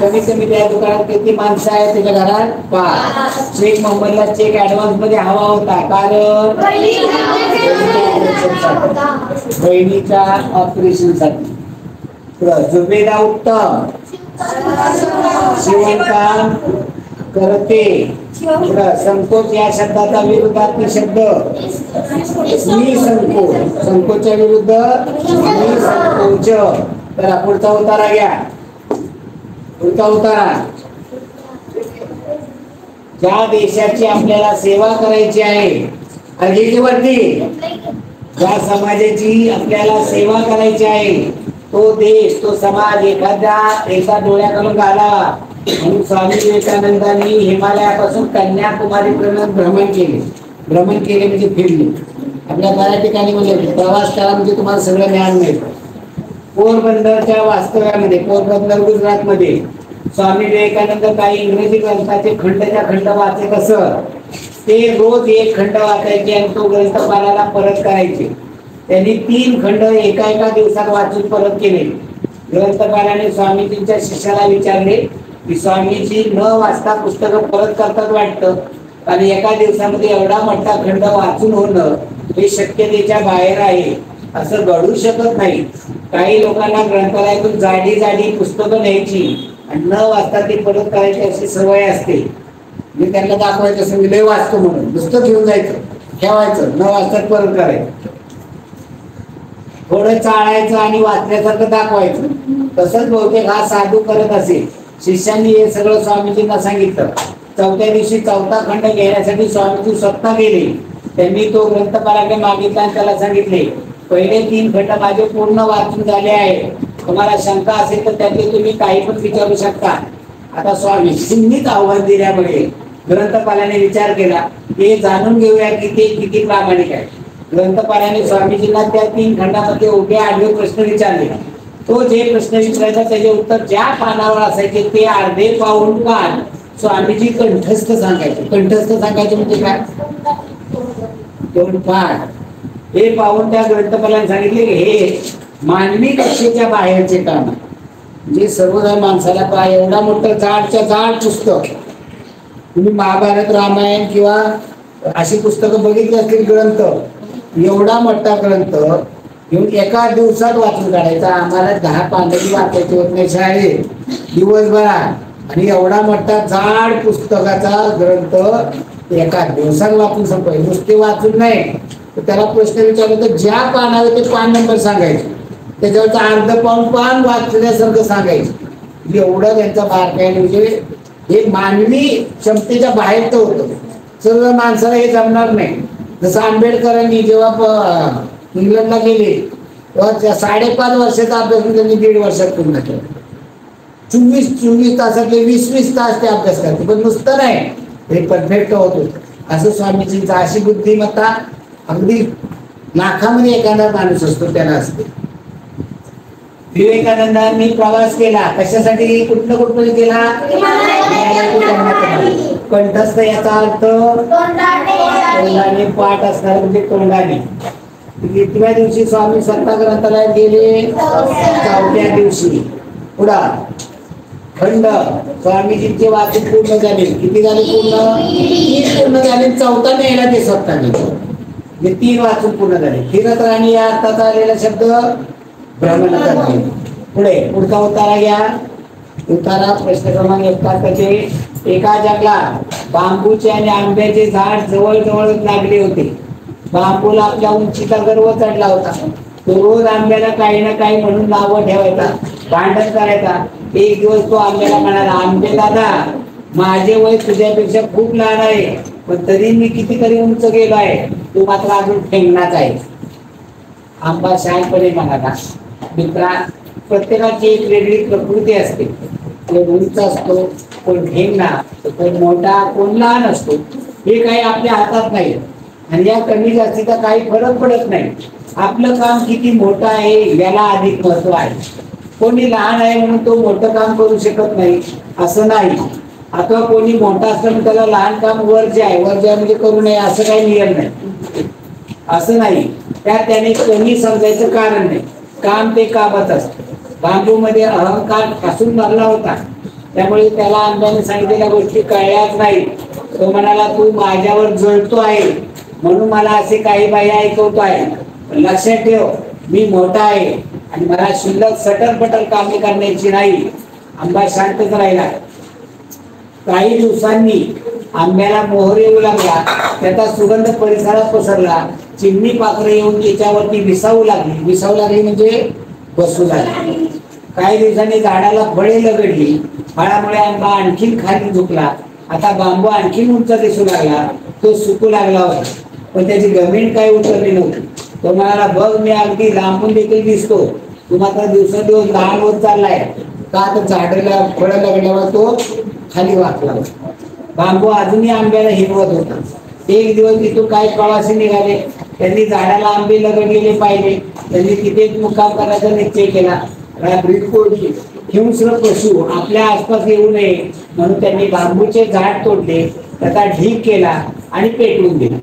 कमीत कमी त्या दुकानात किती माणसं आहेत त्याच्या घरात? 5. शेख मोहम्मदला चेक ऍडव्हान्स मध्ये हवा होता, कारण बहिणीच्या ऑपरेशन साठी. जुबेदा उत्तम शिवणकाम करते. संकोच या शब्दाचा विरुद्धार्थी शब्द निसंकोच. संकोचच्या विरुद्ध निसंकोच. तर पुढचा उतारा घ्या. पुढचा उतारा, ज्या देशाची आपल्याला सेवा करायची आहे, वरती ज्या समाजाची आपल्याला सेवा करायची आहे, तो देश, तो समाज एका डोळ्याकडून घालावा म्हणून स्वामी विवेकानंदांनी हिमालयापासून कन्याकुमारीपर्यंत भ्रमण केले म्हणजे फिरले. आपल्या बऱ्याच ठिकाणी म्हणजे प्रवास करा म्हणजे तुम्हाला सगळं ज्ञान मिळतं. पोरबंदरच्या वास्तव्यामध्ये, पोरबंदर गुजरात मध्ये स्वामी विवेकानंद काही इंग्रजी ग्रंथाचे खंडच्या खंड वाचत असत. ते रोज एक खंड वाचायचे आणि तो ग्रंथपालाला परत करायचे. त्यांनी 3 खंड एका दिवसात वाचून परत केले. ग्रंथपालाने स्वामीजींच्या शिष्याला विचारले की स्वामीजी न वाचता पुस्तकं परत करतात वाटतं, आणि एका दिवसामध्ये एवढा मोठा खंड वाचून होणं हे शक्यतेच्या बाहेर आहे, असं घडू शकत नाही. काही लोकांना ग्रंथालयातून जाडी पुस्तकं न्यायची आणि न वाचता ती परत करायची अशी सवय असते. मी त्यांना दाखवायचं असं, मी लय वाचतो म्हणून पुस्तक घेऊन जायचं, ठेवायचं, न वाचता परत करायचं. थोडं चाळायचं आणि वाचण्यासारखं दाखवायचं. तसंच बहुतेक हा साधू करत असेल. शिष्यांनी हे सगळं स्वामीजींना सांगितलं. 4थ्या दिवशी 4था खंड घेण्यासाठी स्वामीजी स्वतः गेले. त्यांनी तो ग्रंथपालाकडे मागितला आणि त्याला सांगितले, पहिले 3 खंड माझे पूर्ण वाचून झाले आहे. तुम्हाला शंका असेल तर त्यातले तुम्ही काही पण विचारू शकता. आता स्वामीजींनीच आव्हान दिल्यामुळे ग्रंथपालाने विचार केला, हे जाणून घेऊया की ते किती प्रामाणिक आहे. ग्रंथपालाने स्वामीजींना त्या 3 खंडामध्ये उभे आडवे प्रश्न विचारले. तो जे प्रश्न विचारायचा त्याचे उत्तर ज्या पानावर असायचे ते अर्धे पाऊण पान स्वामीजी कंठस्थ सांगायचे. कंठस्थ सांगायचे म्हणजे काय? 2 पाठ. हे पाहून त्या ग्रंथपालाने सांगितले की हे मानवी कक्षेच्या बाहेरचे काम आहे. म्हणजे सर्वसाधारण माणसाला पाय एवढा मोठं जाडच्या जाड पुस्तक, तुम्ही महाभारत रामायण किंवा अशी पुस्तकं बघितली असतील, ग्रंथ एवढा मोठा ग्रंथ घेऊन एका दिवसात वाचून काढायचा. आम्हाला 10 पानाची वाचायची होत नाही शाळेत दिवसभरात, आणि एवढा मोठा जाड पुस्तकाचा ग्रंथ एका दिवसात वाचून संपवायचे. नुसते वाचून नाही तर त्याला प्रश्न विचारला तर ज्या पानावर ते पान नंबर सांगायचे, त्याच्यावरचं अर्ध पान वाचल्यासारखं सांगायचं. एवढं त्यांचा बारकाईने, म्हणजे हे मानवी क्षमतेच्या बाहेरचं होतं. सर्व माणसाला हे जमणार नाही. जसं आंबेडकरांनी जेव्हा इंग्लंडला गेले तेव्हा 5.5 वर्षाचा अभ्यास त्यांनी 1.5 वर्षात पूर्ण केला. 24 तासातले 20 तास ते अभ्यास करते, पण नुसतं नाही, हे परफेक्ट होत होतं. असं स्वामीजींचं, अशी बुद्धिमत्ता अगदी लाखामध्ये एखादा माणूस असतो त्याला असते. विवेकानंदांनी प्रवास केला कशासाठी? कुठं केला? कंठस्थ याचा अर्थ तोंडाने, पाठ असणार म्हणजे तोंडाने. कितव्या दिवशी स्वामी स्वतः ग्रंथालयात गेले? 4थ्या दिवशी. पुढा खंड स्वामीजींचे वाचन पूर्ण झाले. किती झाले पूर्ण? 3 पूर्ण झाले. 4था न्यायला ते स्वतः गेले. 3 वाचून पूर्ण झाले. फिरत राहणे या अर्थाचा आलेला शब्द भ्रमण करणे. पुढे पुढचा उतारा घ्या. उतारा प्रश्न क्रमांक 71. एका जंगलात बांबूचे आणि आंब्याचे झाड जवळ जवळ लागले होते. बांबूला आपल्या उंचीचा गर्व चढला होता. तो रोज आंब्याला काही ना काही म्हणून नावं ठेवायचा, भांडण करायचा. एक दिवस तो आंब्याला म्हणाला, आंबे दादा, माझे वय तुझ्यापेक्षा खूप लहान आहे, पण तरी मी कितीतरी उंच गेलो आहे, तू मात्र अजून ठेंगणाच आहे. आंबा शांतपणे म्हणाला, मित्रा, प्रत्येकाची एक वेगळी प्रकृती असते. कोण उंच असतो, कोण ठेंगणा, कोण मोठा, कोण लहान असतो. हे काही आपल्या हातात नाही, आणि या कमी जास्तीचा काही फरक पडत नाही. आपलं काम किती मोठं आहे याला अधिक महत्व आहे. कोणी लहान आहे म्हणून तो मोठं काम करू शकत नाही असं नाही. अथवा कोणी मोठा असताना त्याला लहान काम वर्ज्य आहे म्हणजे करू नये असं काही नियम नाही. असं नाही, त्याने कमी समजायचं कारण नाही. काम ते कामच असतं. बांबू मध्ये अहंकार फासून भरला होता, त्यामुळे त्याला आंब्याने सांगितलेल्या गोष्टी कळल्याच नाही. तो म्हणाला, तू माझ्यावर जळतो आहे म्हणून मला असे काही बाई ऐकवतो आहे. लक्षात ठेव, मी मोठा आहे आणि मला शिल्लक सटरपटर कामे करण्याची नाही. आंबा शांतच राहिला. काही दिवसांनी आंब्याला मोहर येऊ लागला. त्याचा सुगंध परिसरात पसरला. चिमणी पाखरं येऊन त्याच्यावरती विसावू लागली म्हणजे बसू लागली. काही दिवसांनी झाडाला फळे लगडली. फळामुळे आंबा आणखीन खाली झुकला. आता बांबू आणखीन उंच दिसू लागला. तो सुकू लागला होता, पण त्याची जमीन काही उतरली नव्हती. तो म्हणाला, बघ, मी अगदी लांबून देखील दिसतो, तू मात्र दिवसेंदिवस लहान होत चाललाय. का तर झाडाला फळं लागल्यावर तो खाली वाकला होता. बांबू अजूनही आंब्याला हिरवत होता. एक दिवस तिथून काही प्रवासी निघाले. त्यांनी झाडाला आंबे लगडलेले पाहिले. त्यांनी तिथेच मुक्काम करायचा निश्चय केला. रात्री कोणी हिंस्र पशु आपल्या आसपास येऊ नये म्हणून त्यांनी बांबूचे झाड तोडले, त्याचा ढीक केला आणि पेटवून दिले.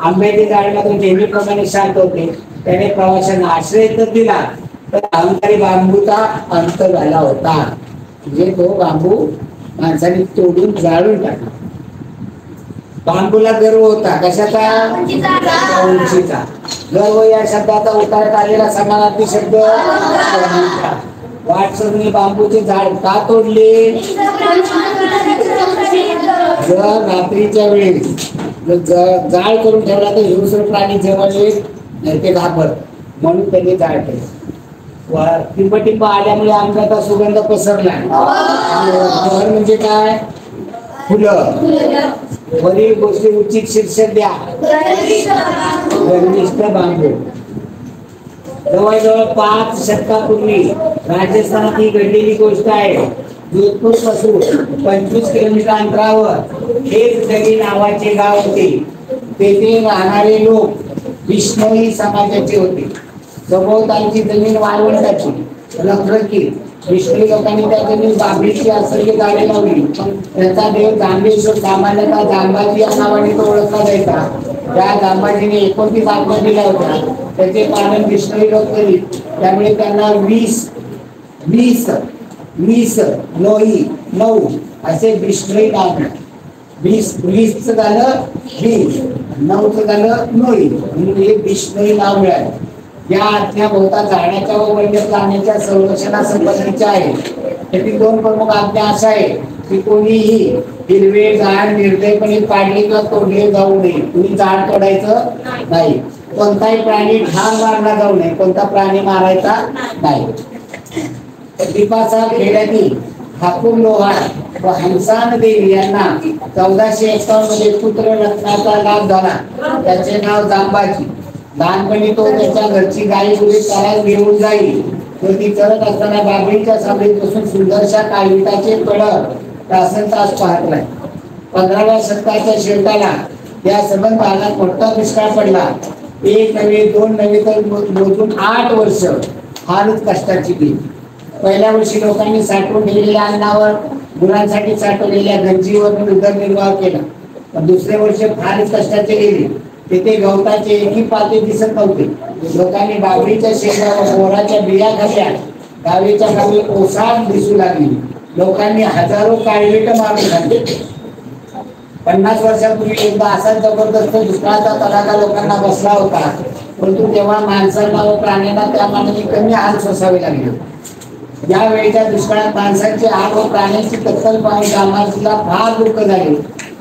आंब्याचे झाड मात्र नेहमीप्रमाणे शांत होते. त्याने प्रवाशांना आश्रय तर दिला, तर अहंकारी बांबूचा अंत झाला होता. म्हणजे तो बांबू माणसाने तोडून जाळून टाकला. बांबूला गर्व होता. कशाचा? उंचीचा. गर्व या शब्दाचा उतारत आलेला समानार्थी शब्द वाटसरूने बांबूचे झाड का तोडले? जर रात्रीच्या वेळी जाळ करून ठेवला तर हिंस्र प्राणी जवळ येत नाही, ते घाबरत, म्हणून त्यांनी जाळ केलं. टिंब आल्यामुळे आंब्याचा सुगंध पसरला. म्हणजे काय? फुलं. वरील गोष्टी उचित शीर्षक द्या. गर्विष्ठ बांबू. जवळजवळ 5 शतकापूर्वी राजस्थानात ही घडलेली गोष्ट आहे. जोधपूर पासून 25 किलोमीटर अंतरावर हेजगरी नावाचे गाव होते. तेथे राहणारे लोक विष्णोई समाजाचे होते. सभोवतालची जमीन वाळवंटाची, रखरखीत विष्णू लोकांनी त्या ठिकाणी बाबरीची असंख्य झाडे लावली. त्याचा देव जांबेश्वर सामान्यतः जांबाजी या नावाने तो ओळखला जायचा. त्या जांबाजीने 29 आज्ञा दिल्या होत्या. त्याचे पालन विष्णू लोक करीत. त्यामुळे त्यांना 20 नोई 9 असे विष्णू नाव. 20 झालं 20, 9 झालं नोई, म्हणून हे विष्णू नाव मिळालं. या आज्ञा बहुता झाडाच्या व वन्य प्राण्याच्या संरक्षणासंबंधीच्या आहेत. त्यातील 2 प्रमुख आज्ञा अशा आहे की कोणीही हिरवे झाड निर्दयपणे पाडले किंवा तोडले जाऊ नये. कुणी झाड तोडायचं नाही. कोणताही प्राणी ठार मारला जाऊ नये. कोणता प्राणी मारायचा नाही. दीपासा खेड्यातील ठाकूर लोहार व हंसान देवी यांना 1451 मध्ये पुत्र रत्नाचा लाभ झाला. त्याचे नाव जांबाजी. लहानपणी तो त्याच्या घरची गाई गुरे चारायला घेऊन जाईल. तो ती चरत असताना बाबरीच्या सावलीत बसून सुंदरशा काळविटाचे पडळ तासनतास पाहतलाय. 15व्या शतकाच्या शेवटाला या सबंध भागात मोठा दुष्काळ पडला. 1 नव्हे 2 नव्हे तर मोजून 8 वर्ष फारच कष्टाची गेली. पहिल्या वर्षी लोकांनी साठवून ठेवलेल्या अन्नावर, गुरांसाठी साठवलेल्या गंजीवर उदरनिर्वाह केला. पण दुसरे वर्ष फारच कष्टाचे गेले. तेथे गवताचे एकही पाते दिसत नव्हते. लोकांनी बाबरीच्या शेंगा व बोराच्या बिया खाल्ल्या. गावीच्या गावी ओसाड दिसू लागली. लोकांनी हजारो काळवीट मारून खाल्ले. 50 वर्षापूर्वी एकदा असा जबरदस्त दुष्काळाचा तडाखा लोकांना बसला होता. परंतु तेव्हा माणसांना व प्राण्यांना त्या मानाने कमी हाल सोसावे लागले. या वेळेच्या दुष्काळात माणसांचे हाल व प्राण्यांची कत्तल पाहून जांबाजीला फार दुःख झाले.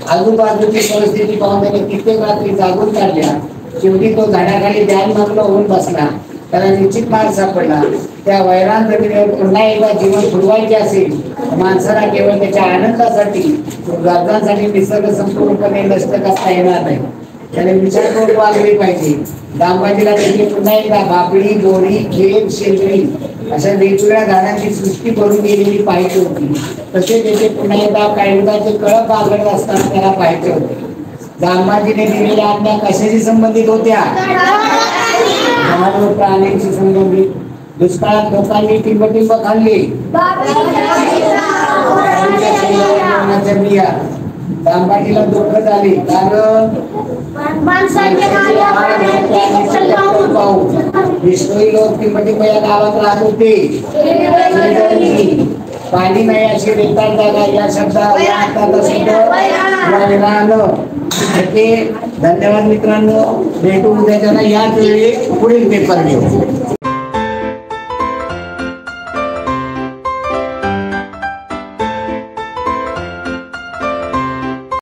आजूबाजूची परिस्थिती पाहून त्याने कित्येक रात्री जागून काढल्या. शेवटी तो झाडाखाली ध्यानमग्न होऊन बसला. त्याला निश्चित मार्ग सापडला. त्या वैरान जमिनीवर पुन्हा एकदा जीवन फुलवायचे असेल, माणसाला केवळ त्याच्या आनंदासाठी, गरजांसाठी निसर्ग संपूर्णपणे नष्ट करता येणार नाही. त्याने विचार करून वागले पाहिजे. जांबाजीला त्यांनी पुन्हा एकदा बाबळी, बोरी, खेळ, शेंदरी अशा वेगवेगळ्या झाडांची सृष्टी करून गेलेली पाहिजे होती. तसे त्याचे पुन्हा एकदा काळविटाचे कळप आगळत असताना त्याला पाहिजे होते. जांबाजीने दिलेल्या आज्ञा कशाशी संबंधित होत्या? झाड व प्राण्यांशी संबंधित. दुष्काळात लोकांनी टिंब खाल्ले. जांबाजीला दुःख झाले, कारण विष्णू लोक टिंब या गावात राहत होते. पाणी नाही अशी रेताळ जागा. या शब्दात धन्यवाद मित्रांनो. भेटू उद्याच्या याच वेळी पुढील पेपर घेऊ.